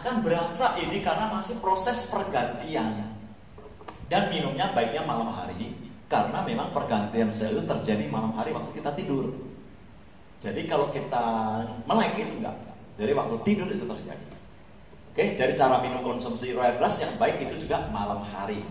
akan berasa ini karena masih proses pergantian. Dan minumnya baiknya malam hari, karena memang pergantian sel itu terjadi malam hari waktu kita tidur. Jadi kalau kita melek itu enggak. Jadi waktu tidur itu terjadi. Oke, jadi cara minum konsumsi Royal Glass yang baik itu juga malam hari.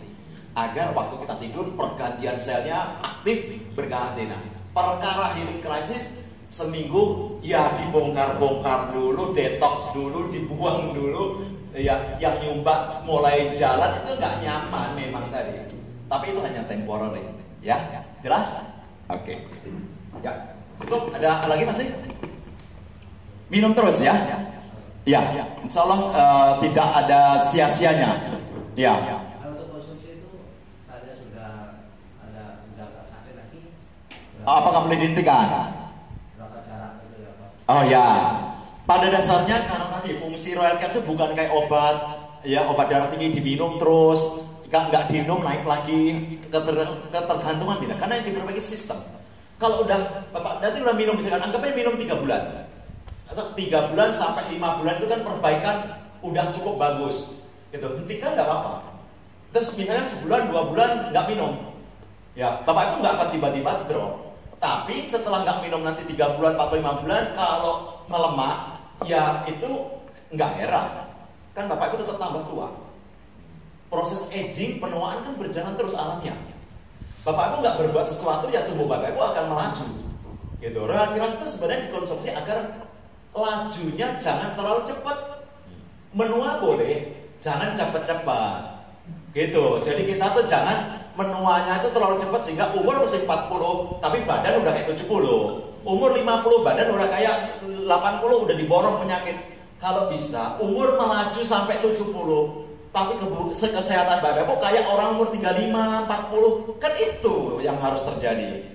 Agar waktu kita tidur pergantian selnya aktif berganti. Nah, perkara healing crisis seminggu ya dibongkar-bongkar dulu, detox dulu, dibuang dulu. Ya, yang nyumbat mulai jalan itu nggak nyaman memang tadi. Tapi itu hanya temporary, ya. Jelas? Oke. Ya. Cukup, ada lagi masih? Minum terus ya. Ya, insya Allah tidak ada sia-sianya. Ya. Untuk konsumsi itu saya sudah nggak sakit lagi. Apakah boleh dihentikan? Berapa jarak itu ya Pak? Oh ya. Pada dasarnya karena tadi fungsi Royal Care itu bukan kayak obat, ya obat darah tinggi diminum terus, nggak diminum naik lagi, ketergantungan tidak. Karena yang diperbaiki sistem. Kalau udah Bapak nanti udah minum misalkan, anggapnya minum 3 bulan, atau 3 bulan sampai 5 bulan itu kan perbaikan udah cukup bagus, gitu. Hentikan nggak apa-apa. Terus misalnya sebulan 2 bulan nggak minum, ya Bapak itu nggak akan tiba-tiba drop. Tapi setelah nggak minum nanti 3 bulan, 4, 5 bulan, kalau melemah, ya itu nggak heran, kan Bapak itu tetap tambah tua. Proses aging, penuaan kan berjalan terus alamiah. Bapak itu nggak berbuat sesuatu, ya tubuh Bapak itu akan melaju. Gitu. Royal Care itu sebenarnya dikonsumsi agar lajunya jangan terlalu cepat. Menua boleh, jangan cepat-cepat. Gitu. Jadi kita tuh jangan menuanya itu terlalu cepat sehingga umur masih 40, tapi badan udah kayak 70. Umur 50 badan udah kayak 80, udah diborong penyakit. Kalau bisa umur melaju sampai 70, tapi kesehatan Bapak Ibu kayak orang umur 35, 40. Kan itu yang harus terjadi.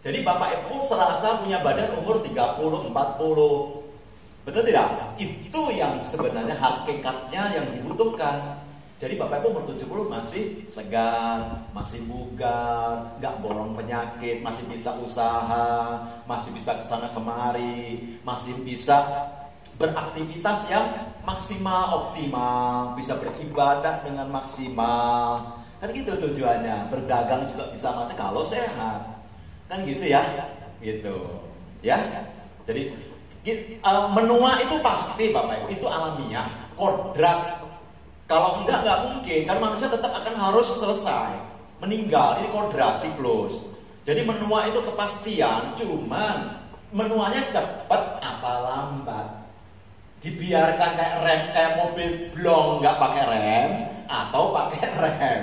Jadi Bapak Ibu serasa punya badan umur 30, 40. Betul tidak? Itu yang sebenarnya hakikatnya yang dibutuhkan. Jadi Bapak Ibu umur 70 masih segar, masih bugar, nggak borong penyakit, masih bisa usaha, masih bisa kesana kemari, masih bisa beraktivitas yang maksimal, optimal, bisa beribadah dengan maksimal. Kan gitu tujuannya. Berdagang juga bisa masih kalau sehat. Kan gitu ya? Gitu. Ya. Jadi menua itu pasti Bapak Ibu, itu alamiah, kodrat. Kalau enggak mungkin, kan manusia tetap akan harus selesai, meninggal, ini kodrat, siklus. Jadi menua itu kepastian, cuman menuanya cepat apa lambat. Dibiarkan kayak rem, kayak mobil blong nggak pakai rem, atau pakai rem.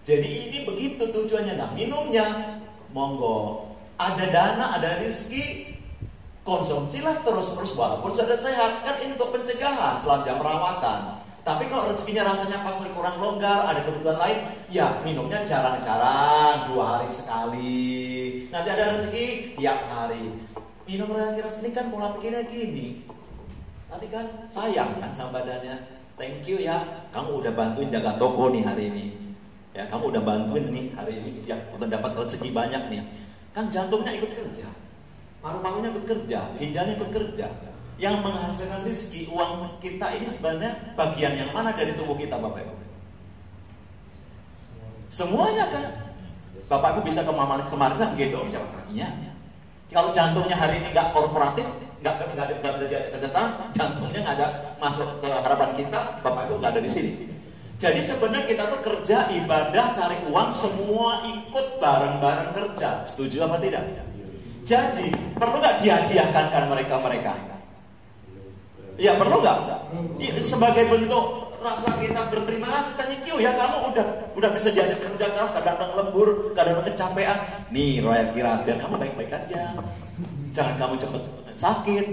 Jadi ini begitu tujuannya. Nah minumnya, monggo, ada dana, ada rezeki, konsumsilah terus-terus walaupun sudah sehat, kan ini untuk pencegahan selanjutnya perawatan. Tapi kalau rezekinya rasanya pas kurang longgar, ada kebutuhan lain, ya minumnya jarang-jarang, 2 hari sekali. Nanti ada rezeki tiap hari. Minum Royal Care ini kan pola pikirnya gini. Nanti kan sayang kan sama badannya. Thank you ya, kamu udah bantuin jaga toko nih hari ini. Ya, kamu udah bantuin nih hari ini. Ya, udah dapat rezeki banyak nih. Kan jantungnya ikut kerja, paru-parunya ikut kerja, ginjalnya ikut kerja. Yang menghasilkan rezeki, uang kita ini sebenarnya bagian yang mana dari tubuh kita Bapak Ibu? Semuanya kan. Bapak Ibu bisa kemarin gendong siapa kakinya. Kalau jantungnya hari ini nggak korporatif, nggak bisa diajak kerjasama, jantungnya nggak ada masuk ke harapan kita, Bapak Ibu nggak ada di sini. Jadi sebenarnya kita tuh kerja, ibadah, cari uang, semua ikut bareng-bareng kerja. Setuju apa tidak? Jadi perlu nggak dihadiahkan mereka-mereka? Ya perlu nggak? Ya, sebagai bentuk rasa kita berterima kasih, thank you ya, kamu udah bisa diajak kerja keras, kadang-kadang lembur, kadang-kadang kecapean. Nih Royal Care, biar kamu baik-baik aja. Jangan kamu cepat sakit.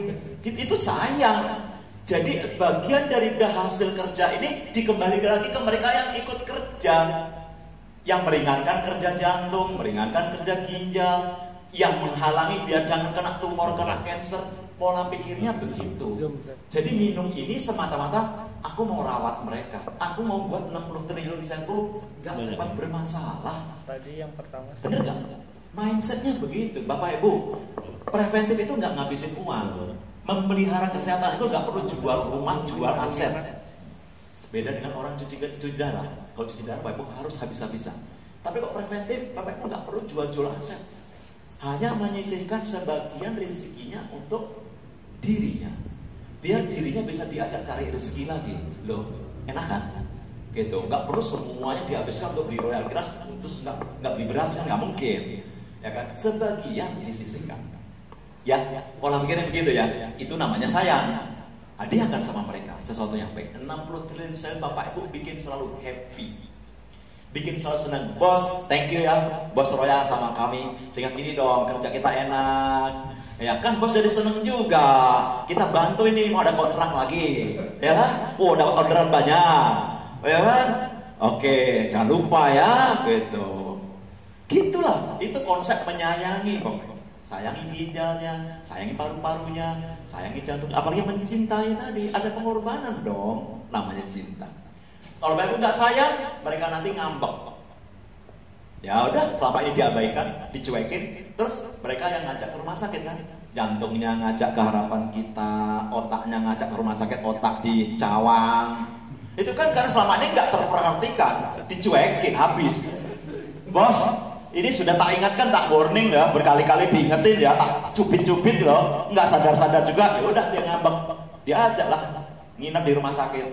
Itu sayang. Jadi bagian dari hasil kerja ini dikembalikan lagi ke mereka yang ikut kerja, yang meringankan kerja jantung, meringankan kerja ginjal, yang menghalangi biar jangan kena tumor, kena cancer. Pola pikirnya begitu. Jadi minum ini semata-mata aku mau rawat mereka, aku mau buat 60 triliun senku gak cepat bermasalah. Tadi yang pertama bener gak? Mindsetnya begitu Bapak Ibu. Preventif itu gak ngabisin uang. Memelihara kesehatan itu gak perlu jual rumah, jual aset. Beda dengan orang cuci darah. Kalau cuci darah Bapak Ibu harus habis-habisan. Tapi kok preventif, Bapak Ibu nggak perlu jual-jual aset. Hanya menyisihkan sebagian rezekinya untuk dirinya. Biar dirinya bisa diajak cari rezeki lagi. Loh, enak kan? Gitu. Nggak perlu semuanya dihabiskan untuk beli Royal Crush, terus nggak beli beras kan nggak mungkin. Ya kan? Sebagian disisihkan. Ya, pola pikirnya begitu ya. Itu namanya sayang. Hadiahkan sama mereka sesuatu yang baik. 60 triliun sel Bapak Ibu bikin selalu happy, bikin selalu senang. Bos, thank you ya Bos Royal sama kami, sehingga gini dong kerja kita enak. Ya kan bos jadi seneng juga. Kita bantu ini mau ada kontrak lagi, ya kan? Oh dapat orderan banyak, ya kan? Oke, jangan lupa ya, gitu. Gitulah, itu konsep menyayangi kok. Sayangi ginjalnya, sayangi paru-parunya, sayangi jantung, apalagi mencintai tadi, ada pengorbanan dong, namanya cinta. Kalau Bapak nggak sayang, mereka nanti ngambek. Ya udah, selama ini diabaikan, dicuekin, terus mereka yang ngajak ke rumah sakit kan, jantungnya ngajak ke Harapan Kita, otaknya ngajak ke rumah sakit, otak di Cawang. Itu kan karena selama ini nggak terperhatikan, dicuekin habis. Bos, ini sudah tak ingatkan, tak warning ya, berkali-kali diingetin ya, tak cubit-cubit loh, nggak sadar-sadar juga, ya udah dia ngambek, dia ajak lah, nginep di rumah sakit.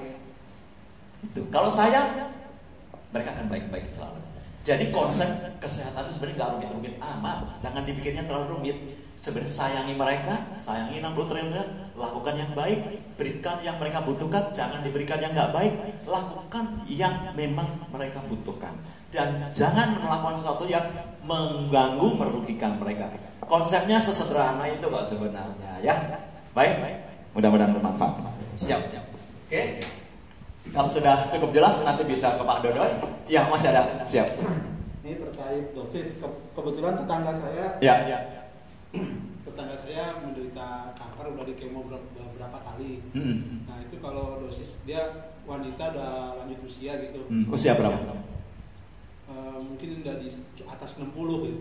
Itu. Kalau sayang, mereka akan baik-baik selalu. Jadi konsep kesehatan itu sebenarnya nggak rumit-rumit amat, jangan dipikirnya terlalu rumit. Sebenarnya sayangi mereka, sayangi 60 triliun, lakukan yang baik, berikan yang mereka butuhkan, jangan diberikan yang nggak baik, lakukan yang memang mereka butuhkan. Dan jangan melakukan sesuatu yang mengganggu, merugikan mereka. Konsepnya sesederhana itu kok sebenarnya ya. Baik, mudah-mudahan bermanfaat. Siap. Oke. Kalau sudah cukup jelas nanti bisa ke Pak Dodoy. Ya masih ada. Siap. Ini terkait dosis. Kebetulan tetangga saya. Ya. Tetangga saya menderita kanker, udah di kemo beberapa kali. Nah itu kalau dosis, dia wanita udah lanjut usia gitu. Usia berapa? Mungkin udah di atas 60 gitu.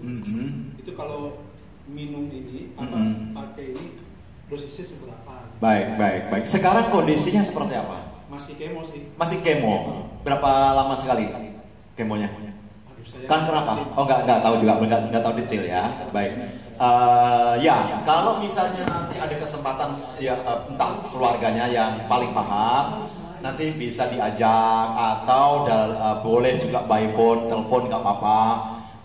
Itu kalau minum ini apa pakai ini dosisnya seberapa? Baik. Sekarang kondisinya seperti apa? Masih kemo sih. Masih kemo. Berapa lama sekali kemonya? Aduh, saya Kanker apa? Oh enggak tahu juga, enggak tahu detail ya. Baik. Ya, kalau misalnya nanti ada kesempatan ya entah keluarganya yang paling paham, nanti bisa diajak atau boleh juga by phone, telepon nggak apa-apa.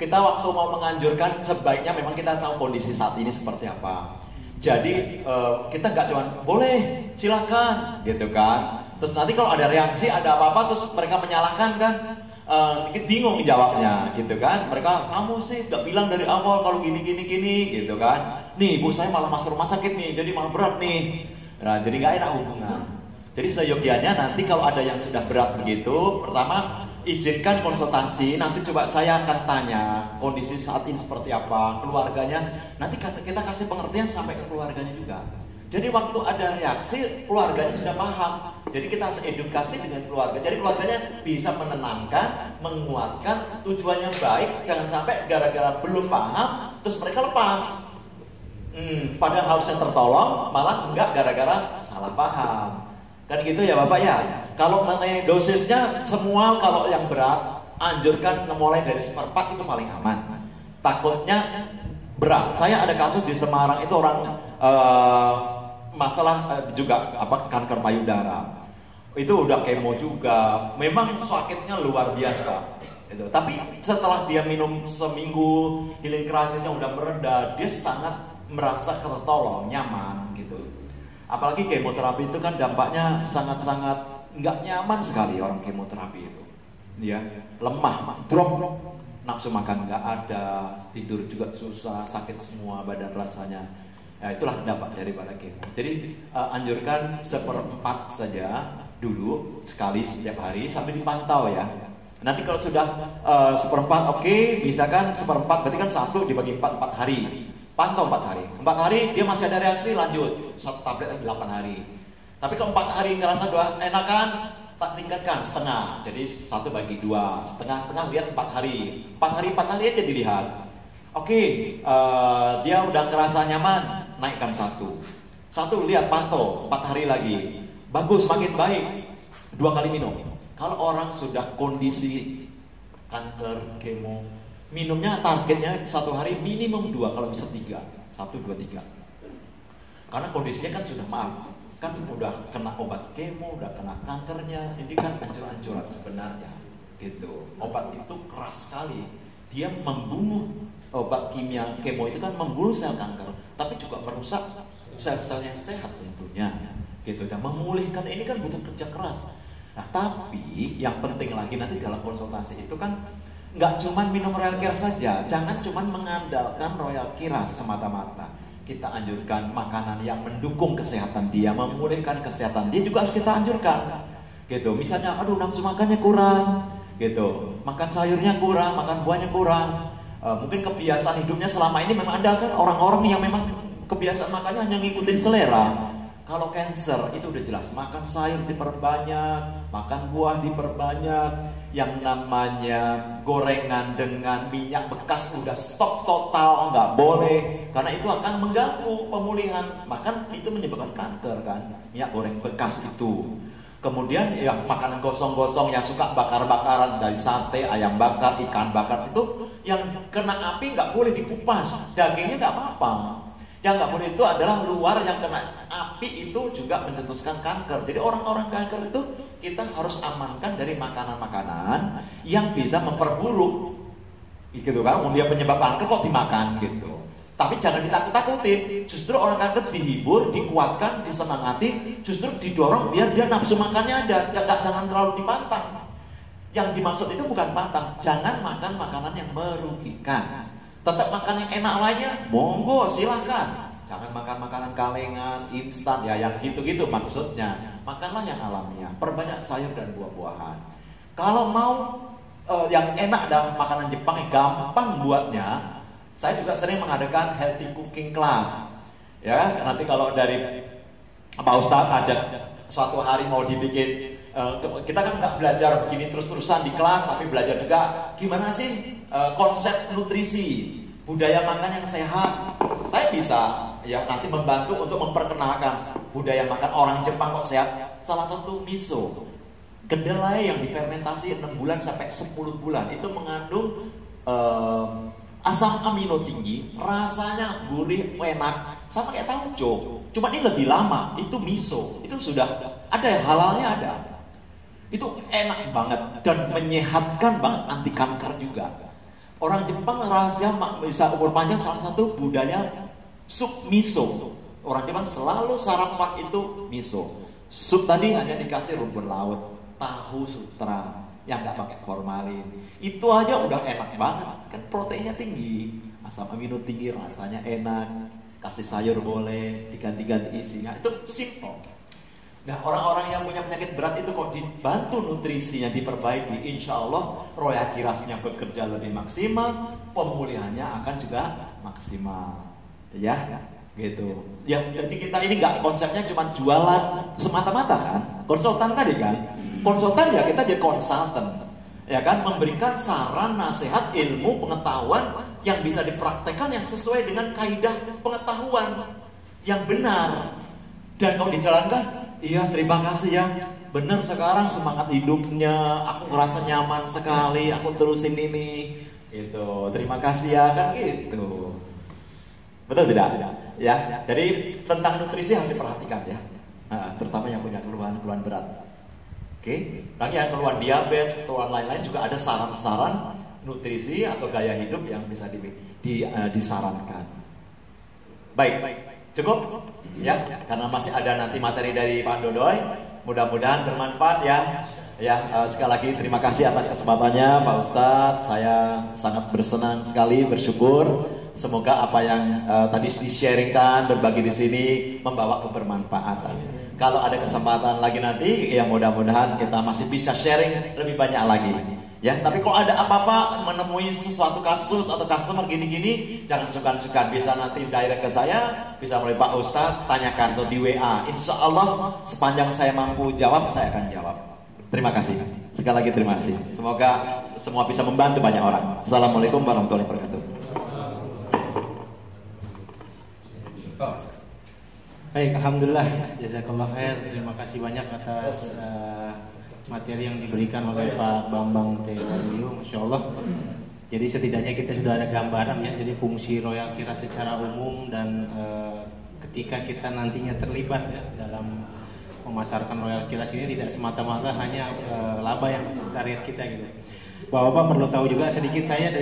Kita waktu mau menganjurkan sebaiknya memang kita tahu kondisi saat ini seperti apa. Jadi kita nggak cuma boleh silakan gitu kan. Terus nanti kalau ada reaksi ada apa-apa terus mereka menyalahkan kan, kita bingung jawabnya gitu kan. Mereka kamu sih nggak bilang dari awal kalau gini gitu kan. Nih ibu saya malah masuk rumah sakit nih, jadi malah berat nih. Nah jadi nggak enak hubungan. Jadi seyogianya nanti kalau ada yang sudah berat begitu, pertama izinkan konsultasi, nanti coba saya akan tanya kondisi saat ini seperti apa, keluarganya, nanti kita kasih pengertian sampai ke keluarganya juga. Jadi waktu ada reaksi, keluarganya sudah paham. Jadi kita harus edukasi dengan keluarga. Jadi keluarganya bisa menenangkan, menguatkan, tujuannya baik, jangan sampai gara-gara belum paham, terus mereka lepas. Padahal harusnya tertolong, malah enggak gara-gara salah paham. Kan gitu ya Bapak ya. Kalau mengenai dosisnya semua kalau yang berat anjurkan mulai dari 1/4 itu paling aman. Takutnya berat. Saya ada kasus di Semarang itu orang masalah juga kanker payudara. Itu udah kemo juga. Memang sakitnya luar biasa. Itu. Tapi setelah dia minum seminggu healing crisisnya udah mereda, dia sangat merasa tertolong, nyaman gitu. Apalagi kemoterapi itu kan dampaknya sangat-sangat nggak nyaman sekali orang kemoterapi itu, ya lemah, drop, nafsu makan nggak ada, tidur juga susah, sakit semua badan rasanya. Ya itulah dampak daripada kemo. Jadi anjurkan 1/4 saja dulu sekali setiap hari sambil dipantau ya. Nanti kalau sudah 1/4 oke, bisa kan 1/4 berarti kan 1 dibagi 4 hari. Pantau 4 hari. 4 hari dia masih ada reaksi, lanjut 1 tablet lagi 8 hari. Tapi kalau 4 hari ngerasa doa enakan, tak tingkatkan setengah. Jadi 1 bagi 2, setengah lihat 4 hari. 4 hari aja dilihat. Oke, dia udah ngerasa nyaman, naikkan 1 lihat pantau 4 hari lagi. Bagus, makin baik. 2 kali minum. Kalau orang sudah kondisi kanker, kemo, minumnya targetnya 1 hari minimum 2, kalau bisa 3. 1, 2, 3. Karena kondisinya kan sudah kan udah kena obat kemo, udah kena kankernya, ini kan hancur-hancuran sebenarnya gitu. Obat itu keras sekali, dia membunuh, obat kimia kemo itu kan membunuh sel kanker, tapi juga merusak sel-sel yang sehat tentunya gitu, dan memulihkan ini kan butuh kerja keras. Nah tapi yang penting lagi nanti dalam konsultasi itu kan nggak cuman minum Royal Care saja, jangan cuman mengandalkan Royal Care semata-mata. Kita anjurkan makanan yang mendukung kesehatan dia, memulihkan kesehatan dia juga harus kita anjurkan gitu. Misalnya aduh nafsu makannya kurang gitu, makan sayurnya kurang, makan buahnya kurang, mungkin kebiasaan hidupnya selama ini memang ada kan orang-orang yang memang kebiasaan makannya hanya ngikutin selera. Kalau cancer itu udah jelas, makan sayur diperbanyak, makan buah diperbanyak, yang namanya gorengan dengan minyak bekas udah stop total, nggak boleh, karena itu akan mengganggu pemulihan. Makan itu menyebabkan kanker kan, minyak goreng bekas itu. Kemudian yang makanan gosong-gosong yang suka bakar-bakaran dari sate, ayam bakar, ikan bakar itu yang kena api nggak boleh dikupas, dagingnya nggak apa-apa. Yang nggak boleh itu adalah luar yang kena api itu juga mencetuskan kanker. Jadi orang-orang kanker itu kita harus amankan dari makanan-makanan yang bisa memperburuk gitu kan. Dia penyebab kanker kok dimakan gitu. Tapi jangan ditakut-takuti. Justru orang kanker dihibur, dikuatkan, disemangati, justru didorong biar dia nafsu makannya ada. Jangan terlalu dipantang. Yang dimaksud itu bukan pantang, jangan makan makanan yang merugikan. Tetap makan yang enak lainnya, monggo silahkan. Jangan makan makanan kalengan, instan ya, yang gitu-gitu maksudnya. Makanlah yang alamiah, perbanyak sayur dan buah-buahan. Kalau mau yang enak dan makanan Jepang yang gampang buatnya, saya juga sering mengadakan healthy cooking class. Ya, nanti kalau dari Pak Ustadz ada suatu hari mau dibikin, kita kan nggak belajar begini terus-terusan di kelas, tapi belajar juga gimana sih konsep nutrisi, budaya makan yang sehat. Saya bisa ya nanti membantu untuk memperkenalkan budaya makan orang Jepang kok sehat. Salah satu miso, kedelai yang difermentasi 6 bulan sampai 10 bulan itu mengandung asam amino tinggi, rasanya gurih, enak, sama kayak tauco. Cuma ini lebih lama, itu miso. Itu sudah ada ya, halalnya ada. Itu enak banget dan menyehatkan banget, anti kanker juga. Orang Jepang rahasia bisa umur panjang salah satu budaya sup miso. Orang Jepang selalu sarapan itu miso. Sup tadi hanya dikasih rumput laut, tahu sutra yang nggak pakai formalin. Itu aja udah enak banget. Kan proteinnya tinggi, asam amino tinggi, rasanya enak. Kasih sayur boleh, diganti-ganti isinya. Itu simple. Nah orang-orang yang punya penyakit berat itu kok dibantu nutrisinya diperbaiki, insya Allah roya kirasnya bekerja lebih maksimal, pemulihannya akan juga maksimal, ya gitu. Ya jadi kita ini nggak konsepnya cuma jualan semata-mata kan, konsultan tadi kan, konsultan ya kita jadi konsultan, ya kan, memberikan saran, nasihat, ilmu, pengetahuan yang bisa dipraktekkan yang sesuai dengan kaidah pengetahuan yang benar, dan kalau dijalankan. Iya terima kasih ya, benar sekarang semangat hidupnya, aku ngerasa nyaman sekali, aku terusin ini gitu, terima kasih ya, kan gitu. Betul tidak? Ya, jadi tentang nutrisi harus diperhatikan ya, terutama yang punya keluhan-keluhan berat. Oke, dan yang keluhan diabetes, keluhan lain-lain juga ada saran-saran nutrisi atau gaya hidup yang bisa disarankan. Baik, cukup? Ya, karena masih ada nanti materi dari Pak Dodoy, mudah-mudahan bermanfaat ya. Ya, sekali lagi terima kasih atas kesempatannya Pak Ustadz. Saya sangat bersenang sekali, bersyukur. Semoga apa yang tadi di-sharingkan, berbagi di sini membawa kebermanfaatan. Kalau ada kesempatan lagi nanti, ya mudah-mudahan kita masih bisa sharing lebih banyak lagi. Ya, tapi kalau ada apa-apa menemui sesuatu kasus atau customer gini-gini, jangan sungkan-sungkan, bisa nanti direct ke saya, bisa melalui Pak Ustadz, tanyakan atau di WA. Insya Allah sepanjang saya mampu jawab, saya akan jawab. Terima kasih. Sekali lagi terima kasih. Semoga semua bisa membantu banyak orang. Assalamualaikum warahmatullahi wabarakatuh. Baik, alhamdulillah, jazakallah khair. Terima kasih banyak atas materi yang diberikan oleh Pak Bambang T. Waluyo, Masya Allah. Jadi setidaknya kita sudah ada gambaran ya, jadi fungsi Royal Kiras secara umum dan ketika kita nantinya terlibat ya dalam memasarkan Royal Kiras ini tidak semata-mata hanya laba yang target kita gitu. Bapak perlu tahu juga sedikit saya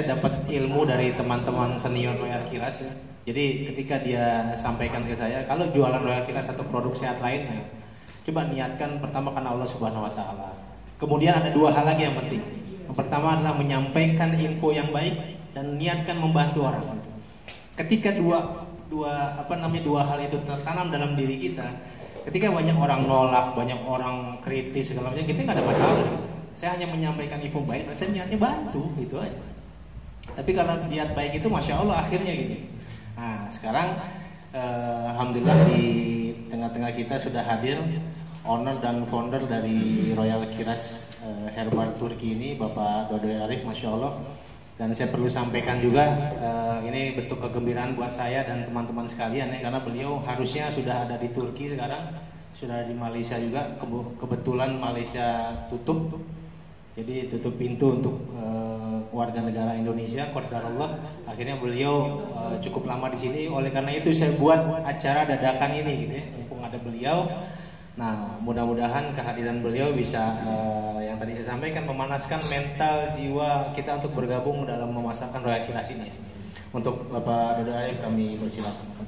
dapat ilmu dari teman-teman senior Royal Kiras ya. Jadi ketika dia sampaikan ke saya, kalau jualan Royal Kiras atau produk sehat lainnya, coba niatkan pertama karena Allah Subhanahu Wa Taala. Kemudian ada dua hal lagi yang penting. Yang pertama adalah menyampaikan info yang baik dan niatkan membantu orang. Ketika dua hal itu tertanam dalam diri kita, ketika banyak orang nolak, banyak orang kritis segala macam, kita nggak ada masalah. Saya hanya menyampaikan info baik, saya niatnya bantu, gitu aja. Tapi kalau niat baik itu, Masya Allah, akhirnya gini. Nah, sekarang Alhamdulillah di tengah-tengah kita sudah hadir owner dan founder dari Royal Kiras Herbal Turki ini, Bapak Dodoy Arif, Masya Allah. Dan saya perlu sampaikan juga, ini bentuk kegembiraan buat saya dan teman-teman sekalian ya, karena beliau harusnya sudah ada di Turki sekarang, sudah ada di Malaysia juga. Kebetulan Malaysia tutup. Jadi tutup pintu untuk warga negara Indonesia. Qadarullah, akhirnya beliau cukup lama di sini. Oleh karena itu saya buat acara dadakan ini, gitu ya. Mumpung ada beliau. Nah, mudah-mudahan kehadiran beliau bisa yang tadi saya sampaikan memanaskan mental jiwa kita untuk bergabung dalam memasarkan Royal Kiras ini. Untuk Bapak Dodo Arif kami persilakan.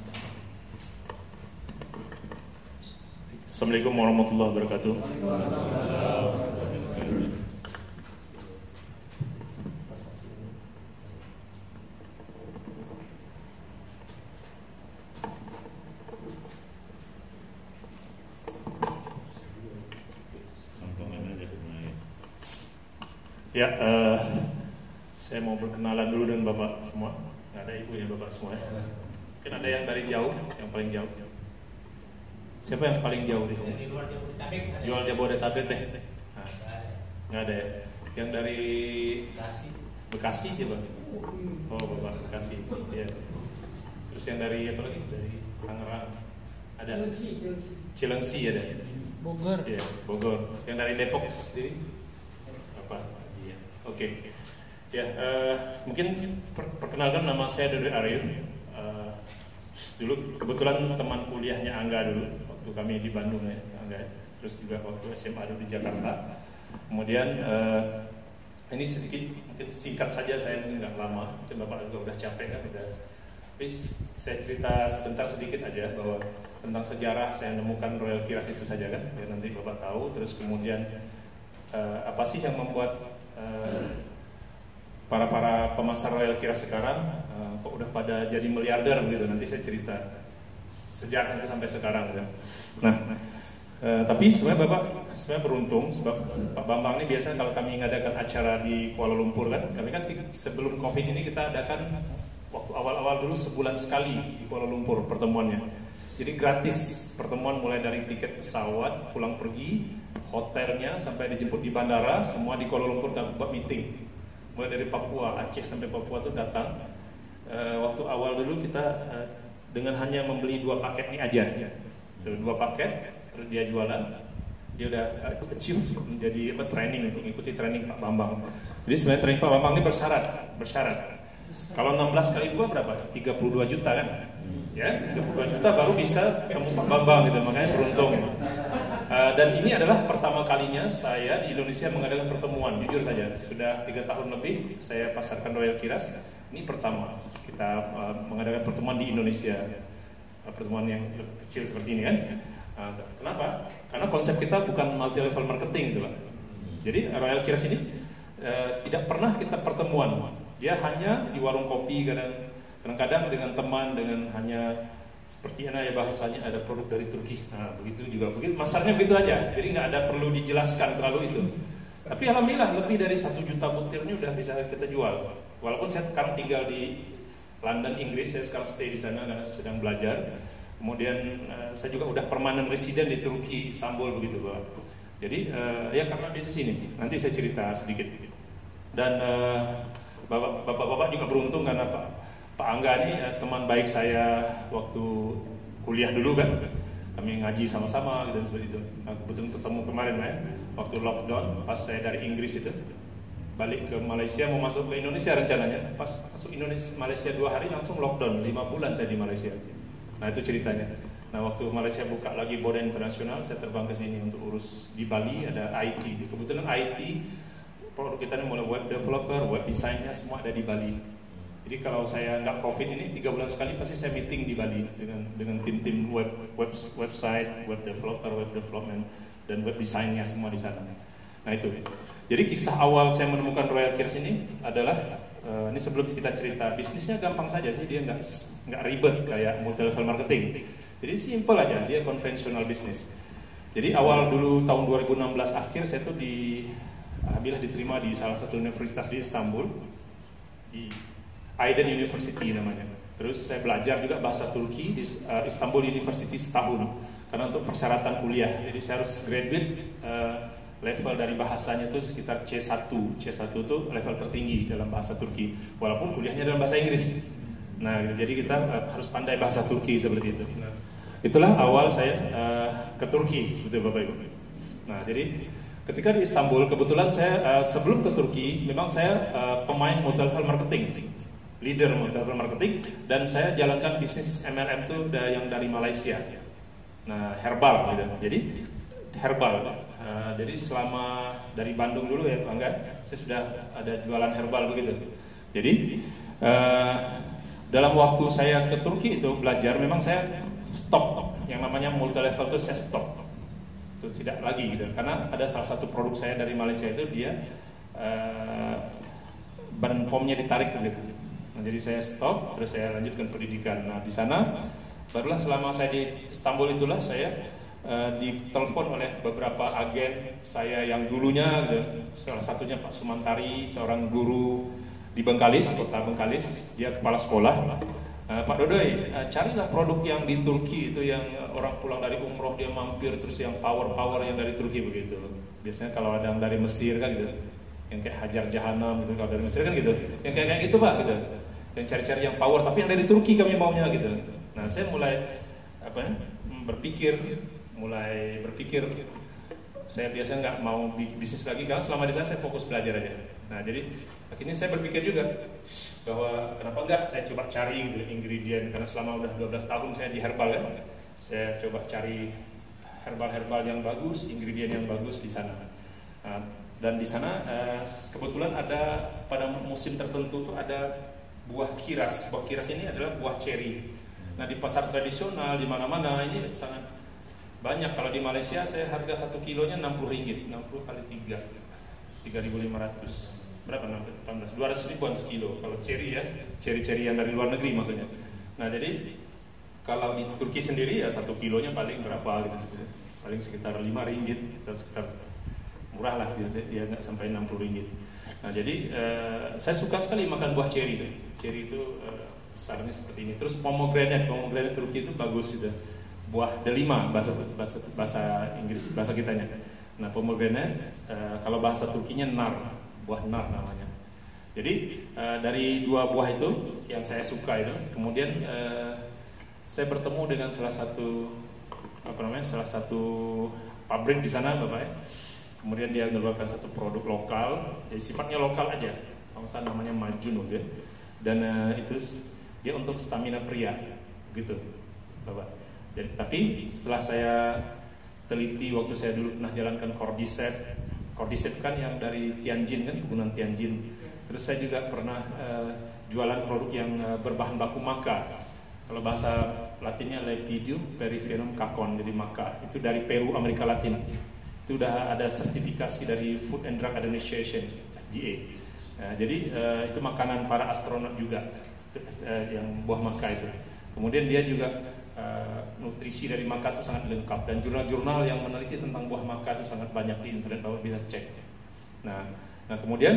Assalamualaikum warahmatullahi wabarakatuh. Ya, saya mau berkenalan dulu dengan Bapak semua. Nggak ada ibu ya Bapak semua ya. Mungkin ada yang dari jauh, yang paling jauh. Siapa yang paling jauh di sini? Jual Jabodetabek deh. Nah, nggak ada ya. Yang dari Bekasi siapa? Oh, Bapak Bekasi. Ya. Terus yang dari apa lagi? Dari Tangerang. Ada. Cilengsi ada. Bogor. Ya, Bogor. Yang dari Depok sendiri? Apa? Oke, ya mungkin perkenalkan nama saya Dodo Arif. Dulu kebetulan teman kuliahnya Angga dulu waktu kami di Bandung ya, Angga. Terus juga waktu SMA dulu di Jakarta. Kemudian ini sedikit mungkin singkat saja, saya nggak lama, mungkin Bapak juga udah capek kan, udah. Tapi saya cerita sebentar sedikit aja bahwa tentang sejarah saya nemukan Royal Kiras itu saja kan, ya nanti Bapak tahu. Terus kemudian apa sih yang membuat para pemasar Royal Kiras sekarang kok udah pada jadi miliarder begitu, nanti saya cerita sejarah itu sampai sekarang kan. Nah, tapi sebenarnya Bapak beruntung sebab Pak Bambang ini biasa kalau kami mengadakan acara di Kuala Lumpur kan, kami kan sebelum Covid ini kita adakan waktu awal-awal dulu sebulan sekali di Kuala Lumpur pertemuannya. Jadi gratis pertemuan mulai dari tiket pesawat, pulang pergi, hotelnya sampai dijemput di bandara, semua di Kuala Lumpur buat meeting. Mulai dari Papua, Aceh sampai Papua tuh datang. Waktu awal dulu kita dengan hanya membeli 2 paket ini aja, tuh 2 paket, terus dia jualan. Dia udah kecil menjadi training untuk mengikuti training Pak Bambang. Jadi sebenarnya training Pak Bambang ini bersyarat. Kalau 16 kali 2 berapa? 32 juta kan? Ya, 32 juta baru bisa ketemu Pak Bambang gitu, makanya beruntung. Dan ini adalah pertama kalinya saya di Indonesia mengadakan pertemuan, jujur saja. Sudah 3 tahun lebih saya pasarkan Royal Kiras. Ini pertama kita mengadakan pertemuan di Indonesia, pertemuan yang kecil seperti ini kan. Kenapa? Karena konsep kita bukan multi level marketing gitu lah. Jadi Royal Kiras ini tidak pernah kita pertemuan. Dia hanya di warung kopi, kadang-kadang dengan teman, dengan hanya seperti ya bahasanya ada produk dari Turki. Nah, begitu juga masarnya begitu aja. Jadi nggak ada perlu dijelaskan terlalu itu. Tapi alhamdulillah lebih dari 1 juta butir ini udah bisa kita jual. Walaupun saya sekarang tinggal di London, Inggris, saya sekarang stay di sana karena saya sedang belajar. Kemudian saya juga udah permanent resident di Turki, Istanbul begitu Pak. Jadi ya karena bisnis ini, nanti saya cerita sedikit. Dan bapak-bapak juga beruntung karena Pak Angga ini teman baik saya waktu kuliah dulu kan. kami ngaji sama-sama gitu seperti itu. Nah, kebetulan ketemu kemarin ya, waktu lockdown pas saya dari Inggris itu balik ke Malaysia, mau masuk ke Indonesia rencananya, pas masuk Indonesia Malaysia 2 hari langsung lockdown, 5 bulan saya di Malaysia. Nah itu ceritanya. Nah waktu Malaysia buka lagi border internasional, saya terbang ke sini untuk urus di Bali, ada IT. Kebetulan IT produk kita ini mulai web developer, web design-nya semua ada di Bali. Jadi kalau saya nggak COVID ini 3 bulan sekali pasti saya meeting di Bali dengan tim-tim website, web developer, web development dan web design-nya semua di sana. Nah itu. Jadi kisah awal saya menemukan Royal Kiras ini adalah ini sebelum kita cerita bisnisnya gampang saja sih, dia nggak ribet kayak multi level marketing. Jadi simple aja, dia konvensional bisnis. Jadi awal dulu tahun 2016 akhir saya tuh alhamdulillah diterima di salah satu universitas di Istanbul, di Aydın University namanya. Terus saya belajar juga bahasa Turki di Istanbul University setahun karena untuk persyaratan kuliah. Jadi saya harus graduate level dari bahasanya itu sekitar C1. C1 itu level tertinggi dalam bahasa Turki, walaupun kuliahnya dalam bahasa Inggris. Nah, jadi kita harus pandai bahasa Turki seperti itu. Nah, itulah awal saya ke Turki, seperti Bapak Ibu. Nah, jadi ketika di Istanbul, kebetulan saya sebelum ke Turki, memang saya pemain multi-level marketing, leader multi-level marketing, dan saya jalankan bisnis MLM itu yang dari Malaysia. Nah, herbal gitu. Jadi herbal. Jadi selama dari Bandung dulu ya Pak Angga, saya sudah ada jualan herbal begitu. Jadi dalam waktu saya ke Turki itu belajar, memang saya stop yang namanya multi level itu saya stop, itu tidak lagi gitu. Karena ada salah satu produk saya dari Malaysia itu dia ban pomnya ditarik gitu. Nah, jadi saya stop, terus saya lanjutkan pendidikan. Nah di sana barulah selama saya di Istanbul itulah saya ditelepon oleh beberapa agen saya yang dulunya, salah satunya Pak Sumantari, seorang guru di Bengkalis, kota Bengkalis, dia kepala sekolah. Pak Dodoy, carilah produk yang di Turki itu yang orang pulang dari umroh dia mampir, terus yang power yang dari Turki begitu. Biasanya kalau ada yang dari Mesir kan gitu, yang kayak Hajar Jahanam gitu, kalau dari Mesir kan gitu, yang kayak gitu Pak gitu, yang cari-cari yang power, tapi yang dari Turki kami maunya gitu. Nah saya mulai berpikir saya biasanya nggak mau bisnis lagi karena selama di sana saya fokus belajar aja. Nah jadi akhirnya saya berpikir juga bahwa kenapa enggak saya coba cari gitu, ingredient, karena selama udah 12 tahun saya di herbal ya, saya coba cari herbal yang bagus, ingredient yang bagus di sana. Nah, dan di sana kebetulan ada pada musim tertentu tuh ada buah kiras. Buah kiras ini adalah buah ceri. Nah di pasar tradisional di mana-mana ini sangat banyak. Kalau di Malaysia saya harga 1 kilonya 60 ringgit, 60 kali 3, 3.500, berapa? 18, 200 ribuan sekilo. Kalau ceri ya, ceri-cerian dari luar negeri maksudnya. Nah jadi kalau di Turki sendiri ya 1 kilonya paling berapa gitu, paling sekitar 5 ringgit, atau sekitar murah lah gitu, ya nggak sampai 60 ringgit. Nah jadi saya suka sekali makan buah ceri. Ceri itu besarnya seperti ini. Terus pomegranate Turki itu bagus gitu. Buah delima bahasa Inggris, bahasa kitanya. Nah pomegranate kalau bahasa Turkinya nar, buah nar namanya. Jadi dari 2 buah itu yang saya suka itu, kemudian saya bertemu dengan salah satu pabrik di sana Bapak ya. Kemudian dia mengeluarkan satu produk lokal, jadi sifatnya lokal aja, kalau saya namanya Majun ya. Dan itu dia untuk stamina pria, gitu Bapak. Jadi, tapi setelah saya teliti waktu saya dulu pernah jalankan Cordyceps kan yang dari Tianjin kan, kebunan Tianjin. Terus saya juga pernah jualan produk yang berbahan baku maka. Kalau bahasa Latinnya Lepidium peripherum cacon, jadi maka. Itu dari Peru, Amerika Latin. Itu udah ada sertifikasi dari Food and Drug Administration, FDA. Jadi itu makanan para astronot juga, yang buah maka itu. Kemudian dia juga nutrisi dari maka itu sangat lengkap, dan jurnal-jurnal yang meneliti tentang buah maka itu sangat banyak di internet, Bapak bisa cek. Nah kemudian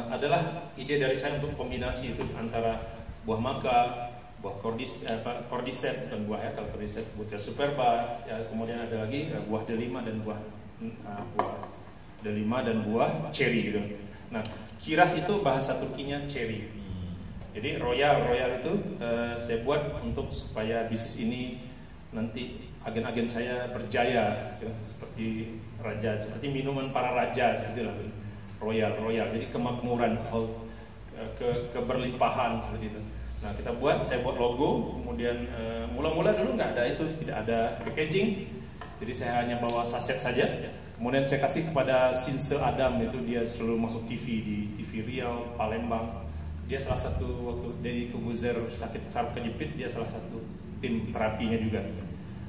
adalah ide dari saya untuk kombinasi itu antara buah maka, buah Cordyceps dan buah ya, kalau Cordyceps Butea superba, ya, kemudian ada lagi buah delima dan buah buah cherry gitu. Nah kiras itu bahasa Turkinya cherry. Jadi royal itu saya buat untuk supaya bisnis ini nanti agen-agen saya berjaya, ya, seperti raja, seperti minuman para raja, seperti lah, royal. Jadi kemakmuran, keberlimpahan seperti itu. Nah saya buat logo, kemudian mula-mula dulu nggak ada itu, tidak ada packaging, jadi saya hanya bawa saset saja. Kemudian saya kasih kepada Sinse Adam, itu dia selalu masuk TV di TV Riau, Palembang. Dia salah satu waktu dari Kubuzer sakit saraf kejepit, dia salah satu tim terapinya juga.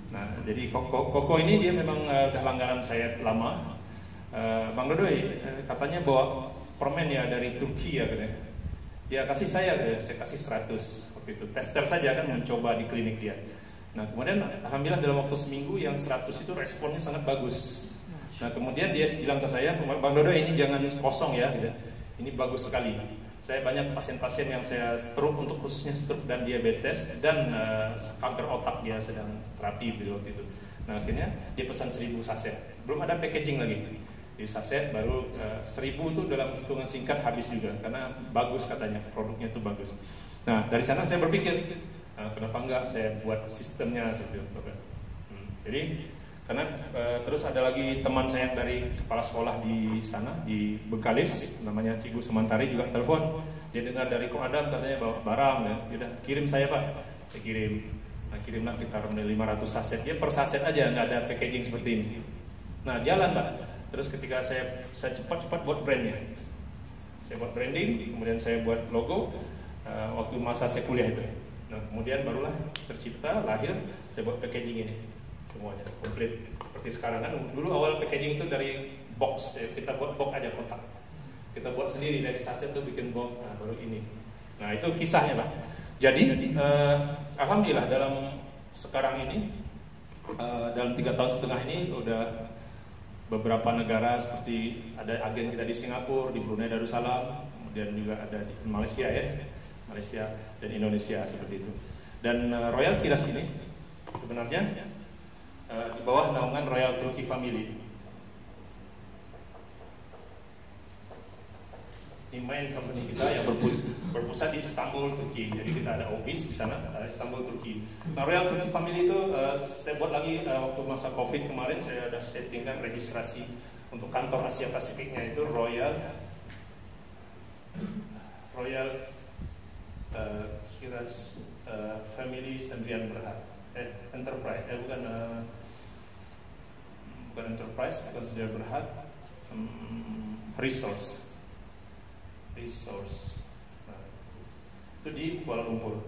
Nah, jadi Koko ini dia memang udah langganan saya lama. Bang Dodoy katanya bawa permen ya dari Turki ya katanya. Dia kasih saya kasih 100 waktu itu. Tester saja kan, mencoba di klinik dia. Nah, kemudian alhamdulillah dalam waktu seminggu yang 100 itu responnya sangat bagus. Nah, kemudian dia bilang ke saya, Bang Dodoy ini jangan kosong ya gitu. Ini bagus sekali. Saya banyak pasien-pasien yang saya stroke, untuk khususnya stroke dan diabetes dan kanker otak dia sedang terapi waktu itu. Nah akhirnya dia pesan 1000 saset, belum ada packaging lagi. Di saset baru 1000 itu dalam hitungan singkat habis juga, karena bagus katanya, produknya itu bagus. Nah dari sana saya berpikir, kenapa enggak saya buat sistemnya seperti itu. Jadi karena terus ada lagi teman saya dari kepala sekolah di sana di Bengkalis, namanya Cigu Semantari, juga telepon. Dia dengar dari Ko Adam katanya bawa barang, ya udah kirim saya Pak. Saya kirim. Nah kirimlah kita 500 saset. Dia per saset aja, nggak ada packaging seperti ini. Nah jalan Pak. Terus ketika saya cepat buat brandnya. Saya buat branding, kemudian saya buat logo waktu masa saya kuliah itu. Nah kemudian barulah tercipta, lahir, saya buat packaging ini. Semuanya komplit seperti sekarang kan. Dulu awal packaging itu dari box, ya. Kita buat box aja, kotak kita buat sendiri dari saset tuh bikin box. Nah baru ini. Nah itu kisahnya Pak. Jadi alhamdulillah dalam sekarang ini dalam 3 tahun setengah ini udah beberapa negara, seperti ada agen kita di Singapura, di Brunei Darussalam, kemudian juga ada di Malaysia ya, Malaysia dan Indonesia seperti itu. Dan Royal Kiras ini sebenarnya di bawah naungan Royal Turkey Family. Ini main company kita yang berpusat di Istanbul, Turki. Jadi kita ada office di sana, Istanbul, Turki. Nah, Royal Turkey Family itu saya buat lagi waktu masa Covid kemarin, saya ada settingkan registrasi untuk kantor Asia Pasifiknya itu Royal Kiras Family Sendirian Berhad. Enterprise, bukan enterprise, bukan Sendirian Berhad, resource. Nah, itu di Kuala Lumpur.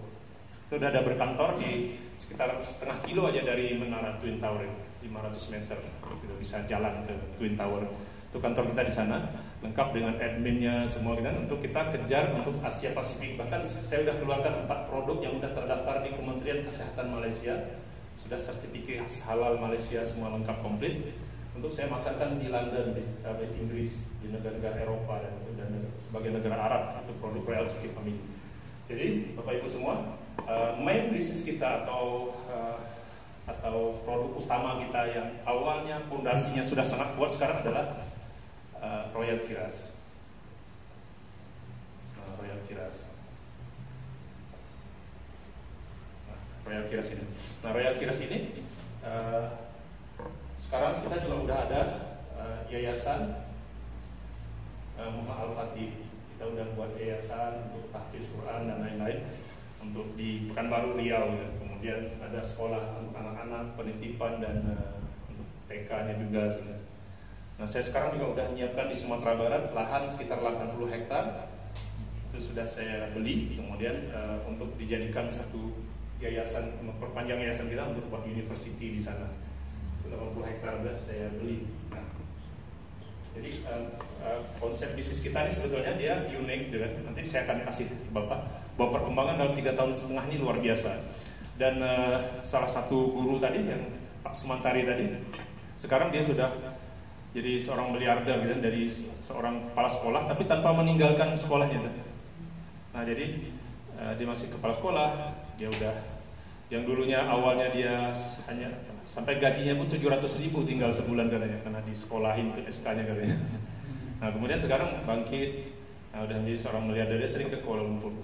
Itu udah ada berkantor di sekitar setengah kilo aja dari menara Twin Tower, 500 meter. Kita bisa jalan ke Twin Tower. Itu kantor kita di sana, lengkap dengan adminnya semua kita, untuk kita kejar untuk Asia Pasifik. Bahkan saya sudah keluarkan 4 produk yang sudah terdaftar di Kementerian Kesehatan Malaysia, sudah sertifikat halal Malaysia, semua lengkap komplit. Untuk saya masarkan di London, di Inggris, di negara-negara Eropa dan sebagai negara Arab. Itu produk Royal Turkey Family. Jadi Bapak Ibu semua, main bisnis kita atau produk utama kita yang awalnya fondasinya sudah sangat kuat sekarang adalah Royal Kiras. Royal Kiras ini. Nah, Royal Kiras ini sekarang kita juga udah ada yayasan Muhammad Al-Fatih. Kita udah buat yayasan untuk tahfiz Quran dan lain-lain untuk di Pekanbaru Riau ya. Kemudian ada sekolah untuk anak-anak, penitipan dan untuk TK-nya juga. Nah, saya sekarang juga udah menyiapkan di Sumatera Barat lahan sekitar 80 hektar. Itu sudah saya beli, kemudian untuk dijadikan satu yayasan, perpanjang yayasan kita untuk buat university di sana. 80 hektar sudah saya beli. Nah, jadi konsep bisnis kita ini sebetulnya dia unik, nanti saya akan kasih ke Bapak bahwa perkembangan dalam 3 tahun setengah ini luar biasa. Dan salah satu guru tadi yang Pak Sumantari tadi, sekarang dia sudah jadi seorang miliarder gitu, dari seorang kepala sekolah tapi tanpa meninggalkan sekolahnya. Nah jadi dia masih kepala sekolah, dia udah yang dulunya awalnya dia hanya sampai gajinya pun 700.000 tinggal sebulan katanya, karena disekolahin ke SK-nya katanya. Nah kemudian sekarang bangkit, udah menjadi seorang miliarder, dia sering ke Kuala Lumpur.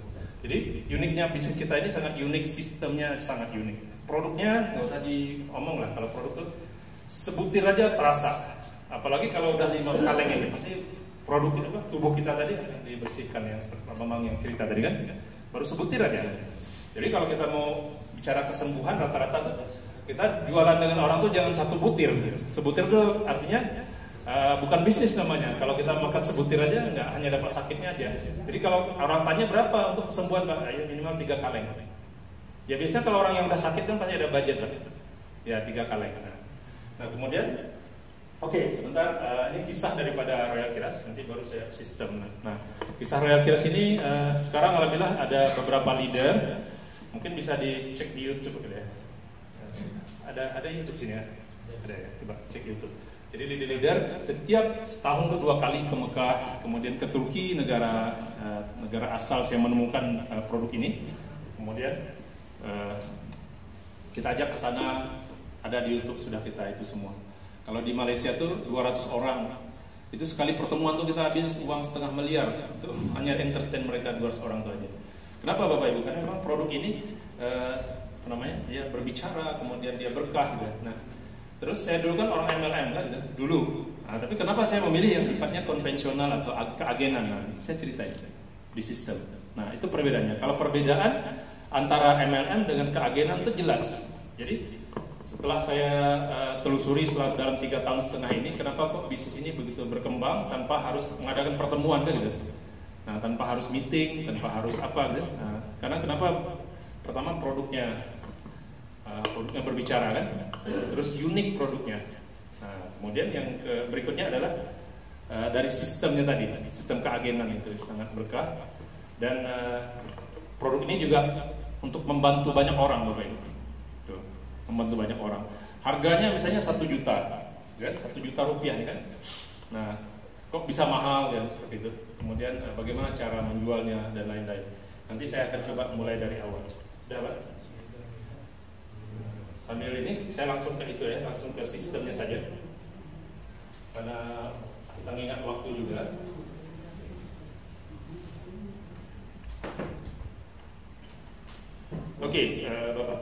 Jadi uniknya bisnis kita ini sangat unik, sistemnya sangat unik. produknya nggak usah diomong lah. Kalau produk tuh sebutir aja terasa. Apalagi kalau udah 5 kaleng ini pasti produk itu tubuh kita tadi akan dibersihkan, yang seperti Pak Bambang yang cerita tadi kan, baru sebutir aja. Jadi kalau kita mau bicara kesembuhan, rata-rata kita jualan dengan orang tuh jangan satu butir. Sebutir itu artinya bukan bisnis namanya. Kalau kita makan sebutir aja nggak hanya dapat sakitnya aja. Jadi kalau orang tanya berapa untuk kesembuhan Pak, ya minimal 3 kaleng. Ya biasanya kalau orang yang udah sakit kan pasti ada budget Pak. Ya 3 kaleng. Nah kemudian, oke, sebentar, ini kisah daripada Royal Kiras, nanti baru saya sistem. Nah, kisah Royal Kiras ini sekarang alhamdulillah ada beberapa leader, mungkin bisa dicek di YouTube gitu ya. Ada YouTube sini ya? Ada ya, coba cek YouTube. Jadi leader setiap setahun tuh 2 kali ke Mekah, kemudian ke Turki, negara asal saya menemukan produk ini. Kemudian kita ajak ke sana, ada di YouTube sudah kita itu semua. Kalau di Malaysia tuh 200 orang, itu sekali pertemuan tuh kita habis uang 500 miliar, itu hanya entertain mereka 200 orang tuh aja. Kenapa Bapak Ibu? Karena memang produk ini dia berbicara, kemudian dia berkah gitu. Nah, terus saya dulu kan orang MLM kan gitu, dulu. Nah, tapi kenapa saya memilih yang sifatnya konvensional atau keagenan? Nah, saya ceritain di sistem. Nah, itu perbedaannya. Kalau perbedaan antara MLM dengan keagenan itu jelas. Jadi setelah saya telusuri dalam 3,5 tahun ini, kenapa kok bisnis ini begitu berkembang tanpa harus mengadakan pertemuan kan gitu? Nah, tanpa harus meeting, tanpa harus apa gitu? Nah, karena kenapa? Pertama produknya berbicara kan, terus unik produknya. Nah, kemudian yang berikutnya adalah dari sistemnya tadi, sistem keagenan itu sangat berkah, dan produk ini juga untuk membantu banyak orang Bapak Ibu. Membantu banyak orang. Harganya misalnya 1 juta, kan? 1 juta rupiah kan? Nah, kok bisa mahal kan seperti itu? Kemudian bagaimana cara menjualnya dan lain-lain. Nanti saya akan coba mulai dari awal. Udah Pak? Sambil ini saya langsung ke itu ya, langsung ke sistemnya saja. Karena kita ingat waktu juga. Oke, Bapak.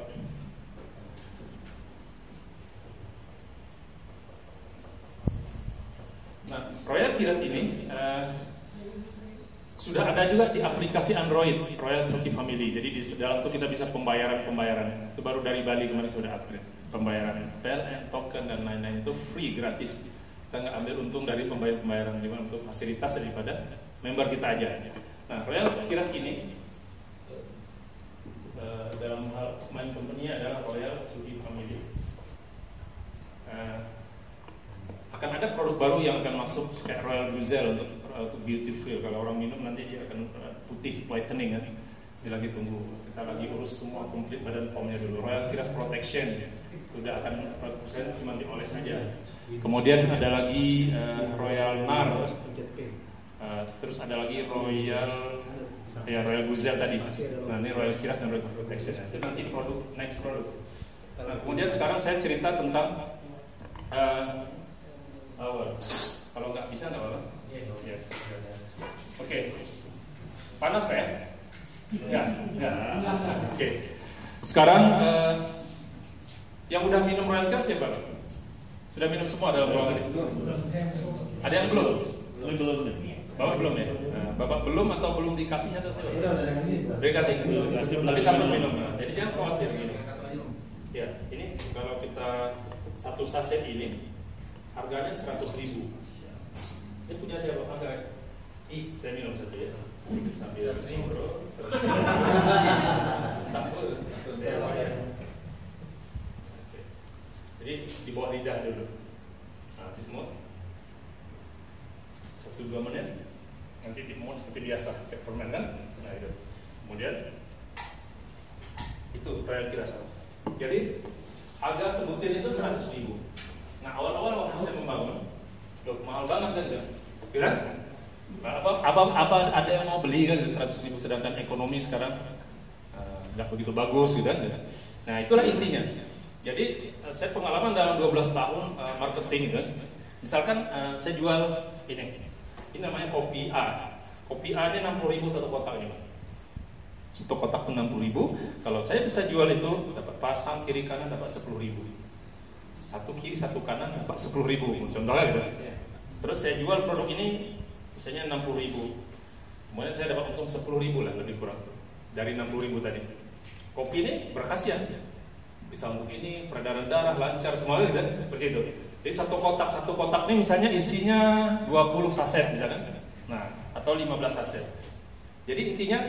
Nah, Royal Kiras ini sudah ada juga di aplikasi Android Royal Turkey Family. Jadi di dalam itu kita bisa pembayaran. Itu baru dari Bali kemarin sudah upgrade. Pembayaran PLN, token dan lain-lain itu free, gratis. Kita nggak ambil untung dari pembayaran untuk fasilitas daripada member kita aja. Nah, Royal Kiras ini dalam hal main company adalah Royal Turkey Family. Akan ada produk baru yang akan masuk kayak Royal Guzel untuk beautiful. Kalau orang minum nanti dia akan putih, whitening kan. Dia lagi tunggu, kita lagi urus semua komplit badan pomnya dulu. Royal Kiras Protection sudah akan 100% cuma dioles saja. Kemudian ada lagi Royal Nar. Terus ada lagi Royal Guzel tadi. Nah, ini Royal Kiras dan Royal Protection. Itu nanti next produk. Nah, kemudian sekarang saya cerita tentang kalau nggak bisa nggak apa-apa. Yes. Oke. Panas Pak ya? Enggak. Oke. Sekarang yang udah minum Royal Kiras ya Pak? Sudah minum semua dalam ruangan ini? Ada yang belum? Belum. Bapak belum ya? Nah, Bapak belum atau belum dikasihnya atau saya? Udah dikasih. Tapi kan belum minum. Nah, jadi jangan khawatir gini. Ya, ini kalau kita satu saset ini harganya 100.000. Ini punya siapa? Saya minum satu ya. Sambil ngobrol. Jadi di bawah lidah dulu. Nah, dimut 1-2 menit. Nanti dimut seperti biasa, kayak permen kan? Nah itu. Kemudian itu Royal Kiras. Jadi harga sebutir itu 100.000. Nah awal-awal waktu saya membangun, mahal banget kan? Kira? Apa ada yang mau beli kan 100.000, sedangkan ekonomi sekarang nggak begitu bagus gitu kan? Nah itulah intinya. Jadi saya pengalaman dalam 12 tahun marketing kan. Misalkan saya jual ini namanya kopi A. Kopi A ini 60.000 satu kotak ini. Satu kotak 60.000. Kalau saya bisa jual itu dapat pasang kiri kanan dapat 10.000. Satu kiri satu kanan dapat 10.000. Contohnya gitu. Terus saya jual produk ini misalnya 60.000. Kemudian saya dapat untung 10.000 lah lebih kurang dari 60.000 tadi. Kopi ini berkhasiat, bisa untuk ini peredaran darah lancar semua gitu kan, seperti itu. Jadi satu kotak ini misalnya isinya 20 saset misalkan, nah atau 15 saset. Jadi intinya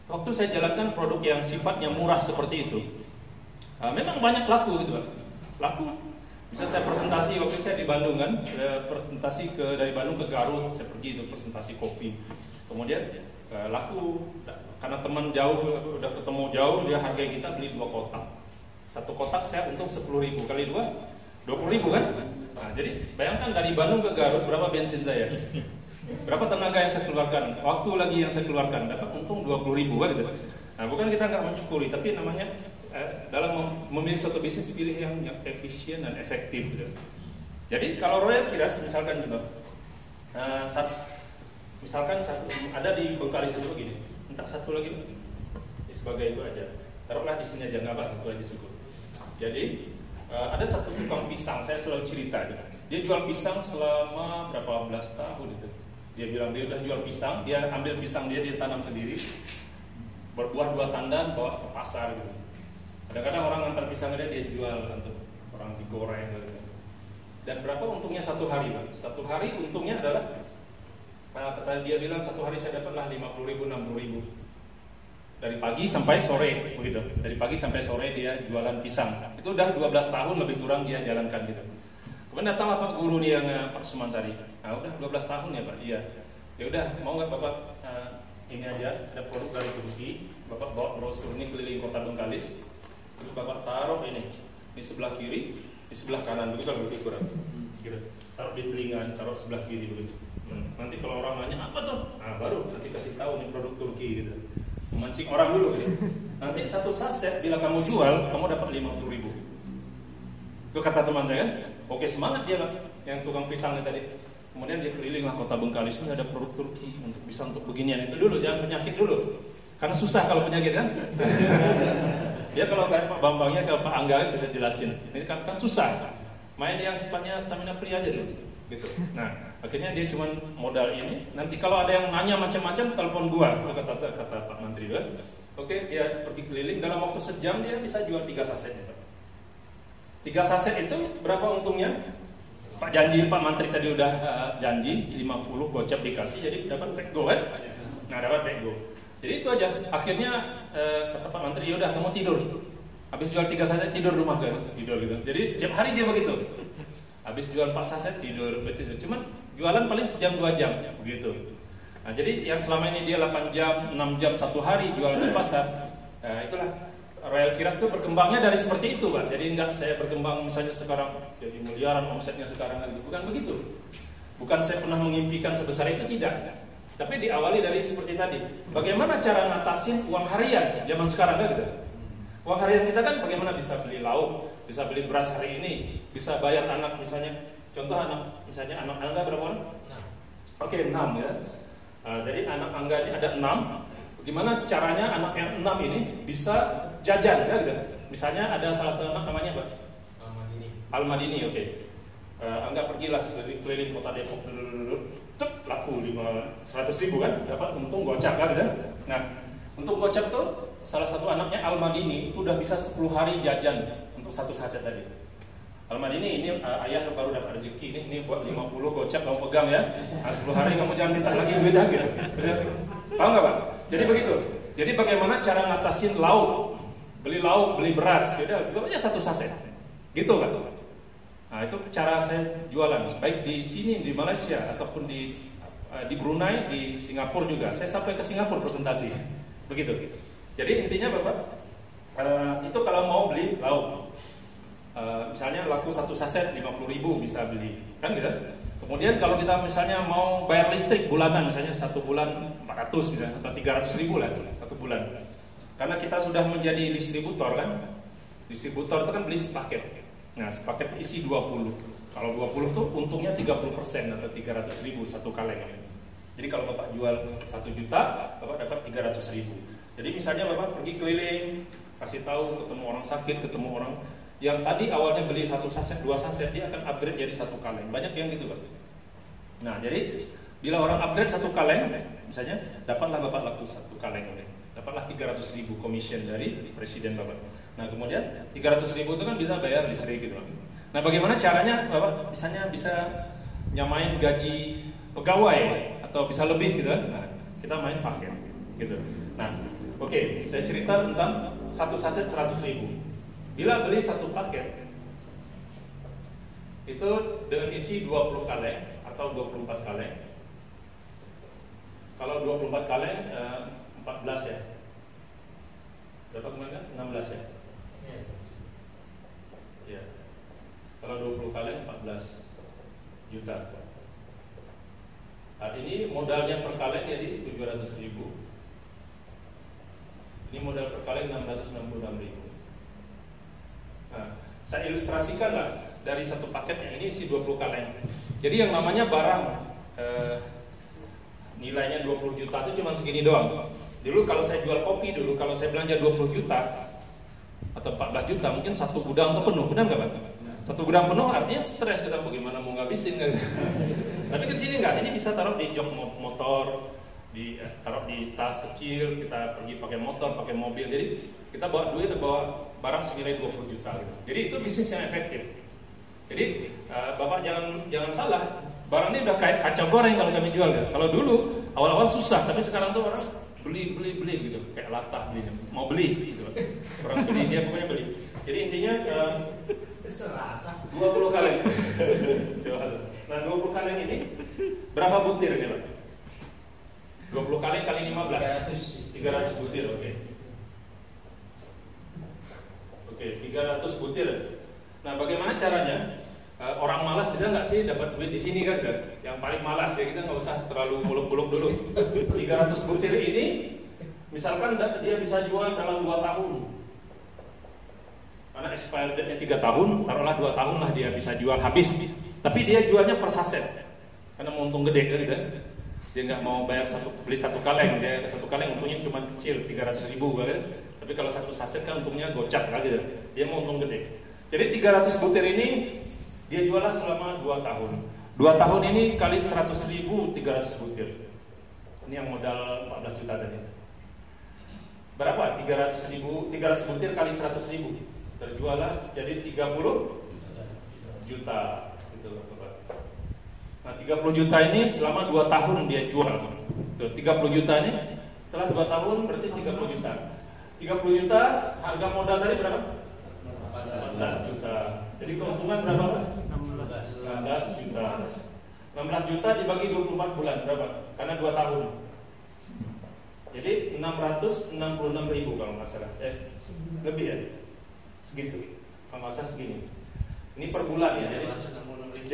waktu saya jalankan produk yang sifatnya murah seperti itu, memang banyak laku gitu kan, laku. Misalnya saya presentasi waktu saya di Bandung kan, saya presentasi dari Bandung ke Garut, saya pergi itu presentasi kopi. Kemudian laku karena teman jauh, udah ketemu jauh, dia hargai kita beli 2 kotak. Satu kotak saya untung 10.000 kali 2, 20.000 kan? Nah, jadi bayangkan dari Bandung ke Garut berapa bensin saya, berapa tenaga yang saya keluarkan, waktu lagi yang saya keluarkan, dapat untung 20.000 kan gitu. Nah, bukan kita nggak mensyukuri, tapi namanya dalam memilih satu bisnis pilih yang efisien dan efektif gitu. Jadi kalau Royal Kiras misalkan juga misalkan ada di Bengkalis itu begini, minta satu lagi sebagai itu aja, taruhlah di sini aja, nggak apa, satu aja cukup. Jadi ada satu tukang pisang, saya selalu cerita gitu. Dia jual pisang selama berapa belas tahun itu. Dia bilang dia udah jual pisang, dia ambil pisang dia tanam sendiri, berbuah 2 tandan, bawa ke pasar gitu. Kadang-kadang orang antar pisangnya dia jual untuk orang digoreng gitu. Dan berapa untungnya satu hari, Pak? Satu hari untungnya adalah kata dia bilang satu hari saya dapatlah 50.000, 60.000. Dari pagi sampai sore begitu. Dari pagi sampai sore dia jualan pisang. Itu udah 12 tahun lebih kurang dia jalankan gitu. Kemudian datanglah Pak Guru nih yang Pak Sumantari. Nah, udah 12 tahun ya Pak. Iya. Ya udah, mau nggak Bapak ini aja ada produk dari Turki. Bapak bawa brosur ini keliling Kota Bengkalis. Terus Bapak taruh ini di sebelah kiri, di sebelah kanan begitu lebih kurang. Gitu. Taruh di telinga, taruh sebelah kiri begitu. Nanti kalau orang nanya apa tuh? Nah, baru nanti kasih tahu nih produk Turki gitu. Memancing orang dulu gitu. Nanti satu saset bila kamu jual, kamu dapat 50.000. Itu kata teman saya kan. Oke, semangat dia lah yang tukang pisangnya tadi. Kemudian dia keliling lah Kota Bengkalis, ini ada produk Turki untuk bisa untuk beginian. Itu dulu, jangan penyakit dulu. Karena susah kalau penyakit kan. Dia kalau kayak Pak Bambangnya, kalau Pak Angga bisa jelasin. Ini kan susah. Main yang sifatnya stamina pria aja dulu. Gitu. Nah, akhirnya dia cuma modal ini. Nanti kalau ada yang nanya macam-macam, telepon gua. Itu kata Pak Menteri kan. Oke, dia pergi keliling. Dalam waktu sejam dia bisa jual 3 saset. 3 saset itu berapa untungnya? Pak janji, Pak Menteri tadi udah janji 50 gocap dikasih, jadi dapat back go kan? Nah, dapat back go. Jadi itu aja. Akhirnya kata Pak Menteri, yaudah kamu tidur. Habis jual 3 saset tidur rumah kan? Tidur gitu. Jadi tiap hari dia begitu. Habis jual 4 saset tidur begitu. Cuman jualan paling sejam 2 jam begitu. Nah, jadi yang selama ini dia 8 jam, 6 jam 1 hari jualan di pasar. Itulah Royal Kiras itu berkembangnya dari seperti itu, Pak. Jadi enggak saya berkembang misalnya sekarang jadi miliaran omsetnya sekarang gitu. Bukan begitu. Bukan saya pernah mengimpikan sebesar itu, tidak. Tapi diawali dari seperti tadi. Bagaimana cara ngatasin uang harian zaman sekarang kan gitu. Uang harian kita kan bagaimana bisa beli lauk, bisa beli beras hari ini, bisa bayar anak misalnya. Contoh anak, misalnya anak Angga berapa orang? 6. Oke, 6 ya. Jadi anak Angga ini ada 6. Gimana caranya anak yang 6 ini bisa jajan ya gitu. Misalnya ada salah satu anak namanya apa? Almadini, oke. Angga pergilah keliling kota Depok dulu. Cep, laku 100.000 kan, dapat untung gocap kan gitu. Nah, untuk gocap tuh salah satu anaknya Almadini itu udah bisa 10 hari jajan untuk 1 saset tadi. Almadini ini ayah baru dapat rezeki ini buat 50 gocap kamu pegang ya. Nah, 10 hari kamu jangan minta lagi duit gitu. Paham nggak Pak? Jadi begitu. Jadi bagaimana cara ngatasin lauk, beli beras, yaudah itu aja 1 saset, gitu kan? Nah itu cara saya jualan, baik di sini di Malaysia ataupun di Brunei, di Singapura juga. Saya sampai ke Singapura presentasi, begitu. Jadi intinya Bapak, itu kalau mau beli lauk, misalnya laku 1 saset 50.000 bisa beli, kan gitu. Kemudian kalau kita misalnya mau bayar listrik bulanan, misalnya 1 bulan 400 misalnya, atau 300.000 lah 1 bulan. Karena kita sudah menjadi distributor kan. Distributor itu kan beli sepaket. Nah sepaket isi 20. Kalau 20 tuh untungnya 30% atau 300.000 satu kaleng. Jadi kalau Bapak jual 1 juta, Bapak dapat 300.000. Jadi misalnya Bapak pergi keliling, kasih tahu, ketemu orang sakit, ketemu orang yang tadi awalnya beli 1 saset, 2 saset, dia akan upgrade jadi 1 kaleng. Banyak yang gitu Pak. Nah jadi bila orang upgrade 1 kaleng, misalnya dapatlah Bapak laku 1 kaleng, dapatlah 300.000 commission dari presiden Bapak. Nah kemudian 300.000 itu kan bisa bayar listrik gitu. Nah bagaimana caranya Bapak misalnya bisa nyamain gaji pegawai atau bisa lebih gitu kan? Nah kita main paket gitu. Nah oke, saya cerita tentang 1 saset 100.000. Bila beli 1 paket itu dengan isi 20 kaleng atau 24 kaleng. Kalau 24 kaleng 14 ya. Berapa kemarin? 16 ya? Ya. Kalau 20 kaleng 14 juta. Nah, ini modalnya per kaleng jadi 700.000. Ini modal per kaleng 666.000. Nah, saya ilustrasikan lah dari 1 paket yang ini isi 20 kaleng. Jadi yang namanya barang nilainya 20 juta itu cuma segini doang. Dulu kalau saya jual kopi dulu, kalau saya belanja 20 juta atau 14 juta, mungkin 1 gudang itu penuh, benar nggak Pak? 1 gudang penuh artinya stres kita bagaimana mau ngabisin kan? Tapi ke sini nggak, ini bisa taruh di jok motor, taruh di tas kecil, kita pergi pakai motor, pakai mobil. Jadi kita bawa duit, bawa barang senilai 20 juta gitu. Jadi itu bisnis yang efektif. Jadi Bapak jangan salah, barang ini udah kayak kacang goreng kalau kami jual kan. Kalau dulu awal-awal susah, tapi sekarang tuh orang beli gitu, kayak latah belinya, mau beli gitu. Orang beli, dia pokoknya beli. Jadi intinya 20 kaleng. Nah 20 kaleng ini berapa butir ini Pak? 20 kaleng kali 15 300 butir, oke. Oke, 300 butir. Nah, bagaimana caranya? Orang malas bisa nggak sih dapat duit di sini kan? Yang paling malas ya kita nggak usah terlalu muluk-muluk dulu. 300 butir ini, misalkan dia bisa jual dalam 2 tahun. Karena expired date-nya 3 tahun, taruhlah 2 tahun lah dia bisa jual habis. Tapi dia jualnya per saset, karena mau untung gede kan gitu. Dia nggak mau bayar beli 1 kaleng, dia 1 kaleng untungnya cuma kecil 300.000 kan. Tapi kalau 1 saset kan untungnya gocap kan gitu. Dia mau untung gede. Jadi 300 butir ini dia juallah selama 2 tahun. 2 tahun ini kali 100.000 300 butir. Ini yang modal 14 juta tadi. Berapa? 300 butir kali 100.000. Terjuallah jadi 30 juta gitu loh. Nah 30 juta ini selama 2 tahun dia jual. 30 juta ini setelah 2 tahun berarti 30 juta. 30 juta harga modal tadi berapa? 14 juta. Jadi keuntungan berapa Pak? 16 juta. 16 juta dibagi 24 bulan berapa? Karena 2 tahun. Jadi 666.000 kalau nggak salah. Lebih ya? Segitu. Kalau nggak salah segini. Ini per bulan ya. Jadi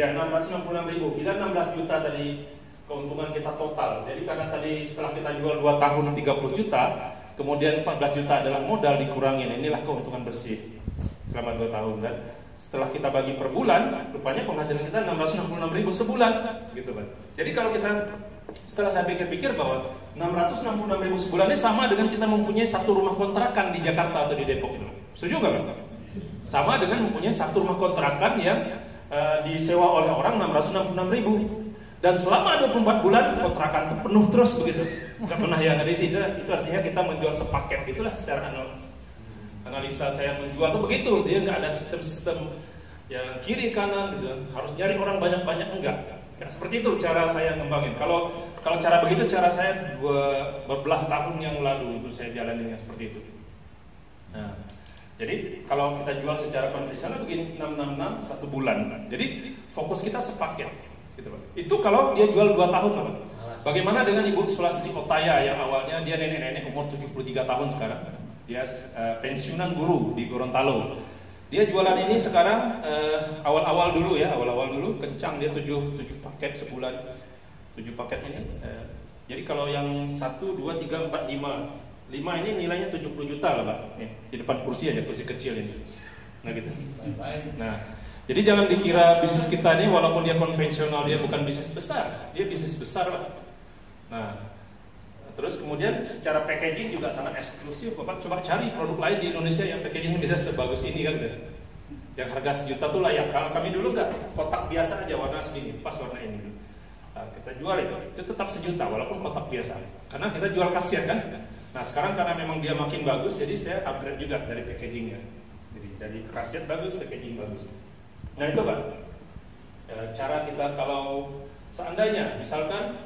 666.000. Bila 16 juta tadi keuntungan kita total. Jadi karena tadi setelah kita jual 2 tahun 30 juta, kemudian 14 juta adalah modal dikurangin. Inilah keuntungan bersih selama 2 tahun kan. Setelah kita bagi per bulan, rupanya penghasilan kita 666.000 sebulan gitu kan. Jadi kalau kita setelah saya pikir-pikir bahwa 666.000 sebulan ini sama dengan kita mempunyai 1 rumah kontrakan di Jakarta atau di Depok itu. Setuju nggak Pak? Sama dengan mempunyai 1 rumah kontrakan yang disewa oleh orang 666.000. Dan selama 24 bulan kontrakan itu penuh terus begitu. Nggak pernah yang ada di sini. Itu artinya kita menjual sepaket. Itulah secara analisa saya menjual itu begitu. Dia nggak ada sistem-sistem yang kiri kanan gitu. Harus nyari orang banyak-banyak, enggak. Ya, seperti itu cara saya ngembangin. Kalau cara begitu cara saya berbelas tahun yang lalu itu saya jalanin yang seperti itu. Nah, jadi kalau kita jual secara konvensional begini 666 1 bulan. Jadi fokus kita sepaket gitu Pak. Itu kalau dia jual 2 tahun Pak. Bagaimana dengan Ibu Sulastri Otaya yang awalnya dia nenek-nenek umur 73 tahun sekarang. Dia pensiunan guru di Gorontalo. Dia jualan ini sekarang awal-awal dulu kencang dia 7 paket sebulan. 7 paket ini. Jadi kalau yang 1 2 3 4 5 ini nilainya 70 juta lah Pak. Di depan kursi aja, kursi kecil ini. Nah gitu. Nah, jadi jangan dikira bisnis kita ini walaupun dia konvensional, dia bukan bisnis besar. Dia bisnis besar Pak. Nah, Terus kemudian secara packaging juga sangat eksklusif. Bapak coba cari produk lain di Indonesia yang packagingnya bisa sebagus ini kan, yang harga sejuta tuh layak. Kalau kami dulu nggak, kotak biasa aja warna segini, pas warna ini. Nah, kita jual itu tetap sejuta walaupun kotak biasa. Karena kita jual kasiat kan. Nah sekarang karena memang dia makin bagus, jadi saya upgrade juga dari packagingnya. Jadi dari kasiat bagus, packaging bagus. Nah itu Pak, cara kita kalau seandainya misalkan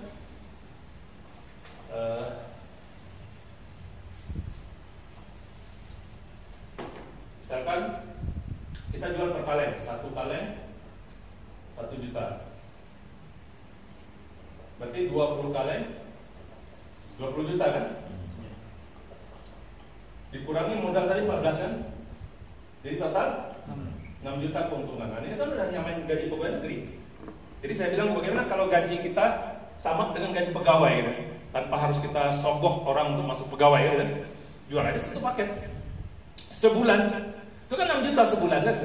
kita jual per kaleng, 1 kaleng 1 juta. Berarti 20 kaleng 20 juta kan? Dikurangi modal tadi 14 kan? Jadi total 6 juta keuntungan. Nah, ini kan udah nyamain gaji pegawai negeri. Jadi saya bilang bagaimana kalau gaji kita sama dengan gaji pegawai gitu. Tanpa harus kita sogok orang untuk masuk pegawai gitu. Jual aja 1 paket sebulan. Itu kan 6 juta sebulan kan?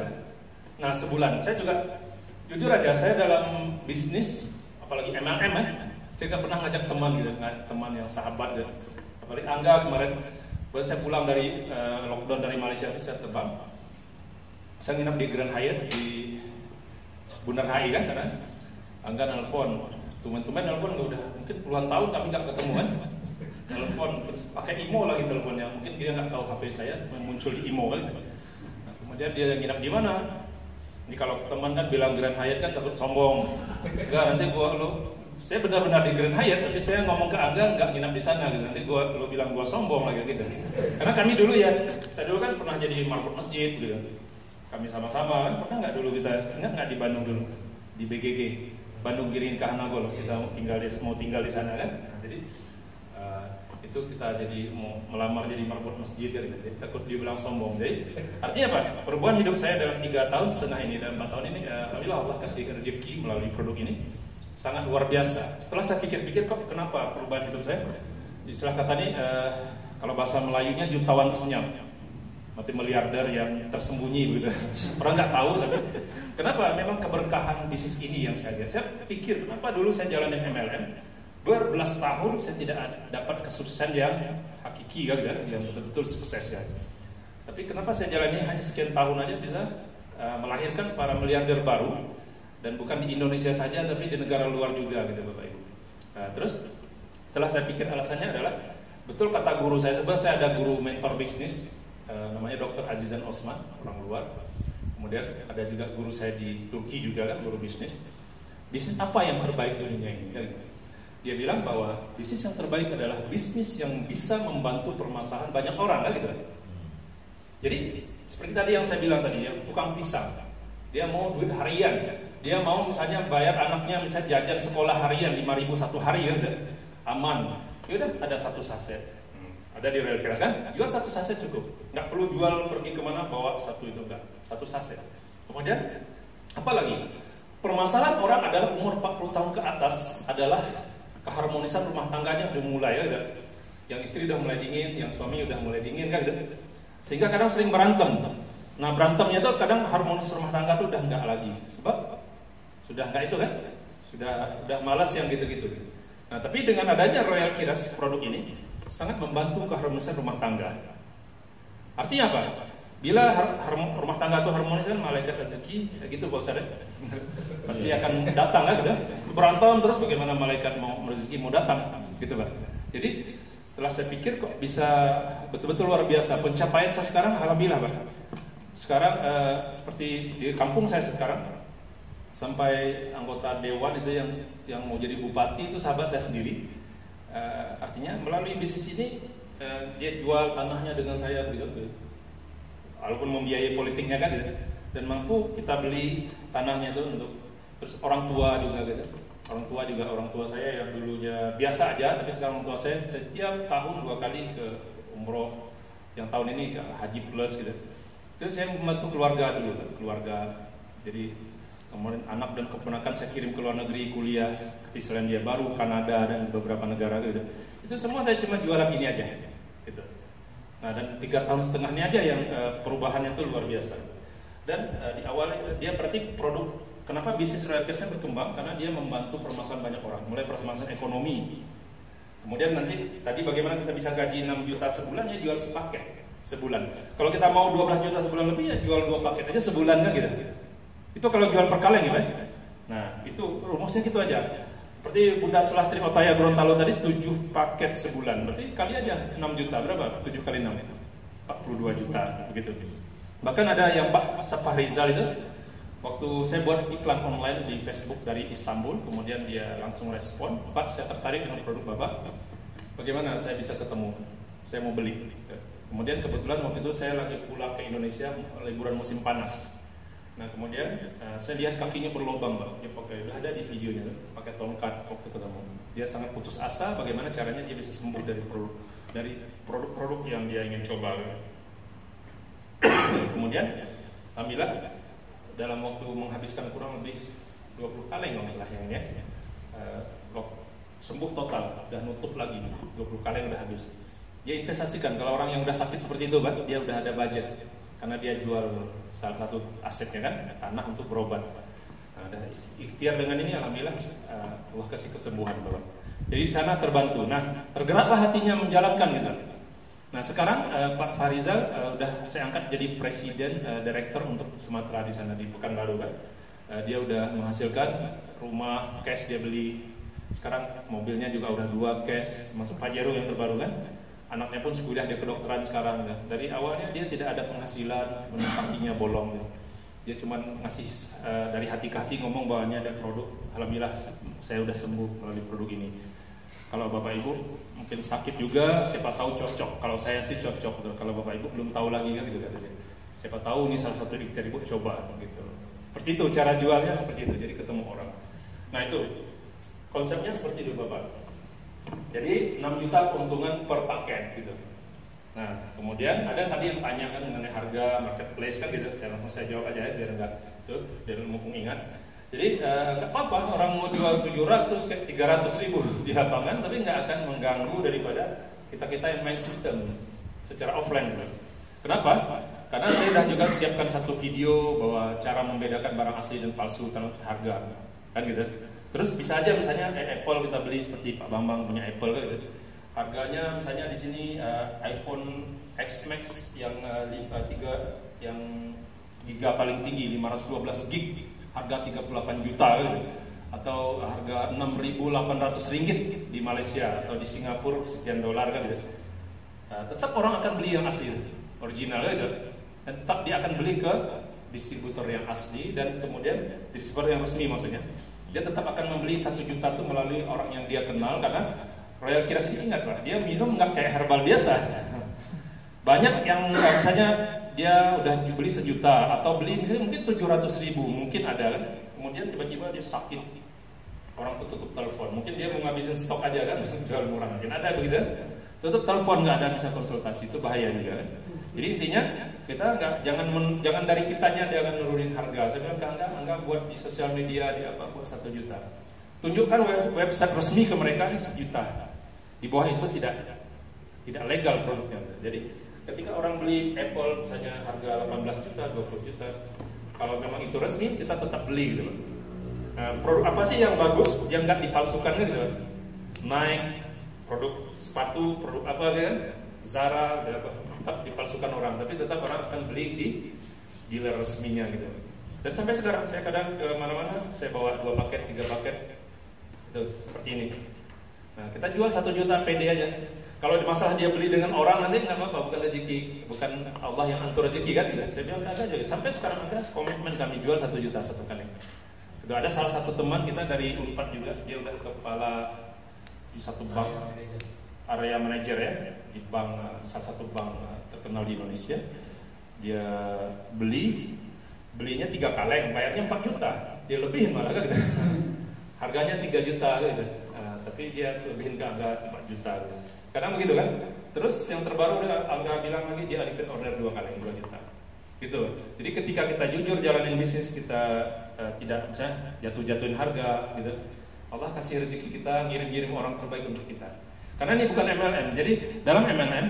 Nah sebulan, saya juga jujur aja, saya dalam bisnis, apalagi MLM saya gak pernah ngajak teman gitu, teman yang sahabat gitu. Apalagi Angga kemarin, baru saya pulang dari lockdown dari Malaysia, saya terbang. Saya nginap di Grand Hyatt di Bundaran HI kan sana. Angga nelfon, tumen-tumen nelfon udah mungkin puluhan tahun kami gak ketemu kan. Nelfon terus pakai IMO lagi teleponnya, mungkin dia nggak tahu HP saya muncul di IMO kan. Nah, kemudian dia nginap di mana? Ini kalau teman kan bilang Grand Hyatt kan takut sombong. Enggak, nanti saya benar-benar di Grand Hyatt, tapi saya ngomong ke Angga nggak nginap di sana gitu. Nanti lo bilang gua sombong lagi gitu. Karena kami dulu saya dulu kan pernah jadi marbot masjid gitu. Kami sama-sama kan pernah nggak dulu kita nggak di Bandung dulu di BGG Bandung Giring Kahanagol kita mau tinggal di sana kan. Nah, jadi itu kita jadi mau melamar jadi marbot masjid kan, jadi takut dibilang sombong. Jadi artinya apa? Perubahan hidup saya dalam 3 tahun setengah ini, dalam 4 tahun ini, alhamdulillah Allah kasih rezeki melalui produk ini sangat luar biasa. Setelah saya pikir-pikir kok kenapa perubahan hidup saya, istilah kata ini kalau bahasa Melayunya jutawan senyap, berarti miliarder yang tersembunyi gitu. Orang nggak tahu, tapi kenapa? Memang keberkahan bisnis ini yang saya lihat. Saya pikir kenapa dulu saya jalanin MLM berbelas tahun saya tidak dapat kesuksesan yang hakiki kan, yang betul-betul sukses kan. Tapi kenapa saya jalani hanya sekian tahun aja bisa melahirkan para miliarder baru, dan bukan di Indonesia saja tapi di negara luar juga gitu Bapak Ibu. Nah, terus setelah saya pikir alasannya adalah betul kata guru saya, sebenarnya saya ada guru mentor bisnis namanya Dr. Azizan Osman, orang luar. Kemudian ada juga guru saya di Turki juga kan, guru bisnis. Bisnis apa yang terbaik di dunia ini kan? Dia bilang bahwa bisnis yang terbaik adalah bisnis yang bisa membantu permasalahan banyak orang kan gitu. Jadi seperti tadi yang saya bilang tadi, yang tukang pisang, dia mau duit harian, dia mau misalnya bayar anaknya misalnya jajan sekolah harian 5.000 satu hari ya udah aman. Ya udah ada 1 saset. Ada di Royal Kiras kan? Jual 1 saset cukup. Nggak perlu jual pergi kemana bawa 1 itu enggak. 1 saset. Kemudian apa lagi? Permasalahan orang adalah umur 40 tahun ke atas adalah keharmonisan rumah tangganya udah mulai ya, yang istri udah mulai dingin, yang suami udah mulai dingin kan gitu. Sehingga kadang sering berantem. Nah berantemnya tuh kadang harmonis rumah tangga tuh udah enggak lagi. Sebab sudah enggak itu kan? Sudah malas yang gitu-gitu. Nah tapi dengan adanya Royal Kiras produk ini sangat membantu keharmonisan rumah tangga. Artinya apa? Bila rumah tangga itu harmonis kan malaikat rezeki ya gitu Pak Ustaz. Pasti akan datang kan gitu. Berantem terus bagaimana malaikat mau rezeki mau datang gitu Pak. Jadi setelah saya pikir kok bisa betul-betul luar biasa pencapaian saya sekarang, alhamdulillah Pak. Sekarang seperti di kampung saya sekarang sampai anggota dewan itu yang mau jadi bupati itu sahabat saya sendiri. Artinya melalui bisnis ini dia jual tanahnya dengan saya begitu. Walaupun membiayai politiknya kan gitu. Dan mampu kita beli tanahnya itu untuk terus orang tua juga gitu. Orang tua saya yang dulunya biasa aja, tapi sekarang orang tua saya setiap tahun 2 kali ke umroh, yang tahun ini ke haji plus gitu. Terus saya membantu keluarga dulu, keluarga. Jadi kemudian anak dan keponakan saya kirim ke luar negeri kuliah di Selandia Baru, Kanada dan beberapa negara gitu. Itu semua saya cuma jualan ini aja gitu. Nah dan 3,5 tahun ini aja yang perubahannya itu luar biasa. Dan di awal dia berarti produk, kenapa bisnis Royal Kiras berkembang? Karena dia membantu permasalahan banyak orang, mulai permasalahan ekonomi. Kemudian nanti tadi bagaimana kita bisa gaji 6 juta sebulan, ya jual sepaket sebulan. Kalau kita mau 12 juta sebulan lebih, ya jual 2 paket aja sebulan kan gitu. Itu kalau jual per kaleng gitu. Nah itu rumusnya gitu aja. Seperti Bunda Sulastri Otaya Gorontalo tadi 7 paket sebulan, berarti kali aja 6 juta, berapa? 7 kali 6 42 juta begitu. Bahkan ada yang Pak Safarizal itu, waktu saya buat iklan online di Facebook dari Istanbul, kemudian dia langsung respon, Pak saya tertarik dengan produk Bapak, bagaimana saya bisa ketemu, saya mau beli. Kemudian kebetulan waktu itu saya lagi pulang ke Indonesia liburan musim panas. Nah kemudian saya lihat kakinya berlubang Pak, dia pakai, udah ada di videonya, pakai tongkat waktu ketemu. Dia sangat putus asa bagaimana caranya dia bisa sembuh dari produk-produk yang dia ingin coba. Kemudian alhamdulillah dalam waktu menghabiskan kurang lebih 20 kaleng kalau misalnya ya, sembuh total, udah nutup lagi 20 kaleng udah habis. Dia investasikan, kalau orang yang udah sakit seperti itu Pak, dia udah ada budget karena dia jual salah satu asetnya kan, tanah untuk berobat. Nah, ikhtiar dengan ini alhamdulillah Allah kasih kesembuhan Bapak. Jadi di sana terbantu. Nah tergeraklah hatinya menjalankan gitu. Nah sekarang Pak Farizal udah saya angkat jadi presiden direktur untuk Sumatera di sana di Pekanbaru kan. Dia udah menghasilkan rumah cash dia beli. Sekarang mobilnya juga udah 2 cash, masuk Pajero yang terbaru kan. Anaknya pun kuliah di kedokteran sekarang. Kan. Dari awalnya dia tidak ada penghasilan, kakinya bolong. Kan. Dia cuma ngasih dari hati ke hati ngomong bahwanya ada produk. Alhamdulillah saya udah sembuh melalui produk ini. Kalau Bapak Ibu mungkin sakit juga, siapa tahu cocok. Kalau saya sih cocok. Kalau Bapak Ibu belum tahu lagi kan gitu katanya. Siapa tahu ini salah satu ikhtiar Ibu coba gitu. Seperti itu cara jualnya seperti itu. Jadi ketemu orang. Nah itu konsepnya seperti itu Bapak. Jadi 6 juta keuntungan per paket gitu. Nah kemudian ada tadi yang tanya kan mengenai harga marketplace kan gitu. Saya jawab aja ya biar enggak itu biar mumpung ingat. Jadi nggak apa-apa orang mau jual 700 ke 300 ribu di lapangan, tapi nggak akan mengganggu daripada kita yang main sistem secara offline. Kenapa? Karena saya sudah juga siapkan satu video bahwa cara membedakan barang asli dan palsu tentang harga, kan gitu. Terus bisa aja misalnya Apple kita beli seperti Pak Bambang punya Apple kan gitu. Harganya misalnya di sini iPhone X Max yang 3 yang giga paling tinggi 512 gig. Harga 38 juta gitu. Atau harga 6.800 ringgit di Malaysia atau di Singapura sekian dolar kan gitu. Nah, tetap orang akan beli yang asli, original gitu. Dan tetap dia akan beli ke distributor yang asli dan kemudian distributor yang resmi maksudnya. Dia tetap akan membeli 1 juta itu melalui orang yang dia kenal karena Royal Kiras ini ingat Pak, dia minum nggak kayak herbal biasa. Banyak yang misalnya dia udah beli 1 juta atau beli misalnya mungkin 700 ribu mungkin ada kan, kemudian tiba-tiba dia sakit, orang tutup telepon, mungkin dia mau ngabisin stok aja kan, jual murah mungkin ada begitu, tutup telepon nggak ada bisa konsultasi, itu bahaya juga kan. Jadi intinya kita jangan dari kitanya jangan nurunin harga. Saya bilang enggak buat di sosial media di apa buat 1 juta, tunjukkan website resmi ke mereka 1 juta, di bawah itu tidak legal produknya. Jadi ketika orang beli Apple misalnya harga 18 juta, 20 juta, kalau memang itu resmi kita tetap beli gitu. Nah, produk apa sih yang bagus, yang nggak dipalsukan gitu? Nike, produk sepatu, produk apa kan? Zara, tetap dipalsukan orang, tapi tetap orang akan beli di dealer resminya gitu. Dan sampai sekarang saya kadang ke mana-mana saya bawa 2 paket, 3 paket, itu seperti ini. Nah kita jual 1 juta PD aja. Kalau masalah dia beli dengan orang nanti nggak apa-apa, bukan rezeki, bukan Allah yang atur rezeki kan gitu. Saya bilang ada aja. Sampai sekarang ada komitmen kami jual 1 juta satu kali. Itu ada salah satu teman kita dari Unpad juga, dia udah kepala di satu bank, area manager ya, di bank salah satu bank terkenal di Indonesia. Dia belinya 3 kaleng, bayarnya 4 juta, dia lebihin malah kan gitu. Harganya 3 juta gitu. Tapi dia lebihin ke angka 4 juta gitu. Kadang begitu kan. Terus yang terbaru Angga bilang lagi dia repeat order 2 kali 2 juta. Gitu. Jadi ketika kita jujur jalanin bisnis, kita tidak misalnya jatuh-jatuhin harga gitu. Allah kasih rezeki kita, ngirim-ngirim orang terbaik untuk kita. Karena ini bukan MLM. Jadi dalam MLM,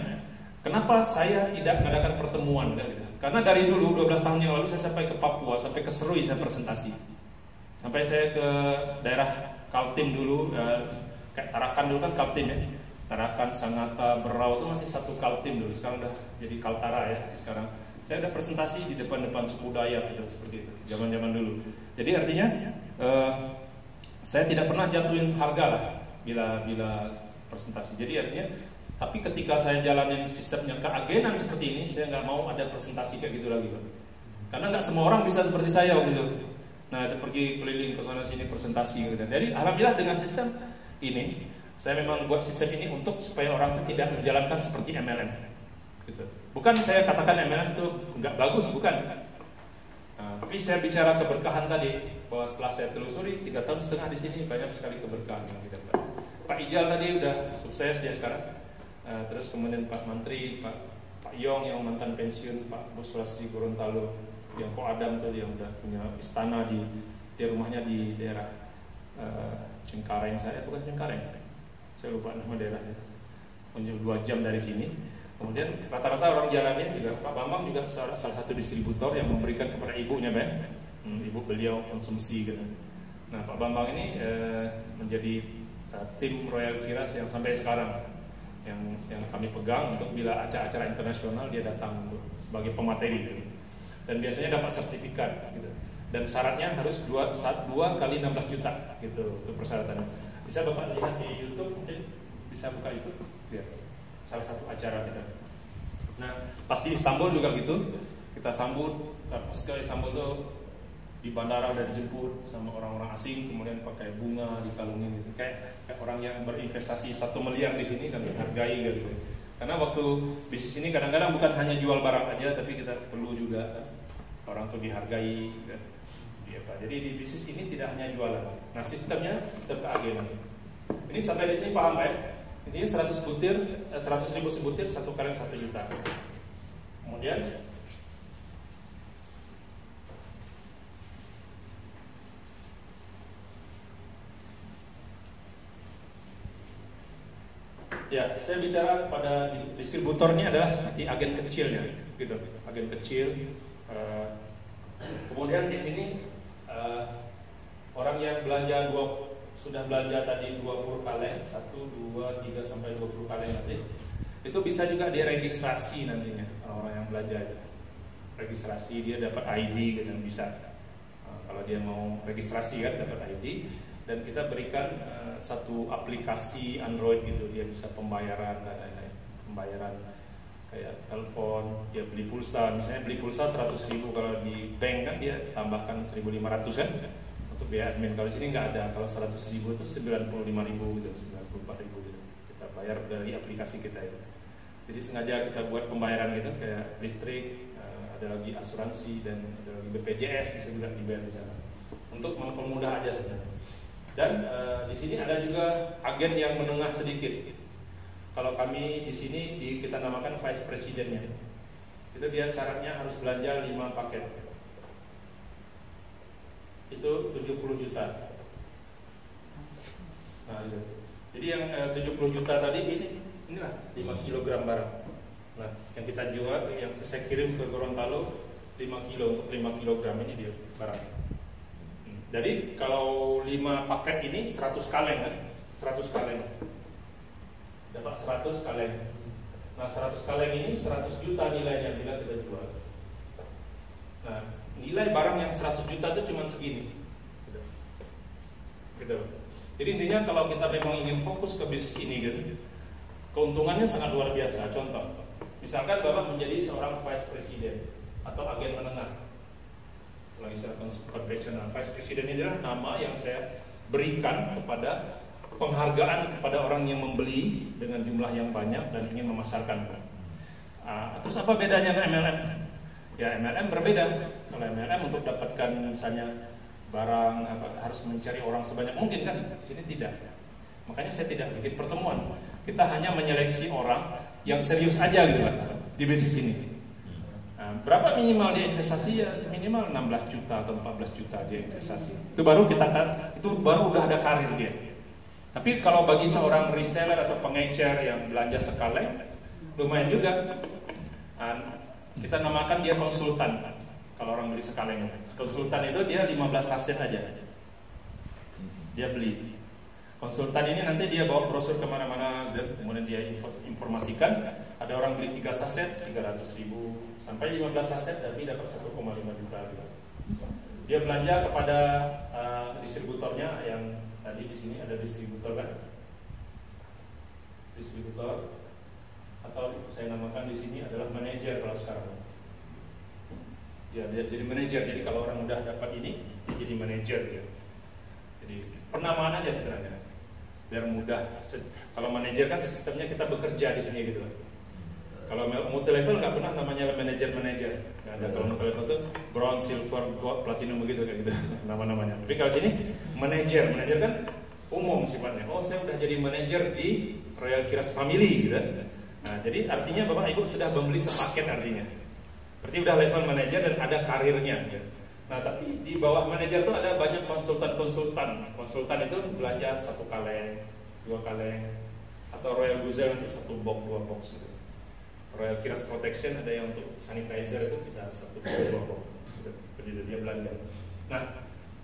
kenapa saya tidak mengadakan pertemuan gitu? Karena dari dulu 12 tahun yang lalu saya sampai ke Papua, sampai ke Serui saya presentasi. Sampai saya ke daerah Kaltim dulu, Kayak Tarakan dulu kan Kaltim ya. Tarakan, Sangatta, Berau itu masih satu Kaltim dulu. Sekarang udah jadi Kaltara ya. Sekarang saya udah presentasi di depan suku Dayak gitu, seperti itu. Zaman-zaman dulu. Jadi artinya saya tidak pernah jatuhin harga lah bila presentasi. Jadi artinya, tapi ketika saya jalanin sistemnya keagenan seperti ini, saya nggak mau ada presentasi kayak gitu lagi, Pak. Karena nggak semua orang bisa seperti saya waktu itu. Nah, itu pergi keliling ke sana sini presentasi gitu. Jadi alhamdulillah dengan sistem ini, saya memang buat sistem ini untuk supaya orang itu tidak menjalankan seperti MLM. Gitu. Bukan saya katakan MLM itu nggak bagus, bukan. Nah, tapi saya bicara keberkahan tadi, bahwa setelah saya telusuri 3,5 tahun di sini banyak sekali keberkahan yang kita dapat. Pak Ijal tadi udah sukses dia sekarang. Terus kemudian Pak Menteri, Pak Yong yang mantan pensiun, Pak Buswasdi Gorontalo, yang Ko Adam tuh yang udah punya istana di rumahnya di daerah Cengkareng. Saya bukan Cengkareng, saya lupa nama daerahnya. 2 jam dari sini. Kemudian rata-rata orang jalannya juga Pak Bambang juga salah satu distributor yang memberikan kepada ibunya, Pak. Ibu beliau konsumsi gitu. Nah, Pak Bambang ini menjadi tim Royal Kiras yang sampai sekarang yang kami pegang untuk bila acara-acara internasional dia datang untuk sebagai pemateri gitu. Dan biasanya dapat sertifikat gitu. Dan syaratnya harus 2 kali 16 juta gitu untuk persyaratannya. Bisa Bapak lihat di YouTube, mungkin bisa buka YouTube ya. Salah satu acara kita. Nah, pas di Istanbul juga gitu, kita sambut. Pas ke Istanbul tuh di bandara udah dijemput sama orang-orang asing, kemudian pakai bunga dikalungin gitu. Kayak orang yang berinvestasi 1 miliar di sini dan dihargai gitu. Karena waktu bisnis ini kadang-kadang bukan hanya jual barang aja, tapi kita perlu juga orang tuh dihargai gitu. Jadi di bisnis ini tidak hanya jualan. Nah, sistemnya sistem keagenan. Ini sampai di sini paham ya? Intinya 100 ribu sebutir 1 kali 1 juta. Kemudian ya, saya bicara pada distributor ini adalah seperti agen kecilnya, gitu. Agen kecil. Kemudian di sini orang yang belanja sudah belanja tadi 20 kaleng, 1, 2, 3 sampai 20 kaleng nanti, itu bisa juga dia registrasi nantinya orang yang belanja itu. Registrasi dia dapat ID dan bisa. Kalau dia mau registrasi kan dapat ID dan kita berikan satu aplikasi Android gitu, dia bisa pembayaran dan lain-lain. Pembayaran kayak telepon, dia beli pulsa, misalnya beli pulsa 100.000 kalau di bank kan dia tambahkan 1.500 kan. Biaya admin. Kalau di sini nggak ada. Kalau 100.000 itu 95.000 gitu, 94.000 gitu. Kita bayar dari aplikasi kita itu. Jadi sengaja kita buat pembayaran gitu kayak listrik, ada lagi asuransi dan ada lagi BPJS bisa juga dibayar di sana. Untuk mempermudah aja sebenarnya. Dan di sini ada juga agen yang menengah sedikit. Kalau kami di sini kita namakan vice presidennya. Itu dia syaratnya harus belanja 5 paket. Itu 70 juta. Nah, itu. Jadi yang 70 juta tadi inilah 5 kg barang. Nah, yang kita jual, yang saya kirim ke Gorontalo 5 kilo untuk 5 kg ini dia barang. Jadi kalau 5 paket ini 100 kaleng kan? 100 kaleng. Dapat 100 kaleng. Nah, 100 kaleng ini 100 juta nilainya bila kita jual. Nah, nilai barang yang 100 juta itu cuma segini gitu. Jadi intinya kalau kita memang ingin fokus ke bisnis ini gitu, keuntungannya sangat luar biasa. Contoh, misalkan Bapak menjadi seorang vice president atau agen menengah, lagi secara konvensional. Vice president ini adalah nama yang saya berikan kepada penghargaan kepada orang yang membeli dengan jumlah yang banyak dan ingin memasarkan. Terus apa bedanya dengan MLM? Ya, MLM berbeda. Kalau MLM untuk dapatkan misalnya barang harus mencari orang sebanyak mungkin kan, di sini tidak. Makanya saya tidak bikin pertemuan. Kita hanya menyeleksi orang yang serius aja gitu kan di bisnis ini. Nah, berapa minimal dia investasi? Ya minimal 16 juta atau 14 juta dia investasi. Itu baru udah ada karir dia. Tapi kalau bagi seorang reseller atau pengecer yang belanja sekali, lumayan juga. Kita namakan dia konsultan. Kalau orang beli sekalinya, konsultan itu dia 15 saset aja. Dia beli. konsultan ini nanti dia bawa brosur kemana-mana, kemudian dia informasikan. Ada orang beli 3 saset 300.000 sampai 15 saset tapi dapat 1,5 juta. Dia belanja kepada distributornya yang tadi di sini ada distributor kan? Distributor atau saya namakan di sini adalah manajer kalau sekarang. Dia jadi manajer. Jadi kalau orang udah dapat ini, dia jadi manajer ya. Jadi penamaan aja sebenarnya biar mudah. Kalau manajer kan sistemnya kita bekerja di sini gitu. Kalau multi level nggak pernah namanya manajer. Nggak ada. Kalau multi level tuh bronze, silver, gold, platinum begitu kayak gitu nama-namanya. Tapi kalau sini manajer kan umum sifatnya. Oh, saya udah jadi manajer di Royal Kiras Family gitu. Nah, jadi artinya Bapak Ibu sudah membeli sepaket artinya. Berarti udah level manajer dan ada karirnya. Ya. Nah, tapi di bawah manajer tuh ada banyak konsultan. Konsultan itu belanja 1 kaleng, 2 kaleng, atau Royal Guzel untuk 1 box, 2 box gitu. Royal Kiras Protection ada yang untuk sanitizer itu bisa 1 box, 2 box. Jadi dia belanja. Nah,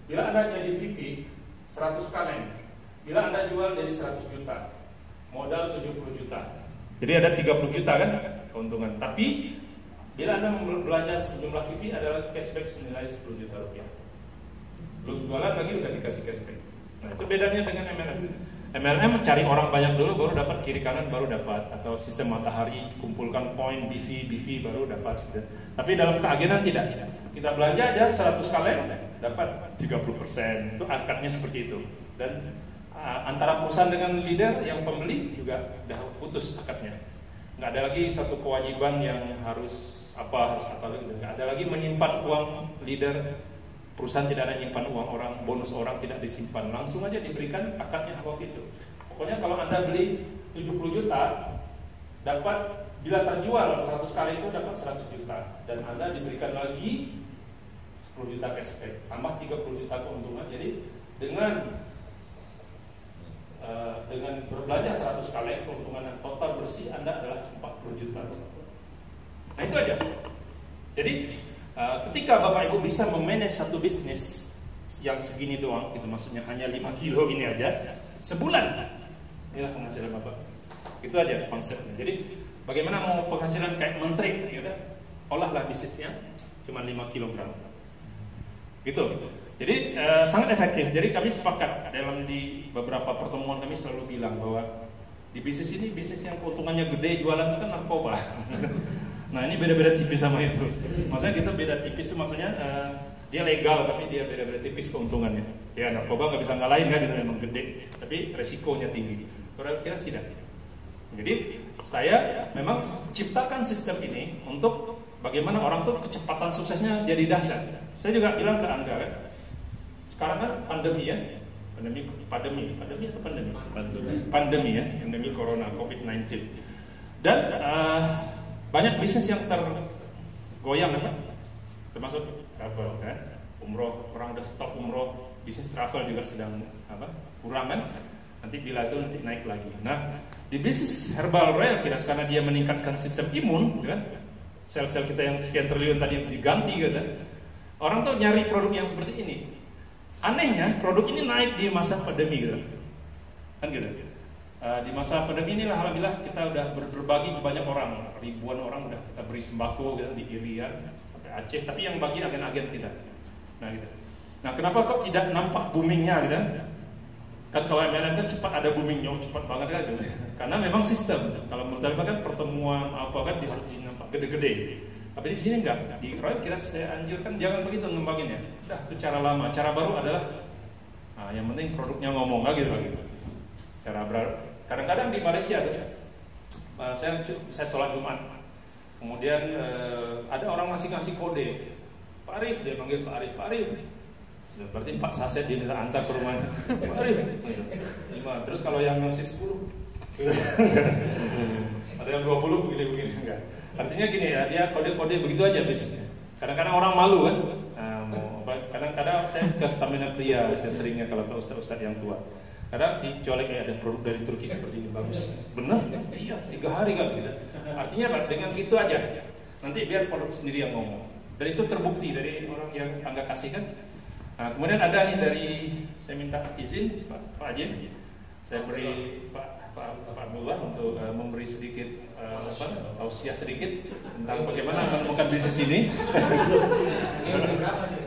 bila Anda jadi VP 100 kaleng, bila Anda jual jadi 100 juta, modal 70 juta. Jadi ada 30 juta kan keuntungan. Tapi bila Anda belanja sejumlah VP adalah cashback senilai 10 juta rupiah. Belum jualan lagi udah dikasih cashback. Nah, itu bedanya dengan MLM. MLM cari orang banyak dulu baru dapat, kiri kanan baru dapat, atau sistem matahari kumpulkan poin BV baru dapat. Tapi dalam keagenan tidak. Kita belanja aja 100 kaleng dapat 30%. Itu akadnya seperti itu. Dan antara perusahaan dengan leader yang pembeli juga udah putus akadnya. Nggak ada lagi satu kewajiban yang harus apa gitu. Nggak ada lagi menyimpan uang leader. Perusahaan tidak ada menyimpan uang orang, bonus orang tidak disimpan, langsung aja diberikan akadnya apa gitu. Pokoknya kalau Anda beli 70 juta dapat, bila terjual 100 kali itu dapat 100 juta, dan Anda diberikan lagi 10 juta cashback tambah 30 juta keuntungan. Jadi dengan berbelanja 100 kali keuntungan total bersih Anda adalah 40 juta. Nah, itu aja. Jadi ketika Bapak Ibu bisa memanage satu bisnis yang segini doang, gitu, maksudnya hanya 5 kilo ini aja sebulan, inilah penghasilan Bapak. Itu aja konsepnya. Jadi bagaimana mau penghasilan kayak menteri, ya udah olahlah bisnisnya cuma 5 kilogram. Gitu. Jadi sangat efektif. Jadi kami sepakat di beberapa pertemuan kami selalu bilang bahwa di bisnis ini, bisnis yang keuntungannya gede jualan itu kan narkoba. Nah, ini beda-beda tipis sama itu. Maksudnya kita beda tipis itu maksudnya dia legal tapi dia beda-beda tipis keuntungannya. Ya, narkoba nggak bisa ngalahin kan, itu memang gede, tapi resikonya tinggi. Royal Kiras tidak. Jadi saya memang ciptakan sistem ini untuk bagaimana orang tuh kecepatan suksesnya jadi dahsyat. Saya juga bilang ke Angga kan, sekarang kan pandemi ya, pandemi ya, pandemi corona COVID-19, dan banyak bisnis yang tergoyang kan, termasuk travel kan, umroh, orang udah stop umroh, bisnis travel juga sedang kurang kan, nanti bila itu nanti naik lagi. Nah, di bisnis herbal Royal Kiras karena dia meningkatkan sistem imun, kan, sel-sel kita yang sekian triliun tadi diganti gitu, orang tuh nyari produk yang seperti ini. Anehnya produk ini naik di masa pandemi gitu, kan gitu. Di masa pandemi inilah alhamdulillah kita udah berbagi ke banyak orang, ribuan orang udah kita beri sembako gitu, di Irian sampai Aceh, tapi yang bagi agen-agen kita. Nah gitu. Nah, kenapa kok tidak nampak boomingnya gitu? Kan kalau MLM kan cepat ada boomingnya, cepat banget kan gitu. Karena memang sistem. Kalau menurut saya kan pertemuan apa kan harus dinampak gede-gede. Tapi di sini enggak. Di Royal Kiras saya anjurkan jangan begitu ngembangin ya. Udah, itu cara lama. Cara baru adalah yang penting produknya ngomong gitu. Cara kadang-kadang di Malaysia tuh saya sholat Jumat, kemudian ada orang ngasih kode, Pak Arif, dia panggil Pak Arif, berarti 4 saset dia minta antar ke rumahnya, Pak Arif, 5. Terus kalau yang ngasih 10, ada yang 20 begini enggak. Artinya gini ya, dia kode-kode begitu aja bisnisnya. Kadang-kadang orang malu kan, kadang-kadang saya ke stamina pria, saya seringnya kalau ke ustaz-ustaz yang tua. Kadang dicolek ada produk dari Turki seperti ini bagus. Benar? Iya, 3 hari kan gitu. Artinya apa? Dengan gitu aja. Nanti biar produk sendiri yang ngomong. Dan itu terbukti dari orang yang Angga kasih kan. Nah, kemudian ada nih dari, saya minta izin Pak Ajen. Saya beri Pak Abdullah untuk memberi sedikit tausiah sedikit tentang bagaimana menemukan bisnis ini.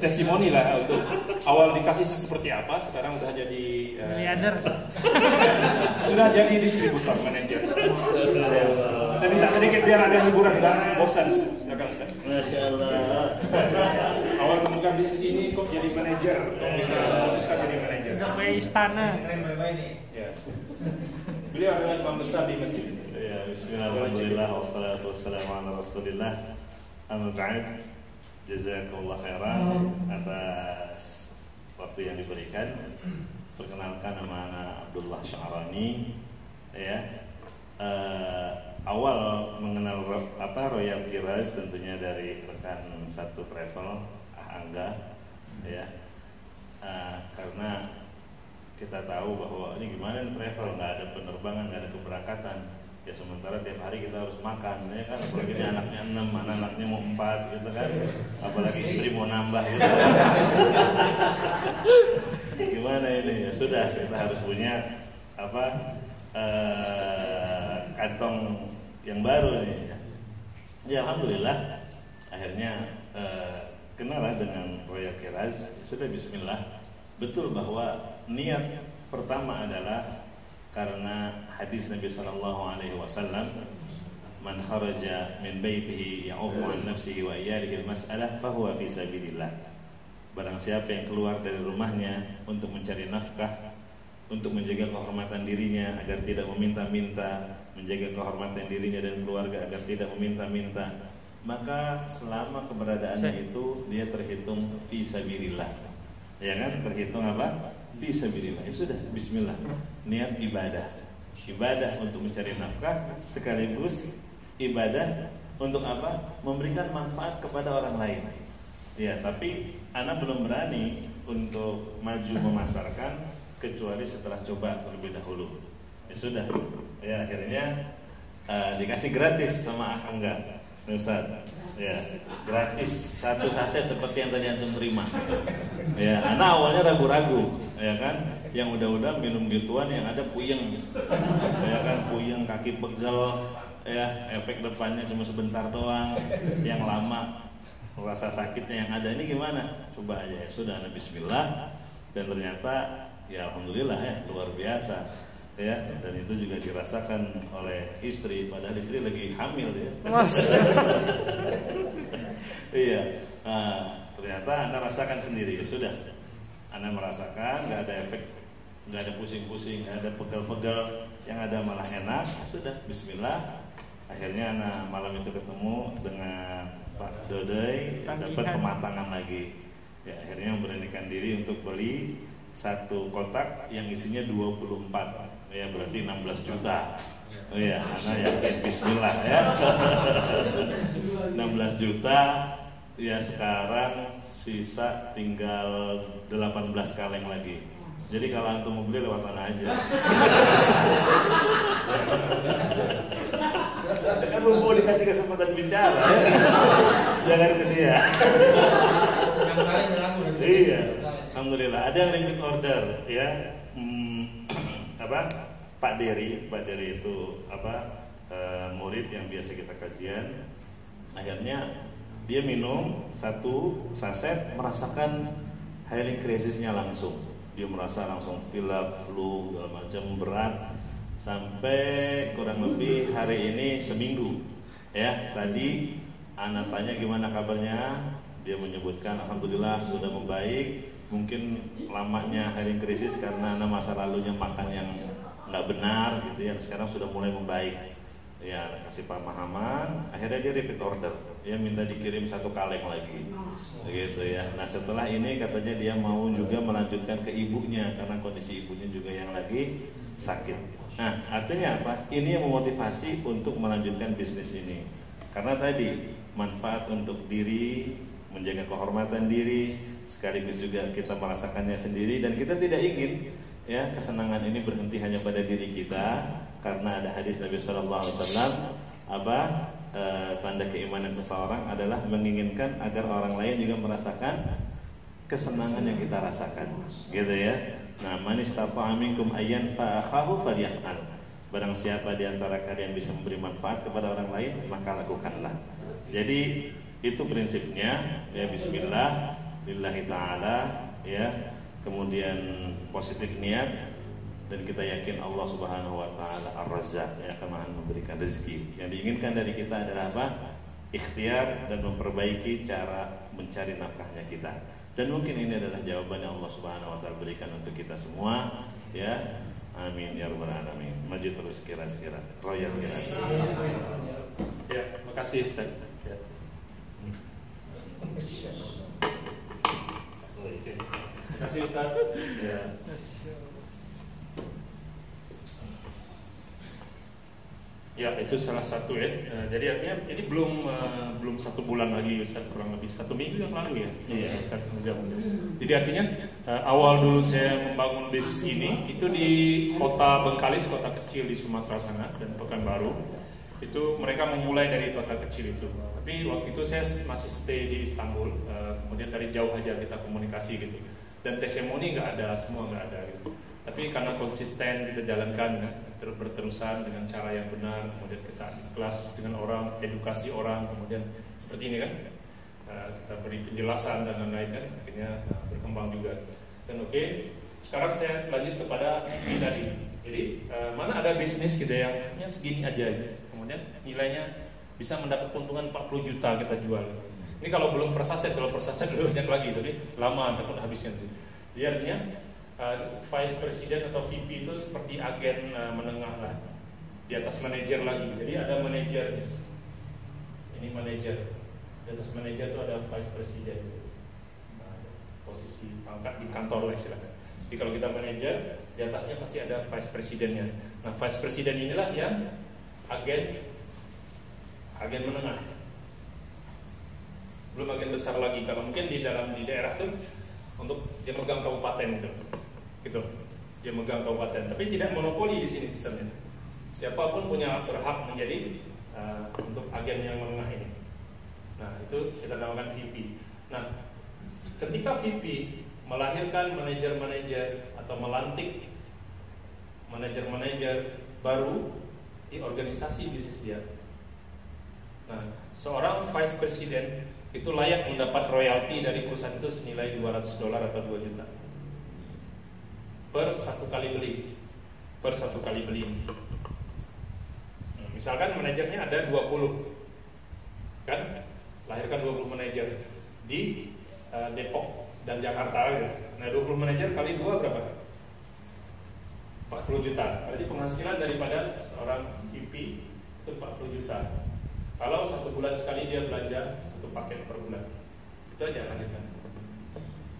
Testimoni lah untuk awal dikasih seperti apa, sekarang sudah jadi miliarder. Sudah jadi distributor manajer. Saya minta sedikit biar ada hiburan dan bosan. Silakan Ustaz. Masya Allah. Awal menemukan bisnis ini kok jadi manajer, kok bisa memutuskan jadi manajer. Udah kayak istana. Ya. Beliau adalah imam besar di masjid ini. Ya, bismillahirrahmanirrahim. Wassalatu wassalamu ala Rasulillah. Amma ba'd. Jazakumullah khairan atas waktu yang diberikan. Perkenalkan, nama ana Abdullah Sya'rani. Ya. Awal mengenal Royal Kiraz tentunya dari rekan satu travel Angga, ya. Karena kita tahu bahwa ini gimana nih travel, nggak ada penerbangan, nggak ada keberangkatan, ya sementara tiap hari kita harus makan, ya kan, apalagi ini anaknya 6, anaknya mau 4 gitu kan, apalagi istri mau nambah gitu kan. Gimana ini, ya sudah, kita harus punya kantong yang baru nih. Ya alhamdulillah akhirnya kenalah dengan Royal Kiraz. Sudah bismillah. Betul bahwa niat pertama adalah karena hadis Nabi sallallahu alaihi wasallam, man kharaja min baitihi ya'ufu an nafsihi wa iyalihi al-mas'alah fahuwa fi sabilillah. Barang siapa yang keluar dari rumahnya untuk mencari nafkah, untuk menjaga kehormatan dirinya agar tidak meminta-minta, menjaga kehormatan dirinya dan keluarga agar tidak meminta-minta, maka selama keberadaannya itu dia terhitung fi sabilillah. Ya kan, terhitung apa? Fi sabilillah. Ya sudah, bismillah. Niat ibadah. Ibadah untuk mencari nafkah sekaligus ibadah untuk apa? Memberikan manfaat kepada orang lain. Ya, tapi anak belum berani untuk maju memasarkan kecuali setelah coba terlebih dahulu. Ya sudah. Ya akhirnya dikasih gratis sama Angga. Ustaz, ya gratis 1 saset seperti yang tadi antum terima. Ya, anak awalnya ragu-ragu, ya kan? Yang udah-udah minum gituan yang ada puyeng, ya kan, puyeng, kaki pegel, ya efek depannya cuma sebentar doang. Yang lama rasa sakitnya yang ada ini gimana? Coba aja ya sudah, bismillah. Dan ternyata ya alhamdulillah ya luar biasa. Ya, dan itu juga dirasakan oleh istri, padahal istri lagi hamil ya. Iya, ternyata Anda rasakan sendiri. Ya sudah, Anda merasakan, nggak ada efek, nggak ada pusing-pusing, nggak ada pegel-pegel, yang ada malah enak. Sudah, bismillah. Akhirnya Anda malam itu ketemu dengan Pak Dodoi, dapat pematangan lagi. Ya, akhirnya memberanikan diri untuk beli 1 kotak yang isinya 24. Ya berarti 16 juta. Oh ya, anak yakin bismillah ya. 16 juta. Ya sekarang sisa tinggal 18 kaleng lagi. Jadi kalau antum mau beli lewat sana aja. Kan mau dikasih kesempatan bicara ya. Jangan ke dia. Iya. Alhamdulillah ada yang repeat order ya. Pak Dery itu murid yang biasa kita kajian. Akhirnya dia minum 1 saset, merasakan healing krisisnya langsung. Dia merasa langsung pilek, flu, segala macam berat sampai kurang lebih hari ini seminggu. Ya, tadi anak tanya gimana kabarnya, dia menyebutkan alhamdulillah sudah membaik. Mungkin lamanya healing krisis karena masa lalunya makan yang nggak benar gitu ya. Sekarang sudah mulai membaik. Ya kasih pemahaman. Akhirnya dia repeat order. Dia minta dikirim 1 kaleng lagi. Gitu ya. Nah setelah ini katanya dia mau juga melanjutkan ke ibunya karena kondisi ibunya juga yang lagi sakit. Nah artinya apa? Ini yang memotivasi untuk melanjutkan bisnis ini. Karena tadi manfaat untuk diri, menjaga kehormatan diri, sekaligus juga kita merasakannya sendiri, dan kita tidak ingin ya kesenangan ini berhenti hanya pada diri kita, karena ada hadis Nabi Sallallahu Alaihi Wasallam tanda keimanan seseorang adalah menginginkan agar orang lain juga merasakan kesenangan yang kita rasakan, gitu ya. Nah, man istata'a minkum ayyan fa'akhahu falyaf'al. Barang siapa di antara kalian bisa memberi manfaat kepada orang lain, maka lakukanlah. Jadi itu prinsipnya, ya, bismillah lillahi ta'ala, ya. Kemudian positif niat, dan kita yakin Allah Subhanahu wa taala Ar-Razzaq yang akan Maha memberikan rezeki. Yang diinginkan dari kita adalah apa? Ikhtiar dan memperbaiki cara mencari nafkahnya kita. Dan mungkin ini adalah jawaban yang Allah Subhanahu wa taala berikan untuk kita semua, ya. Amin ya rabbal alamin. Maju terus kira-kira. Royal kira. Ya, makasih Ustaz. Ya. Terima kasih Ustaz. Ya. Ya, itu salah satu ya. Jadi artinya ini belum 1 bulan lagi Ustaz, kurang lebih 1 minggu yang lalu ya. Iya. Jadi artinya awal dulu saya membangun bis ini itu di kota Bengkalis, kota kecil di Sumatera sana, dan Pekanbaru. Itu mereka memulai dari kota kecil itu. Tapi waktu itu saya masih stay di Istanbul. Kemudian dari jauh aja kita komunikasi gitu. Dan testimoni nggak ada, semua nggak ada gitu. Tapi karena konsisten kita jalankan, berterusan dengan cara yang benar, kemudian kita ikhlas dengan orang, edukasi orang, kemudian seperti ini kan, kita beri penjelasan dan lain-lain kan, akhirnya berkembang juga. Dan oke, sekarang saya lanjut kepada ini tadi. Jadi mana ada bisnis gitu yang segini aja, kemudian nilainya bisa mendapat keuntungan 40 juta kita jual. Ini kalau belum persaset, kalau persaset lebih banyak lagi, tapi lama takut habiskan. Jadi artinya Vice President atau VP itu seperti agen menengah lah, di atas manajer lagi. Jadi ada manajer, ini manajer, di atas manajer itu ada Vice President, posisi pangkat di kantor lah istilahnya. Jadi kalau kita manajer, di atasnya pasti ada Vice Presidennya. Nah, Vice President inilah yang agen menengah, belum agen besar lagi. Kalau mungkin di daerah tuh untuk dia megang kabupaten gitu, dia megang kabupaten, tapi tidak monopoli di sini sistemnya. Siapapun punya berhak menjadi untuk agen yang menengah ini. Nah, itu kita namakan VP. Nah, ketika VP melahirkan manajer-manajer atau melantik manajer-manajer baru di organisasi bisnis dia. Nah, seorang vice president itu layak mendapat royalti dari perusahaan itu senilai $200 atau 2 juta per 1 kali beli. Nah, misalkan manajernya ada 20, kan? Lahirkan 20 manajer di Depok dan Jakarta gitu. Nah, 20 manajer kali 2 berapa? 40 juta. Berarti penghasilan daripada seorang VP itu 40 juta. Kalau 1 bulan sekali dia belanja 1 paket per bulan, itu aja lahirkan.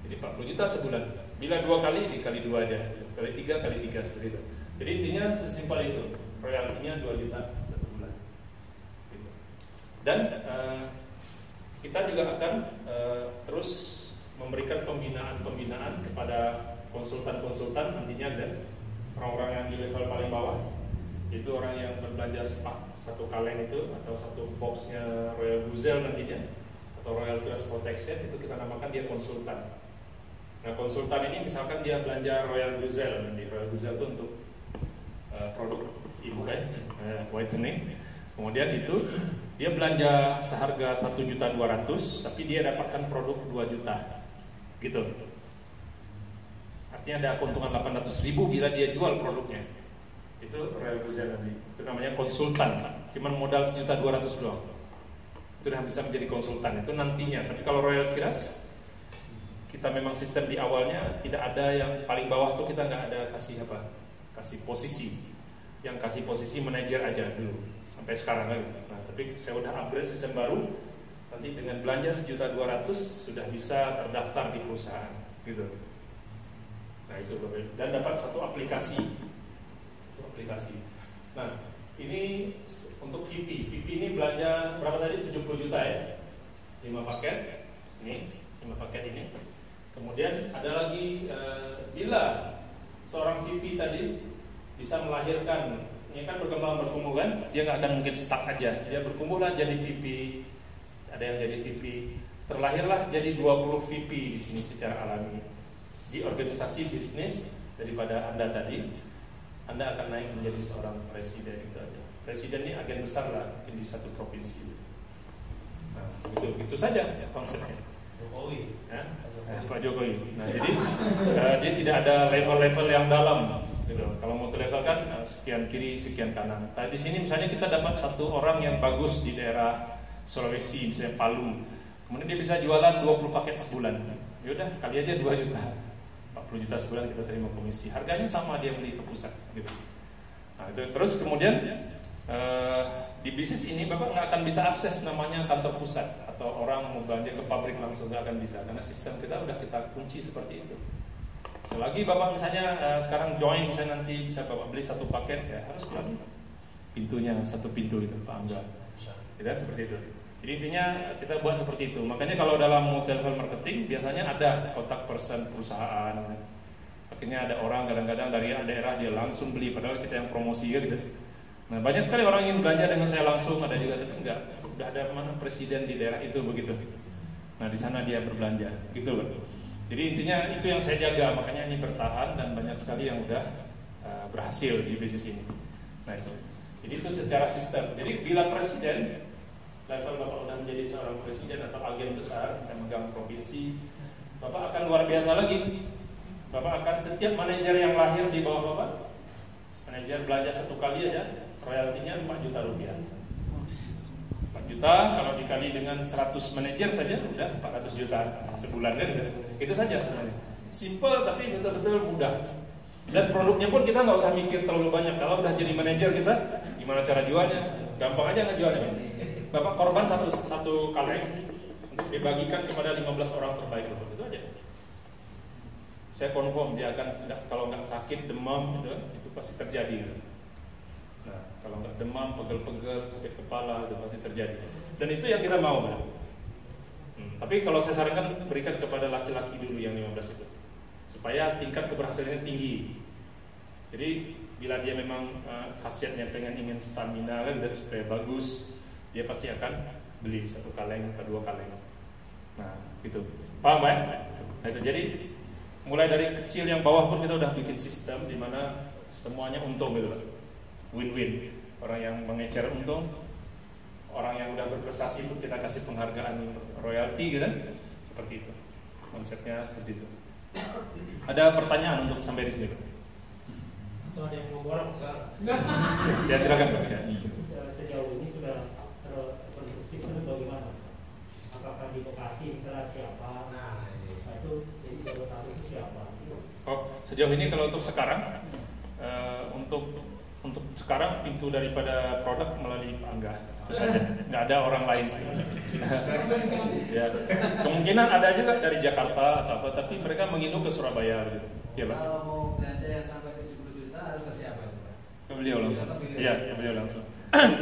Jadi 40 juta sebulan. Bila 2 kali, dikali 2 aja. Kali 3, kali 3 seperti itu. Jadi intinya sesimpel itu. Royaltinya 2 juta 1 bulan. Gitu. Dan kita juga akan terus memberikan pembinaan kepada konsultan-konsultan nantinya, dan orang-orang yang di level paling bawah, itu orang yang berbelanja sepak 1 kaleng itu atau 1 boxnya Royal Guzel nantinya, atau Royal Trust Protection, itu kita namakan dia konsultan. Nah, konsultan ini misalkan dia belanja Royal Guzel, nanti Royal Guzel itu untuk produk ibu kan, whitening. Kemudian itu dia belanja seharga 1.200.000, tapi dia dapatkan produk 2 juta, gitu. Artinya ada keuntungan 800.000 bila dia jual produknya. Itu Royal Guzel nanti. Itu namanya konsultan. Cuman modal 1.200.000 doang. Itu udah bisa menjadi konsultan. Itu nantinya. Tapi kalau Royal Kiras, kita memang sistem di awalnya tidak ada yang paling bawah tuh, kita nggak ada kasih posisi. Yang kasih posisi manajer aja dulu sampai sekarang lagi. Nah, tapi saya udah upgrade sistem baru. Nanti dengan belanja 1.200.000 sudah bisa terdaftar di perusahaan, gitu. Nah, itu dan dapat 1 aplikasi. Nah, ini untuk VP. VP ini belanja berapa tadi? 70 juta ya. 5 paket. Ini 5 paket ini. Kemudian ada lagi bila seorang VP tadi bisa melahirkan, ini kan berkembang kan, dia nggak akan mungkin stuck aja, dia berkumpullah jadi VP, ada yang jadi VP, terlahirlah jadi 20 VP di sini secara alami di organisasi bisnis daripada Anda tadi, Anda akan naik menjadi seorang presiden gitu aja. Presiden ini agen besar lah di satu provinsi. Nah, itu saja konsepnya. Jokowi. Ya? Pak Jokowi. Nah, jadi dia tidak ada level-level yang dalam. Gitu. Kalau mau level kan sekian kiri, sekian kanan. Nah, di sini misalnya kita dapat satu orang yang bagus di daerah Sulawesi, misalnya Palu. Kemudian dia bisa jualan 20 paket sebulan. Yaudah, kali aja 2 juta. 40 juta sebulan kita terima komisi. Harganya sama dia beli ke pusat gitu. Nah, itu terus kemudian di bisnis ini Bapak nggak akan bisa akses namanya kantor pusat atau orang mau belanja ke pabrik langsung, nggak akan bisa karena sistem kita udah kita kunci seperti itu. Selagi Bapak misalnya sekarang join, misalnya nanti bisa Bapak beli satu paket, ya harus melalui pintunya, satu pintu itu Pak Angga. Tidak seperti itu. Jadi intinya kita buat seperti itu. Makanya kalau dalam multi level marketing biasanya ada kontak person perusahaan. Akhirnya ada orang kadang-kadang dari daerah dia langsung beli padahal kita yang promosi gitu. Nah, banyak sekali orang yang belanja dengan saya langsung, ada juga tapi enggak. Sudah ada mana presiden di daerah itu begitu. Nah, di sana dia berbelanja gitu loh. Jadi intinya itu yang saya jaga, makanya ini bertahan dan banyak sekali yang udah berhasil di bisnis ini. Nah, itu. Jadi itu secara sistem. Jadi bila presiden level Bapak udah menjadi seorang presiden atau agen besar yang megang provinsi, Bapak akan luar biasa lagi. Bapak akan setiap manajer yang lahir di bawah Bapak, manajer belanja satu kali aja, royaltinya 4 juta rupiah. 4 juta kalau dikali dengan 100 manajer saja udah 400 juta sebulan kan? Itu saja sebenarnya. Simple tapi betul-betul mudah. Dan produknya pun kita nggak usah mikir terlalu banyak. Kalau udah jadi manajer kita, gimana cara jualnya? Gampang aja ngejualnya. Bapak korban satu kaleng untuk dibagikan kepada 15 orang terbaik itu aja. Saya confirm dia akan kalau nggak sakit, demam itu pasti terjadi. Nah, kalau nggak demam, pegel-pegel, sakit kepala itu pasti terjadi. Dan itu yang kita mau. Tapi kalau saya sarankan berikan kepada laki-laki dulu yang 15 itu, supaya tingkat keberhasilannya tinggi. Jadi bila dia memang khasiatnya ingin stamina kan, dan supaya bagus, dia pasti akan beli satu kaleng atau 2 kaleng. Nah, gitu. Paham ya? Nah, itu jadi mulai dari kecil yang bawah pun kita udah bikin sistem di mana semuanya untung gitu, win-win. Orang yang mengecer untung, orang yang udah berprestasi pun kita kasih penghargaan royalti gitu, seperti itu. Konsepnya seperti itu. Ada pertanyaan untuk sampai di sini? Atau ada yang mau borong sekarang? Ya silakan Pak. Ya. Sejauh ini sudah terkonstruksi bagaimana? Apakah di Bekasi misalnya siapa? Nah, itu jadi Jabodetabek itu siapa? Oh, sejauh ini kalau untuk sekarang, untuk sekarang pintu daripada produk melalui Pak Angga saja, nggak ada orang lain. Ya, kemungkinan ada juga dari Jakarta atau apa, tapi mereka menginuk ke Surabaya gitu. Ya Pak. Kalau mau belanja yang sampai 70 juta harus ke siapa ya Pak? Ke beliau langsung. Iya, ke beliau langsung.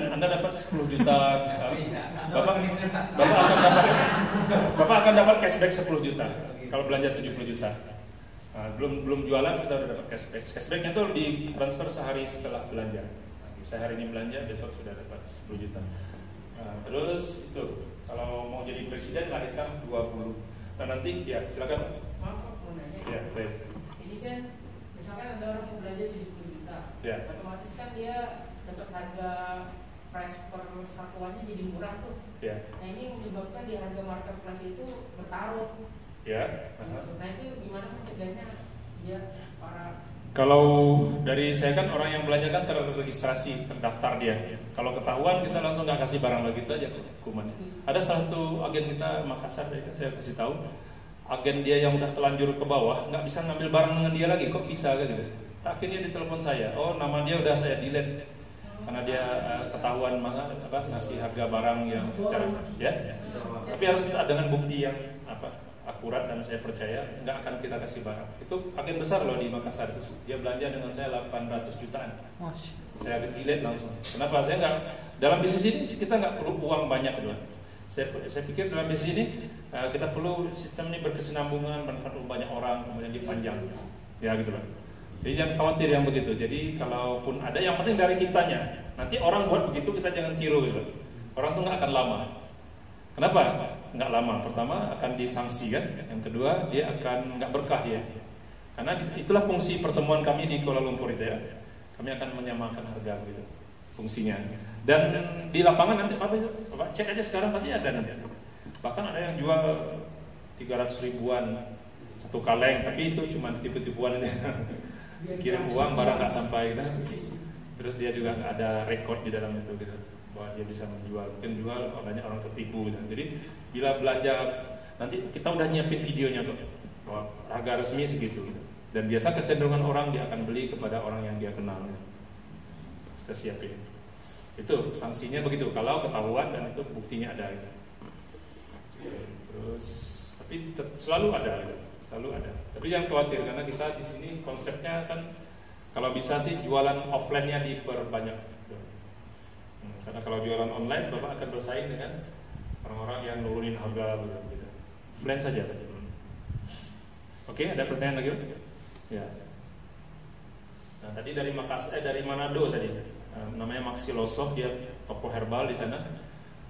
Anda dapat 10 juta, Bapak akan dapat cashback 10 juta kalau belanja 70 juta. Nah, belum jualan kita udah dapat cashback. Cashbacknya tuh ditransfer sehari setelah belanja. Saya hari ini belanja, besok sudah dapat 10 juta. Nah, terus itu kalau mau jadi presiden lahirkan 20. Nah nanti ya silakan. Maaf mau nanya. Ya, baik. Ini kan misalkan ada orang mau belanja di 10 juta, Ya. otomatis kan dia dapat harga price per satuannya jadi murah tuh. Ya. Nah ini menyebabkan di harga marketplace itu bertaruh. Ya. Nah itu gimana mencegahnya dia para Kalau dari saya kan orang yang belanja kan terregistrasi, terdaftar dia. Kalau ketahuan kita langsung nggak kasih barang lagi, itu aja hukumannya. Ada salah satu agen kita Makassar, saya kasih tahu, agen dia yang udah telanjur ke bawah nggak bisa ngambil barang dengan dia lagi, kok bisa gitu. Akhirnya ditelepon saya, oh nama dia udah saya delete karena dia ketahuan ngasih harga barang yang secara ya. Tapi harus kita dengan bukti yang akurat dan saya percaya nggak akan kita kasih barang. Itu agen besar loh di Makassar itu. Dia belanja dengan saya 800 jutaan. Saya delete langsung. Kenapa? Saya nggak dalam bisnis ini kita nggak perlu uang banyak loh. Saya pikir dalam bisnis ini kita perlu sistem ini berkesinambungan, bermanfaat banyak orang, kemudian dipanjang. Ya gitu loh. Jadi jangan khawatir yang begitu. Jadi kalaupun ada, yang penting dari kitanya. Nanti orang buat begitu kita jangan tiru gitu. Orang tuh nggak akan lama. Kenapa? Nggak lama. Pertama akan disangsi kan. Yang kedua dia akan nggak berkah dia. Karena itulah fungsi pertemuan kami di Kuala Lumpur itu ya. Kami akan menyamakan harga gitu fungsinya. Dan di lapangan nanti Bapak cek aja sekarang pasti ada nanti. Bahkan ada yang jual 300 ribuan satu kaleng, tapi itu cuma tipu-tipuan aja. Kirim uang barang nggak sampai gitu. Terus dia juga nggak ada rekod di dalam itu gitu, bahwa dia bisa menjual. Mungkin jual banyak orang tertipu gitu. Jadi bila belanja nanti kita udah nyiapin videonya kok, bahwa harga resmi segitu gitu. Dan biasa kecenderungan orang dia akan beli kepada orang yang dia kenal gitu. Kita siapin. Itu sanksinya begitu kalau ketahuan dan itu buktinya ada gitu. Terus tapi selalu ada gitu. Selalu ada. Tapi jangan khawatir karena kita di sini konsepnya kan kalau bisa sih jualan offline-nya diperbanyak. Karena kalau jualan online Bapak akan bersaing dengan orang-orang yang nurunin harga gitu. Offline saja. Oke, ada pertanyaan lagi? Ya. Nah, tadi dari dari Manado tadi. Namanya Maxilosoft, dia toko herbal di sana.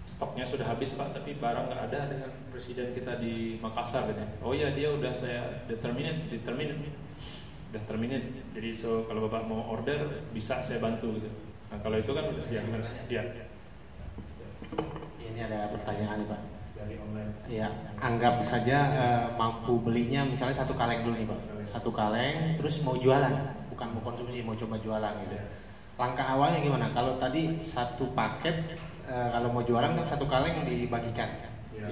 Stoknya sudah habis Pak, tapi barang nggak ada dengan presiden kita di Makassar gitu. Oh ya, dia udah saya determinate. Udah terminate. Jadi kalau Bapak mau order bisa saya bantu gitu. Nah, kalau itu kan udah dia. Ini ada pertanyaan Pak. Dari online. Ya, anggap saja mampu belinya misalnya satu kaleng dulu nih Pak. Satu kaleng terus mau jualan, bukan mau konsumsi, mau coba jualan gitu. Langkah awalnya gimana? Kalau tadi satu paket kalau mau jualan kan satu kaleng dibagikan, 15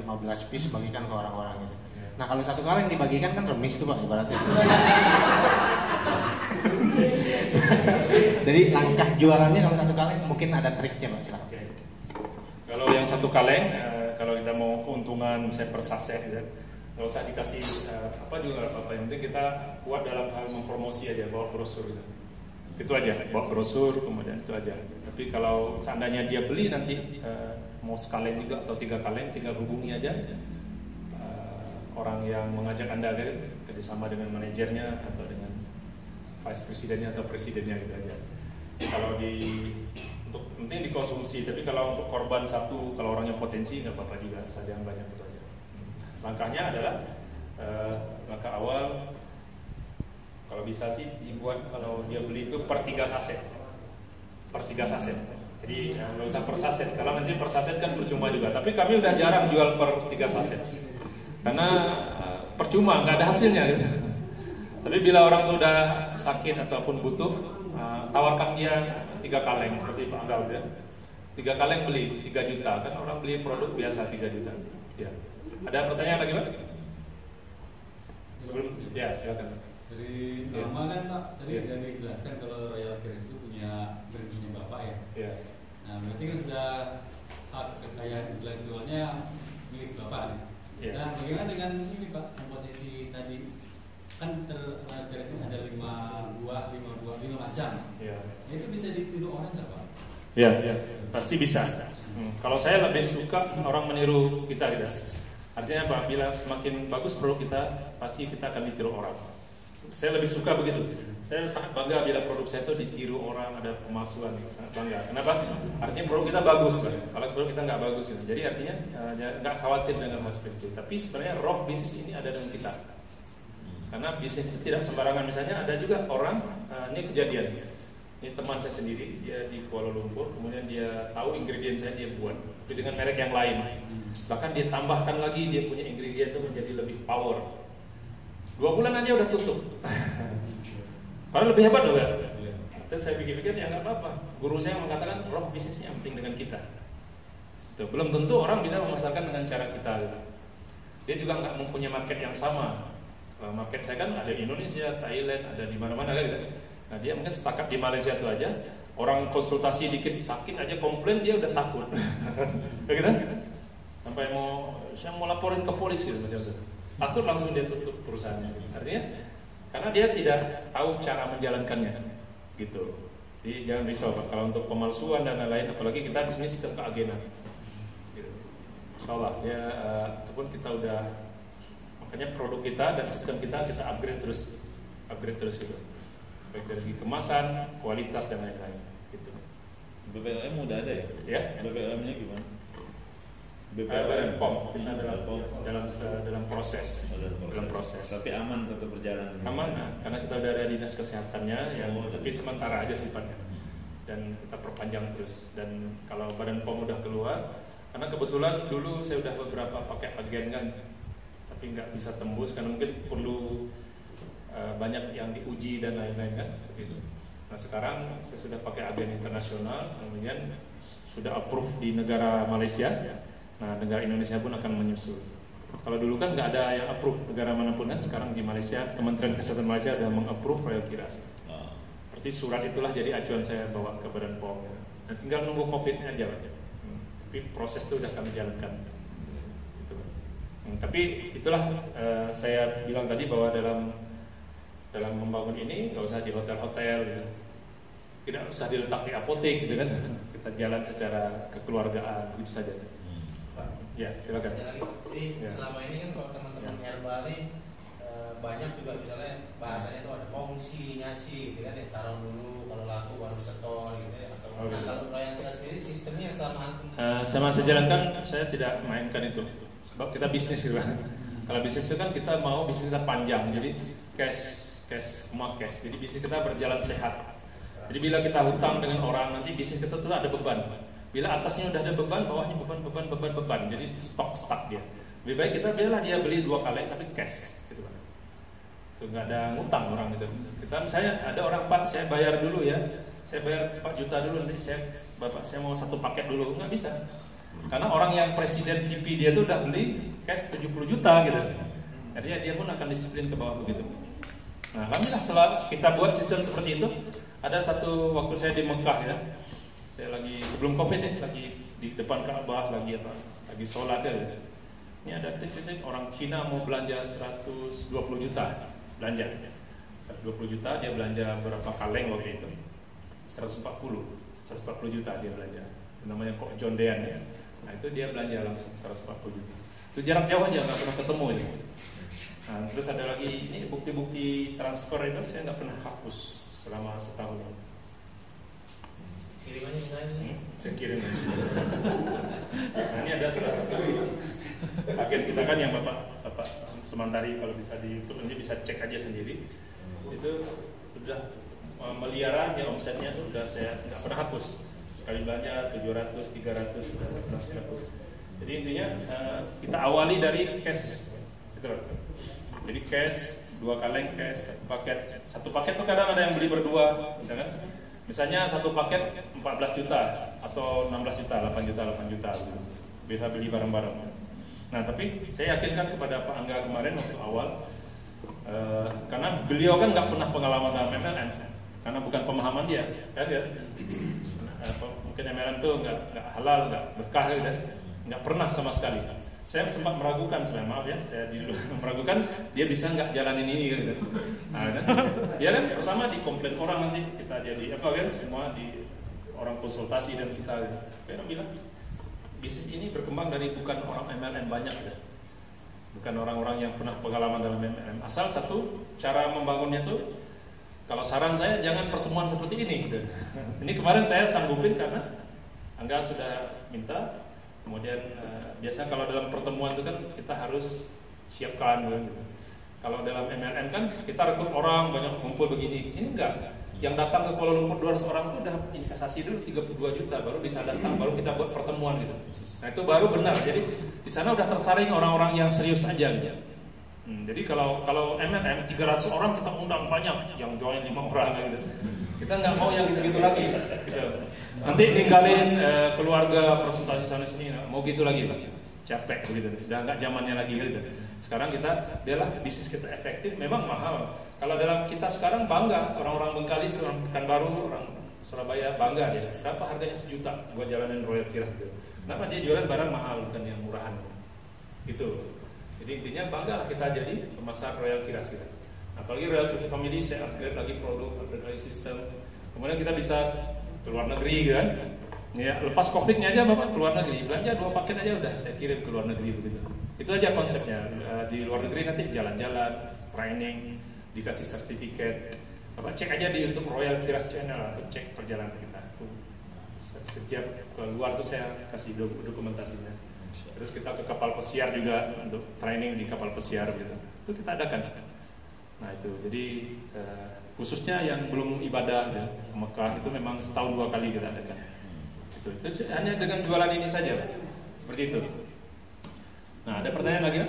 piece bagikan ke orang-orang gitu. Nah kalau satu kaleng dibagikan kan remis tuh Pak ibaratnya. Jadi langkah jualannya kalau satu kaleng mungkin ada triknya Pak, silakan. Kalau yang satu kaleng, kalau kita mau keuntungan saya per saset gitu, nggak usah dikasih apa juga apa. Yang penting kita kuat dalam hal mempromosi aja, bawa brosur gitu. Itu aja, bawa brosur kemudian itu aja. Tapi kalau seandainya dia beli nanti mau sekaleng juga atau 3 kaleng, tinggal hubungi aja orang yang mengajak Anda kerjasama dengan manajernya atau dengan vice presidennya atau presidennya gitu aja. Kalau untuk penting dikonsumsi, tapi kalau untuk korban satu, kalau orangnya potensi nggak apa-apa juga, asal jangan banyak itu aja. Langkahnya adalah langkah awal. Kalau bisa sih dibuat kalau dia beli itu per 3 saset. Per 3 saset. Jadi nggak usah per saset. Kalau nanti per saset kan percuma juga. Tapi kami udah jarang jual per 3 saset. Karena percuma, nggak ada hasilnya gitu. Tapi bila orang tuh udah sakit ataupun butuh, tawarkan dia 3 kaleng seperti Pak Anggal ya. 3 kaleng beli 3 juta. Kan orang beli produk biasa 3 juta. Ya. Ada pertanyaan lagi Pak? Sebelum ya silakan. Dari nama kan Pak, tadi sudah dijelaskan kalau Royal Keris itu punya brandnya Bapak ya. Iya. Nah berarti kan sudah hak kekayaan intelektualnya milik Bapak nih. Iya. Nah bagaimana dengan ini Pak, komposisi tadi kan Royal Keris ini ada 5 macam. Iya. Itu bisa ditiru orang nggak Pak? Iya, pasti bisa. Kalau saya lebih suka orang meniru kita gitu. Artinya apa? Bila semakin bagus produk kita, pasti kita akan ditiru orang. Saya lebih suka begitu. Saya sangat bangga bila produk saya itu ditiru orang, ada pemalsuan, sangat bangga. Kenapa? Artinya produk kita bagus, Pak. Kalau produk kita nggak bagus, gitu. Jadi artinya nggak khawatir dengan hal seperti itu. Tapi sebenarnya roh bisnis ini ada dengan kita. Karena bisnis itu tidak sembarangan. Misalnya ada juga orang, ini kejadian. Ini teman saya sendiri, dia di Kuala Lumpur, kemudian dia tahu ingredient saya dia buat, tapi dengan merek yang lain. Bahkan dia tambahkan lagi, dia punya ingredient itu menjadi lebih power. 2 bulan aja udah tutup. Padahal lebih hebat loh ya. Terus saya pikir-pikir ya nggak apa-apa. Guru saya mengatakan roh bisnisnya yang penting dengan kita. Tuh, belum tentu orang bisa memasarkan dengan cara kita. Dia juga nggak mempunyai market yang sama. Market saya kan ada di Indonesia, Thailand, ada di mana-mana gitu. Nah dia mungkin setakat di Malaysia itu aja. Orang konsultasi dikit sakit aja komplain dia udah takut. Kayak gitu. Sampai saya mau laporin ke polisi gitu macam itu. Takut langsung dia tutup perusahaannya. Artinya karena dia tidak tahu cara menjalankannya, gitu. Jadi jangan risau Pak. Kalau untuk pemalsuan dan lain-lain, apalagi kita di sini sistem keagenan. Gitu. Insyaallah ya, ataupun kita udah makanya produk kita dan sistem kita upgrade terus gitu. Baik dari segi kemasan, kualitas dan lain-lain. Gitu. BPLM udah ada ya? Ya. BPLM-nya gimana? Badan POM kita dalam proses. Dalam proses. Tapi aman tetap berjalan. Aman, karena kita udah ada dinas kesehatannya yang tapi sementara aja sifatnya. Dan kita perpanjang terus. Dan kalau Badan POM udah keluar, karena kebetulan dulu saya udah beberapa pakai agen kan, tapi nggak bisa tembus karena mungkin perlu banyak yang diuji dan lain-lain kan seperti itu. Nah sekarang saya sudah pakai agen internasional, kemudian sudah approve di negara Malaysia. Nah negara Indonesia pun akan menyusul. Kalau dulu kan nggak ada yang approve negara manapun kan, sekarang di Malaysia Kementerian Kesehatan Malaysia sudah mengapprove Royal Kiras. Berarti surat itulah jadi acuan saya bawa ke Badan POM. Nah tinggal nunggu COVID-nya aja. Tapi proses itu sudah kami jalankan. Gitu. Tapi itulah saya bilang tadi bahwa dalam membangun ini nggak usah di hotel-hotel, gitu. Tidak usah diletak di apotek gitu kan. Kita jalan secara kekeluargaan gitu saja. Ya, silakan. Jadi selama ini kan kalau teman-teman herbal ini banyak juga misalnya bahasanya itu ada kongsi, nyasi gitu kan, ya taruh dulu kalau laku baru setor gitu ya. Atau nah kalau Royal Kiras sendiri sistemnya sama sama saya jalankan, saya tidak mainkan itu. Sebab kita bisnis gitu. Kalau bisnis itu kan kita mau bisnis kita panjang, jadi cash semua cash. Jadi bisnis kita berjalan sehat. Jadi bila kita hutang dengan orang nanti bisnis kita tuh ada beban. Bila atasnya udah ada beban, bawahnya beban. Jadi stok dia. Lebih baik kita biarlah dia beli 2 kali tapi cash, gitu kan. Itu nggak ada ngutang orang gitu. Kita misalnya ada orang Pak, saya bayar dulu ya. Saya bayar 4 juta dulu nanti Bapak saya mau 1 paket dulu, nggak bisa. Karena orang yang presiden GP dia tuh udah beli cash 70 juta gitu. Jadi dia pun akan disiplin ke bawah begitu. Nah, alhamdulillah setelah kita buat sistem seperti itu, ada satu waktu saya di Mekah ya. Saya lagi sebelum COVID ya, lagi di depan Ka'bah lagi sholat ya. Ini ada titik orang Cina mau belanja 120 juta belanja. 120 juta dia belanja berapa kaleng waktu itu? 140 juta dia belanja. Itu namanya kok John Dean ya. Nah itu dia belanja langsung 140 juta. Itu jarak jauh aja nggak pernah ketemu ini. Nah terus ada lagi ini bukti-bukti transfer itu saya nggak pernah hapus selama setahun. kirimannya ke saya. Saya kirim. Nah ini ada salah satu agen kita kan yang Bapak Sumantari kalau bisa di YouTube nanti bisa cek aja sendiri. Itu sudah miliaran ya omsetnya tuh udah saya nggak pernah hapus. Sekali belanja 700, 300 sudah nggak pernah hapus. Jadi intinya kita awali dari cash, gitu. Jadi cash 2 kaleng cash satu paket tuh kadang ada yang beli berdua, misalnya satu paket 14 juta atau 16 juta, 8 juta gitu. Bisa beli bareng-bareng. Nah tapi saya yakinkan kepada Pak Angga kemarin waktu awal, karena beliau kan nggak pernah pengalaman dalam MLM, karena bukan pemahaman dia, kan ya. Mungkin MLM tuh nggak halal, nggak berkah gitu, nggak pernah sama sekali. Saya sempat meragukan, sebenarnya maaf ya, saya dulu meragukan dia bisa nggak jalanin ini gitu. Nah, dia kan pertama dikomplain orang nanti kita jadi apa kan semua di orang konsultasi dan kita gitu. Dia bilang bisnis ini berkembang dari bukan orang MLM banyak ya. Bukan orang-orang yang pernah pengalaman dalam MLM. Asal satu cara membangunnya tuh, kalau saran saya jangan pertemuan seperti ini gitu. Ini kemarin saya sanggupin karena Angga sudah minta. Kemudian biasa kalau dalam pertemuan itu kan kita harus siapkan gitu. Kalau dalam MLM kan kita rekrut orang banyak kumpul begini. Di sini enggak. Yang datang ke Kuala Lumpur 200 orang itu udah investasi dulu 32 juta baru bisa datang, baru kita buat pertemuan gitu. Nah itu baru benar. Jadi di sana udah tersaring orang-orang yang serius aja gitu. Jadi kalau MLM 300 orang kita undang banyak, yang join 5 orang gitu. Kita nggak mau yang gitu-gitu lagi gitu. Nanti ninggalin keluarga presentasi sana sini, mau gitu lagi Pak. Capek begitu. Udah nggak zamannya lagi gitu. Sekarang kita adalah bisnis kita efektif, memang mahal. Kalau dalam kita sekarang bangga, orang-orang Bengkalis, orang Pekanbaru, orang Surabaya bangga dia. Berapa harganya 1 juta? Gua jalanin Royal Kiras gitu. Kenapa dia jualan barang mahal bukan yang murahan? Gitu. Jadi intinya bangga kita jadi pemasar Royal Kiras gitu. Nah, apalagi Royal Kiras Family saya upgrade lagi produk, upgrade lagi sistem. Kemudian kita bisa ke luar negeri kan. Ya, lepas COVID-nya aja Bapak ke luar negeri, belanja 2 paket aja udah saya kirim ke luar negeri begitu. Itu aja konsepnya. Di luar negeri nanti jalan-jalan, training, dikasih sertifikat. Bapak cek aja di YouTube Royal Kiras Channel atau cek perjalanan kita. Setiap ke luar tuh saya kasih dokumentasinya. Terus kita ke kapal pesiar juga untuk training di kapal pesiar gitu. Itu kita adakan. Nah itu, jadi khususnya yang belum ibadah ya, ke Mekah itu memang setahun 2 kali kita adakan. Itu hanya dengan jualan ini saja, seperti itu. Nah ada pertanyaan lagi?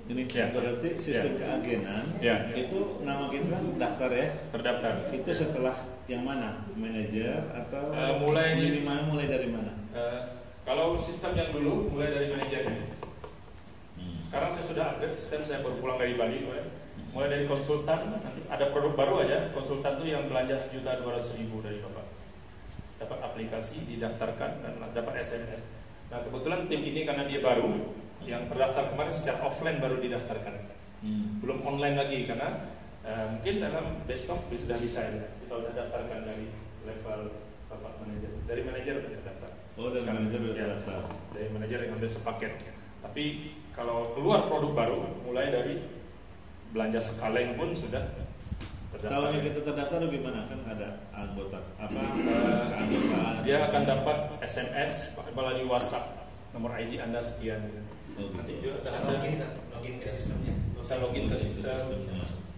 Ini ya. Berarti sistem keagenan itu nama kita kan terdaftar ya? Terdaftar. Itu setelah yang mana? Manajer atau minimal mulai dari mana? Kalau sistem yang dulu mulai dari manajernya. Sekarang saya sudah upgrade sistem, saya baru pulang dari Bali. Mulai dari konsultan, nanti ada produk baru aja. Konsultan itu yang belanja 1.200.000 dari Bapak. Dapat aplikasi, didaftarkan dan dapat SMS. Nah kebetulan tim ini karena dia baru, yang terdaftar kemarin secara offline baru didaftarkan, belum online lagi karena mungkin dalam besok sudah bisa ya. Kita sudah daftarkan dari level Bapak manajer, dari manajer sudah daftar. Oh dari manajer sudah daftar. Dari manajer yang ambil sepaket. Tapi kalau keluar produk baru, mulai dari belanja sekaleng pun sudah terdaftar. Tahunya kita terdaftar gimana? Kan ada anggota keanggotaan. Dia akan dapat SMS melalui WhatsApp, nomor ID Anda sekian. Nanti juga ada login ke sistemnya. Bisa login ke sistem.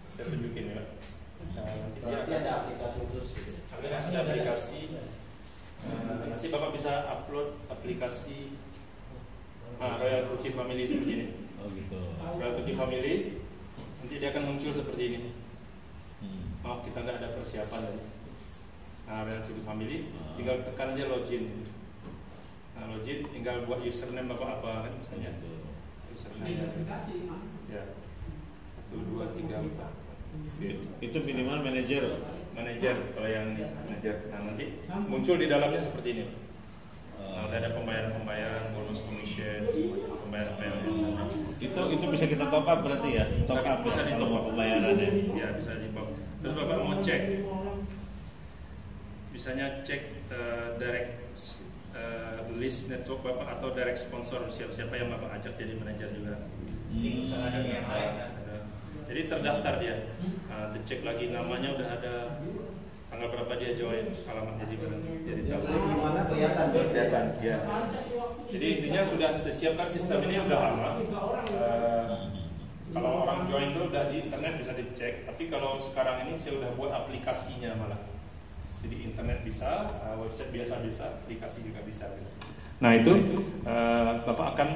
Saya tunjukin ya. Nanti ada aplikasi khusus. Ada aplikasi. Nanti Bapak bisa upload aplikasi Royal Turkey Family seperti ini. Oh gitu. Royal Turkey Family. Nanti dia akan muncul seperti ini. Maaf kita nggak ada persiapan tadi. Royal Turkey Family. Tinggal tekan aja login. Login tinggal buat username apa kan misalnya username ya 1, 2, 3, 4 itu minimal manajer kalau yang manajer. Nah nanti muncul di dalamnya seperti ini. Ada pembayaran bonus commission, pembayaran itu bisa kita top up berarti ya? Top up bisa di top up pembayarannya. Ya bisa di top. Terus Bapak mau cek, bisanya cek direct list network Bapak atau direct sponsor siapa yang Bapak ajak jadi manajer juga. Ada yang lain kan? Jadi terdaftar dia. Dicek lagi namanya udah ada, tanggal berapa dia join, alamatnya di mana, jadi tahu. Gimana kelihatan? Ya. Jadi intinya sudah disiapkan sistem ini udah lama. Kalau orang join itu udah di internet bisa dicek. Tapi kalau sekarang ini saya udah buat aplikasinya malah. Jadi internet bisa, website biasa bisa, aplikasi juga bisa. Nah itu Bapak akan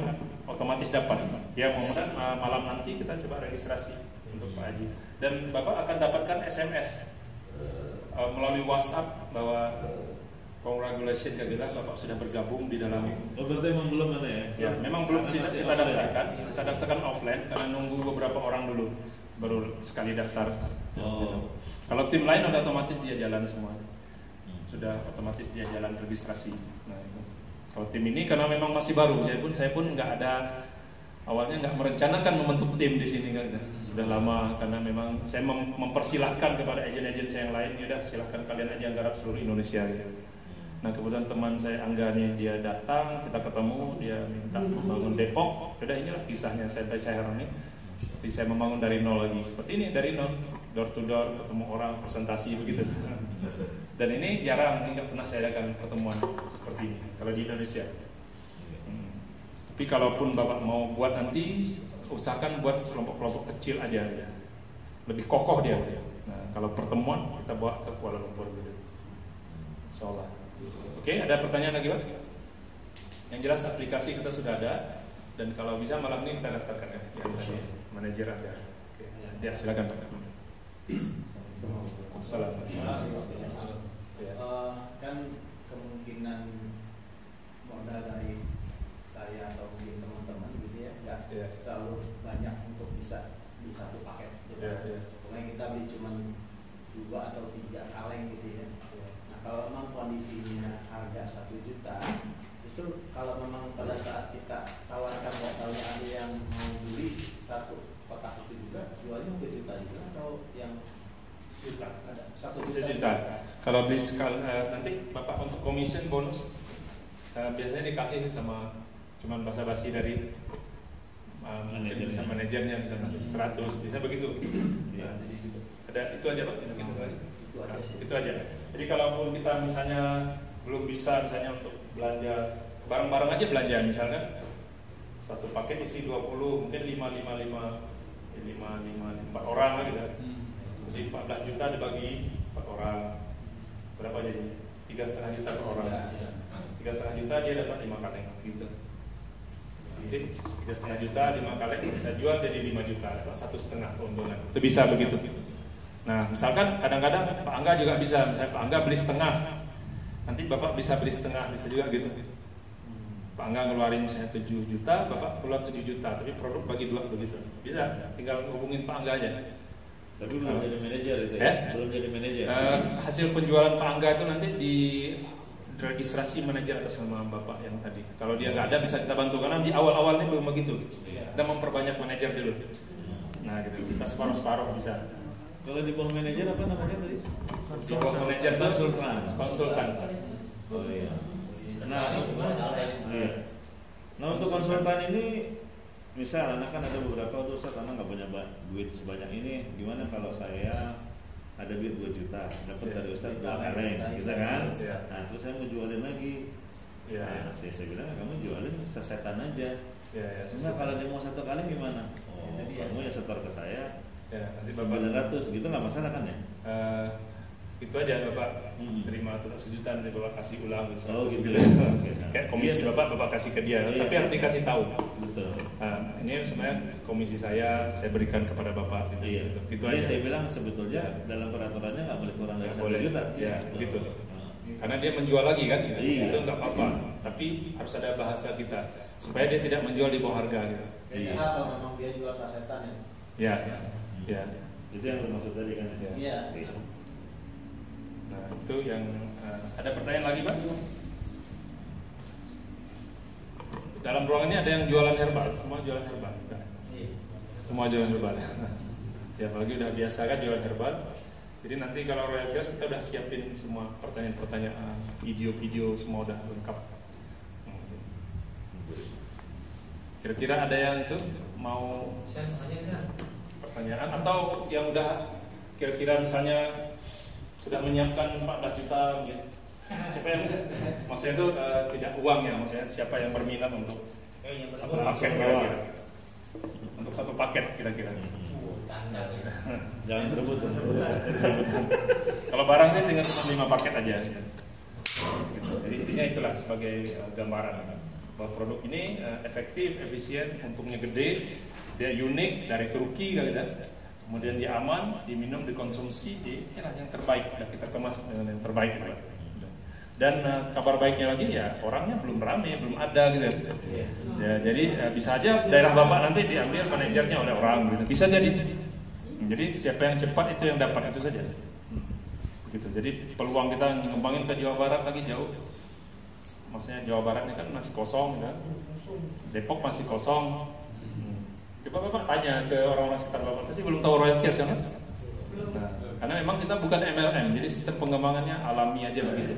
otomatis dapat. Ya mudah-mudahan malam nanti kita coba registrasi untuk Pak Haji. Dan Bapak akan dapatkan SMS melalui WhatsApp bahwa congratulations Bapak sudah bergabung di dalam. Oh berarti memang belum ada ya? Ya memang belum sih kita daftarkan. Kita daftarkan offline karena nunggu beberapa orang dulu baru sekali daftar. Oh. Kalau tim lain udah otomatis dia jalan semua. Sudah otomatis dia jalan registrasi. Nah, itu. Kalau tim ini karena memang masih baru, saya pun nggak ada awalnya nggak merencanakan membentuk tim di sini kan. Sudah lama karena memang saya mempersilahkan kepada agen-agen saya yang lain, ya udah silahkan kalian aja garap seluruh Indonesia. Gitu. Nah kebetulan teman saya Angga nih dia datang, kita ketemu, dia minta membangun Depok. Udah inilah kisahnya sampai saya hari ini. Seperti saya membangun dari nol lagi, seperti ini dari nol, door to door, ketemu orang, presentasi begitu. Dan ini jarang, ini nggak pernah saya adakan pertemuan seperti ini kalau di Indonesia. Tapi kalaupun Bapak mau buat nanti, usahakan buat kelompok-kelompok kecil aja, lebih kokoh dia. Nah kalau pertemuan kita bawa ke Kuala Lumpur gitu. Insyaallah. Oke, ada pertanyaan lagi Pak? Yang jelas aplikasi kita sudah ada. Dan kalau bisa malam ini kita daftarkan ya, yang tadi manajer ada. Oke. Ya silakan Pak. Assalamualaikum. Kan kemungkinan modal dari saya atau mungkin teman-teman gitu ya nggak terlalu banyak untuk bisa di satu paket. Pokoknya kita beli cuma 2 atau 3 kaleng gitu ya. Nah kalau memang kondisinya harga 1 juta. Itu kalau memang pada saat kita tawarkan nggak tahunya ada yang mau beli 1 kotak itu juga jualnya 1 juta juga atau yang juta ada 1 juta. Kalau beli sekali nanti Bapak untuk commission bonus biasanya dikasih sama cuman basa-basi dari manajernya misalnya 100 bisa begitu. Ya, jadi gitu. Ada itu aja Pak. Itu aja. Jadi kalaupun kita misalnya belum bisa misalnya untuk belanja barang-barang aja belanja misalkan satu paket isi 20, mungkin 4 orang lah gitu. Jadi 14 juta dibagi 4 orang, berapa jadi? 3,5 juta per orang. 3,5 juta dia dapat 5 kaleng gitu. Jadi 3,5 juta 5 kaleng bisa jual jadi 5 juta, dapat 1,5 keuntungan. Itu bisa begitu. Nah, misalkan kadang-kadang Pak Angga juga bisa, misalnya Pak Angga beli setengah, nanti Bapak bisa beli setengah, bisa juga gitu. Pak Angga ngeluarin misalnya 7 juta, Bapak keluar 7 juta, tapi produk bagi 2 begitu. Bisa, tinggal hubungin Pak Angga aja. Tapi belum jadi manajer itu ya? Belum jadi manajer. Hasil penjualan Pak Angga itu nanti di registrasi manajer atas nama Bapak yang tadi. Kalau dia nggak ada bisa kita bantu, karena di awal-awalnya belum begitu. Kita memperbanyak manajer dulu. Nah gitu, kita separuh-separuh bisa. Kalau di bawah manajer apa namanya tadi? Di bawah manajer konsultan. Oh iya. Nah untuk konsultan ini, misal anak kan ada beberapa tuh, anak nggak punya duit sebanyak ini, gimana kalau saya ada duit 2 juta, dapat dari Ustaz 2 kaleng, gitu kan? Nah terus saya mau jualin lagi. Nah, saya bilang kamu jualin sesetan aja. Enggak, kalau dia mau 1 kaleng gimana? Oh, kamu ya setor ke saya. Nanti 900 gitu nggak masalah kan ya? Itu aja Bapak terima tetap sejuta, nanti Bapak kasih ulang. Oh gitu ya. Kayak komisi Bapak kasih ke dia, tapi harus dikasih tahu. Betul. Ini sebenarnya komisi saya berikan kepada Bapak. Gitu. Itu aja. Saya bilang sebetulnya dalam peraturannya nggak boleh kurang dari 1 juta. Ya, begitu. Karena dia menjual lagi kan, gitu. Itu nggak apa-apa. Tapi harus ada bahasa kita supaya dia tidak menjual di bawah harga. Gitu. Apa memang dia jual sasetan ya? Ya. Itu yang bermaksud tadi kan? Iya. Nah, itu yang ada pertanyaan lagi, Pak? Dalam ruangan ini ada yang jualan herbal, semua jualan herbal. Semua jualan herbal. Ya, apalagi udah biasa kan jualan herbal. Jadi nanti kalau Royal Kios kita udah siapin semua pertanyaan-pertanyaan, video-video semua udah lengkap. Kira-kira ada yang itu mau pertanyaan atau yang udah kira-kira misalnya sudah menyiapkan 14 juta gitu. Siapa yang maksudnya itu tidak uang ya, maksudnya siapa yang berminat untuk satu paket kira-kira, untuk satu paket kira-kira. Jangan berebut. Kalau barang saya tinggal cuma 5 paket aja. Gitu. Jadi intinya itulah sebagai gambaran bahwa produk ini efektif, efisien, untungnya gede, dia unik dari Turki gitu. Kemudian dia aman, diminum, dikonsumsi, inilah yang terbaik. Dan kita kemas dengan yang terbaik. Dan kabar baiknya lagi ya orangnya belum ramai, belum ada gitu. Ya, jadi bisa aja daerah Bapak nanti diambil manajernya oleh orang gitu. Bisa jadi. Jadi siapa yang cepat itu yang dapat, itu saja. Gitu. Jadi peluang kita ngembangin ke Jawa Barat lagi jauh. Maksudnya Jawa Baratnya kan masih kosong kan. Depok masih kosong. Coba Bapak tanya ke orang-orang sekitar Bapak, pasti belum tahu Royal Kios kan? Nah, karena memang kita bukan MLM, jadi sistem pengembangannya alami aja begitu.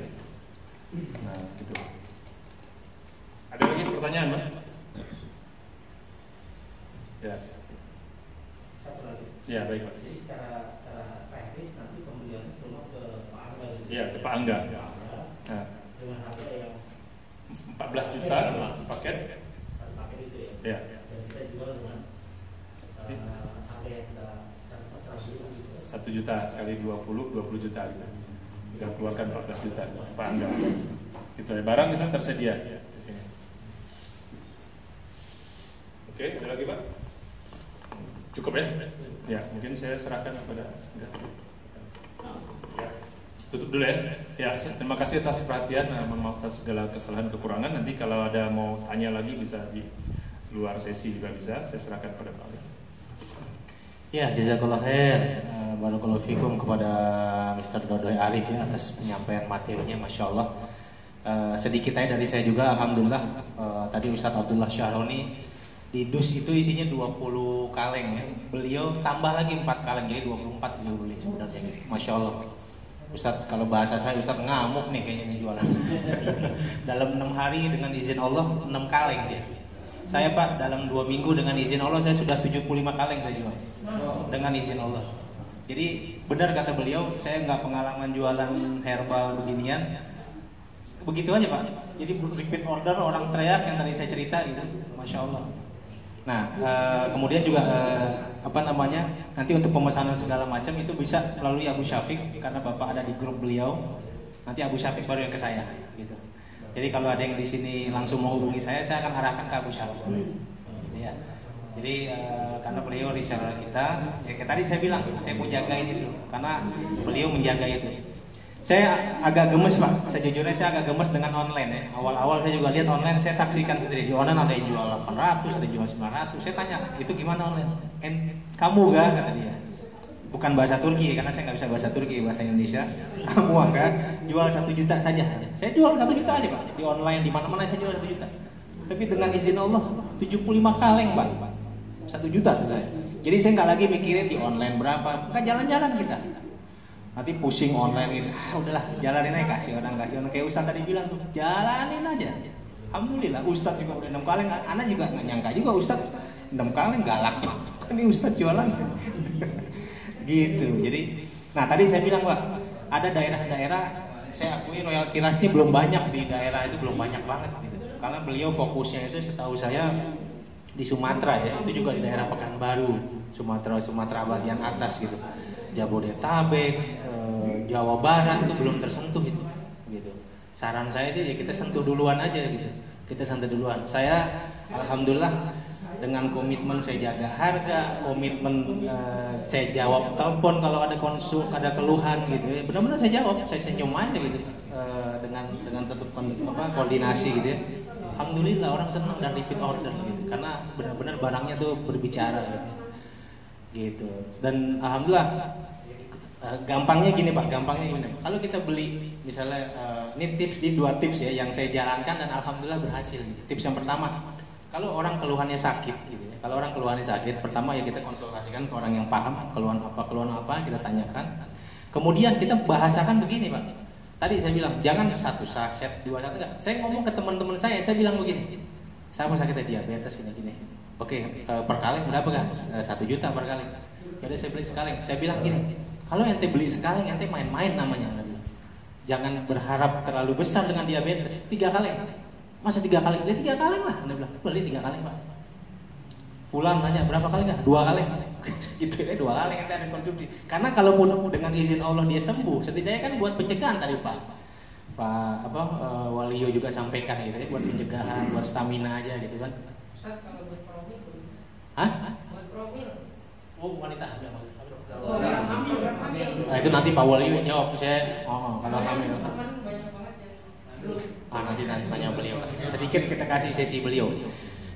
Nah, gitu. Ada lagi pertanyaan, Pak? Ya. Satu lagi. Ya, baik, Pak. Jadi secara praktis nanti kemudian semua ke Pak Angga. Iya, ke Pak Angga. Nah. Dengan harga yang 14 juta paket. Paket itu ya. Ya. Dan kita jual dengan harga yang kita 1 juta kali 20 juta gitu. Kita keluarkan 14 juta Pak Angga. Itu ya, barang kita tersedia di sini. Oke, ada lagi Pak? Cukup ya? Ya, mungkin saya serahkan kepada ya, tutup dulu ya. Ya, terima kasih atas perhatian, mohon maaf atas segala kesalahan kekurangan. Nanti kalau ada mau tanya lagi bisa di luar sesi juga bisa. Saya serahkan kepada Pak Angga. Ya, jazakallah khair. Barakallahu fikum kepada Mr. Dodoy Arif ya atas penyampaian materinya, Masya Allah. Sedikit aja dari saya juga, alhamdulillah. Tadi Ustadz Abdullah Syahroni di dus itu isinya 20 kaleng ya. Beliau tambah lagi 4 kaleng, jadi 24 beliau beli sebenarnya gitu. Masya Allah. Ustadz, kalau bahasa saya Ustadz ngamuk nih kayaknya nih jualan. Dalam 6 hari dengan izin Allah 6 kaleng dia. Saya Pak dalam 2 minggu dengan izin Allah saya sudah 75 kaleng saya jual dengan izin Allah. Jadi benar kata beliau, saya nggak pengalaman jualan herbal beginian. Begitu aja Pak. Jadi repeat order, orang teriak yang tadi saya cerita gitu, Masya Allah. Nah, kemudian juga apa namanya, nanti untuk pemesanan segala macam itu bisa melalui Abu Syafiq karena Bapak ada di grup beliau. Nanti Abu Syafiq baru yang ke saya, gitu. Jadi kalau ada yang di sini langsung menghubungi saya akan arahkan ke Abu Syafiq. Ya. Jadi karena beliau reseller kita, ya kayak tadi saya bilang, saya mau jagain itu karena beliau menjaga itu. Saya agak gemes Pak, sejujurnya saya agak gemes dengan online ya. Awal-awal saya juga lihat online, saya saksikan sendiri di online ada yang jual 800, ada yang jual 900. Saya tanya, itu gimana online? Kamu gak? Kata dia. Bukan bahasa Turki, karena saya nggak bisa bahasa Turki, bahasa Indonesia. Kamu gak? Jual 1 juta saja. Saya jual 1 juta aja Pak, di online, di mana-mana saya jual 1 juta. Tapi dengan izin Allah, 75 kaleng Pak, 1 juta. Jadi saya nggak lagi mikirin di online berapa, bukan jalan-jalan kita. Nanti pusing online gitu, udahlah jalanin aja, kasih orang kayak Ustaz tadi bilang tuh, jalanin aja. Alhamdulillah Ustaz juga udah 6 kali, anak juga nggak nyangka juga Ustaz 6 kali galak, ini Ustaz jualan. Gitu. Jadi, nah tadi saya bilang Pak, ada daerah-daerah, saya akui Royal Kiras ini belum banyak di daerah itu, belum banyak banget gitu. Karena beliau fokusnya itu setahu saya di Sumatera ya, itu juga di daerah Pekanbaru, Sumatera bagian atas gitu. Jabodetabek, Jawa Barat itu belum tersentuh itu, gitu. Saran saya sih ya kita sentuh duluan aja gitu. Kita sentuh duluan. Saya alhamdulillah dengan komitmen saya jaga harga, komitmen saya jawab telepon kalau ada ada keluhan gitu. Ya, benar-benar saya jawab, saya senyum aja gitu. Dengan tetap koordinasi gitu ya. Alhamdulillah orang senang dan repeat order gitu. Karena benar-benar barangnya tuh berbicara gitu. Dan alhamdulillah gampangnya gini Pak, kalau kita beli misalnya ini tips di 2 tips ya yang saya jalankan dan alhamdulillah berhasil. Tips yang pertama, kalau orang keluhannya sakit gitu ya. Kalau orang keluhannya sakit, pertama ya kita konsultasikan ke orang yang paham keluhan apa kita tanyakan. Kemudian kita bahasakan begini Pak. Tadi saya bilang jangan 1 saset, 2 saset enggak. Saya ngomong ke teman-teman saya bilang begini. Saya mau sakit diabetes gini. Oke, per kaleng berapa kan? 1 juta per kaleng. Jadi saya beli sekaleng. Saya bilang gini, kalau ente beli sekaleng, ente main-main namanya. Jangan berharap terlalu besar dengan diabetes. 3 kaleng. Masa 3 kaleng? Dia 3 kaleng lah. Anda bilang, beli 3 kaleng Pak. Pulang nanya berapa kaleng nggak? 2 kaleng. Gitu ya, 2 kaleng ente harus konsumsi. Karena kalau dengan izin Allah dia sembuh, setidaknya kan buat pencegahan tadi Pak. Waliyo juga sampaikan gitu ya, buat pencegahan, buat stamina aja gitu kan. Ustaz, kalau buat promil bisa? Hah? Buat promil? Oh, wanita hamil. Hamil. Nah, itu nanti Pak Wali jawab saya. Kalau hamil. Teman banyak banget ya. Nanti tanya beliau. Sedikit kita kasih sesi beliau.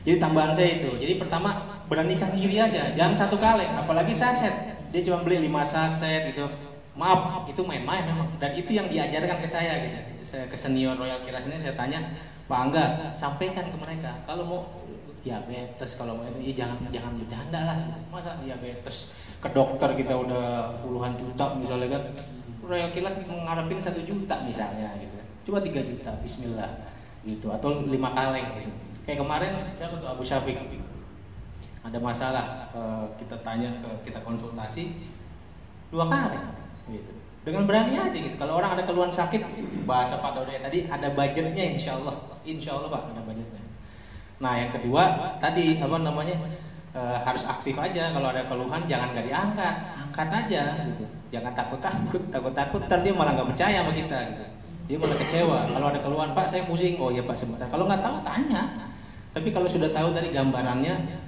Jadi tambahan saya itu. Jadi pertama beranikan diri aja, jangan 1 kaleng, apalagi saset. Dia cuma beli 5 saset gitu. Maaf, itu main-main memang. Dan itu yang diajarkan ke saya gitu. Saya ke senior Royal Kiras ini saya tanya, Pak Angga, sampaikan ke mereka kalau mau diabetes, kalau mau itu jangan bercanda lah. Masa diabetes ke dokter kita udah puluhan juta misalnya kan. Royal Kilas ngarepin 1 juta misalnya gitu. Coba 3 juta, bismillah gitu, atau 5 kaleng gitu. Kayak kemarin saya ke Abu Syafiq, ada masalah, kita konsultasi 2 kaleng gitu. Dengan berani aja gitu. Kalau orang ada keluhan sakit, bahasa Pak Dode tadi ada budgetnya insya Allah Pak ada budgetnya. Nah yang kedua tadi harus aktif aja. Kalau ada keluhan jangan nggak diangkat, angkat aja gitu. Jangan takut ntar dia malah nggak percaya sama kita gitu. Dia malah kecewa. Kalau ada keluhan, Pak saya pusing, oh iya Pak sebentar. Kalau nggak tahu tanya. Tapi kalau sudah tahu tadi gambarannya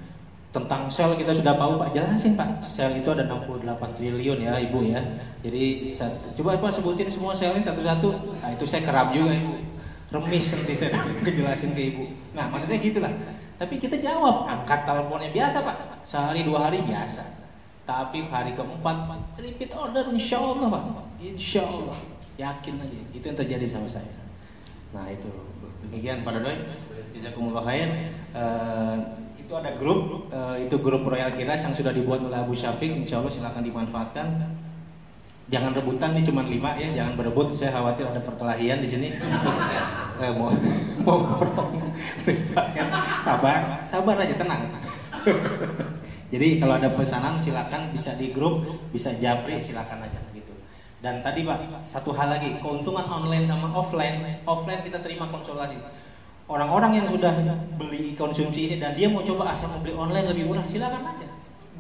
tentang sel kita sudah tahu Pak, jelasin Pak. Sel itu ada 68 triliun ya Ibu ya. Jadi coba Pak sebutin semua selnya satu-satu. Nah itu saya kerap juga Ibu. Remis nanti saya kejelasin ke Ibu. Nah maksudnya gitulah. Tapi kita jawab, angkat teleponnya biasa Pak. Sehari 2 hari biasa. Tapi hari keempat repeat order insya Allah Pak. Insya Allah. Yakin aja. Itu yang terjadi sama saya. Nah itu. Demikian Pak Doi. Jazakumullah khair. Itu ada grup, itu grup Royal Kiras yang sudah dibuat oleh Abu Syafiq. Insya Allah silakan dimanfaatkan. Jangan rebutan, ini cuma 5 ya, jangan berebut. Saya khawatir ada perkelahian di sini. Mau sabar aja, tenang. Jadi kalau ada pesanan silakan bisa di grup, bisa japri silakan aja gitu. Dan tadi Pak, satu hal lagi, keuntungan online sama offline kita terima konsultasi. orang-orang yang sudah beli konsumsi ini dan dia mau coba saya mau beli online lebih murah, silakan aja.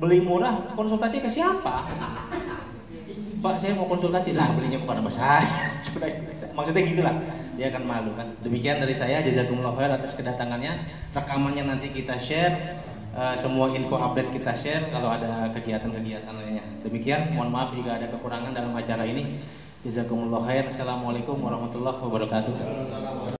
Beli murah, konsultasi ke siapa? Pak, saya mau konsultasi lah, belinya kepada Mas saya. Maksudnya gitulah. Dia akan malu kan. Demikian dari saya, jazakumullah khair atas kedatangannya. Rekamannya nanti kita share, semua info update kita share kalau ada kegiatan-kegiatan lainnya. Demikian, mohon maaf jika ada kekurangan dalam acara ini. Jazakumullah khair. Assalamualaikum warahmatullahi wabarakatuh.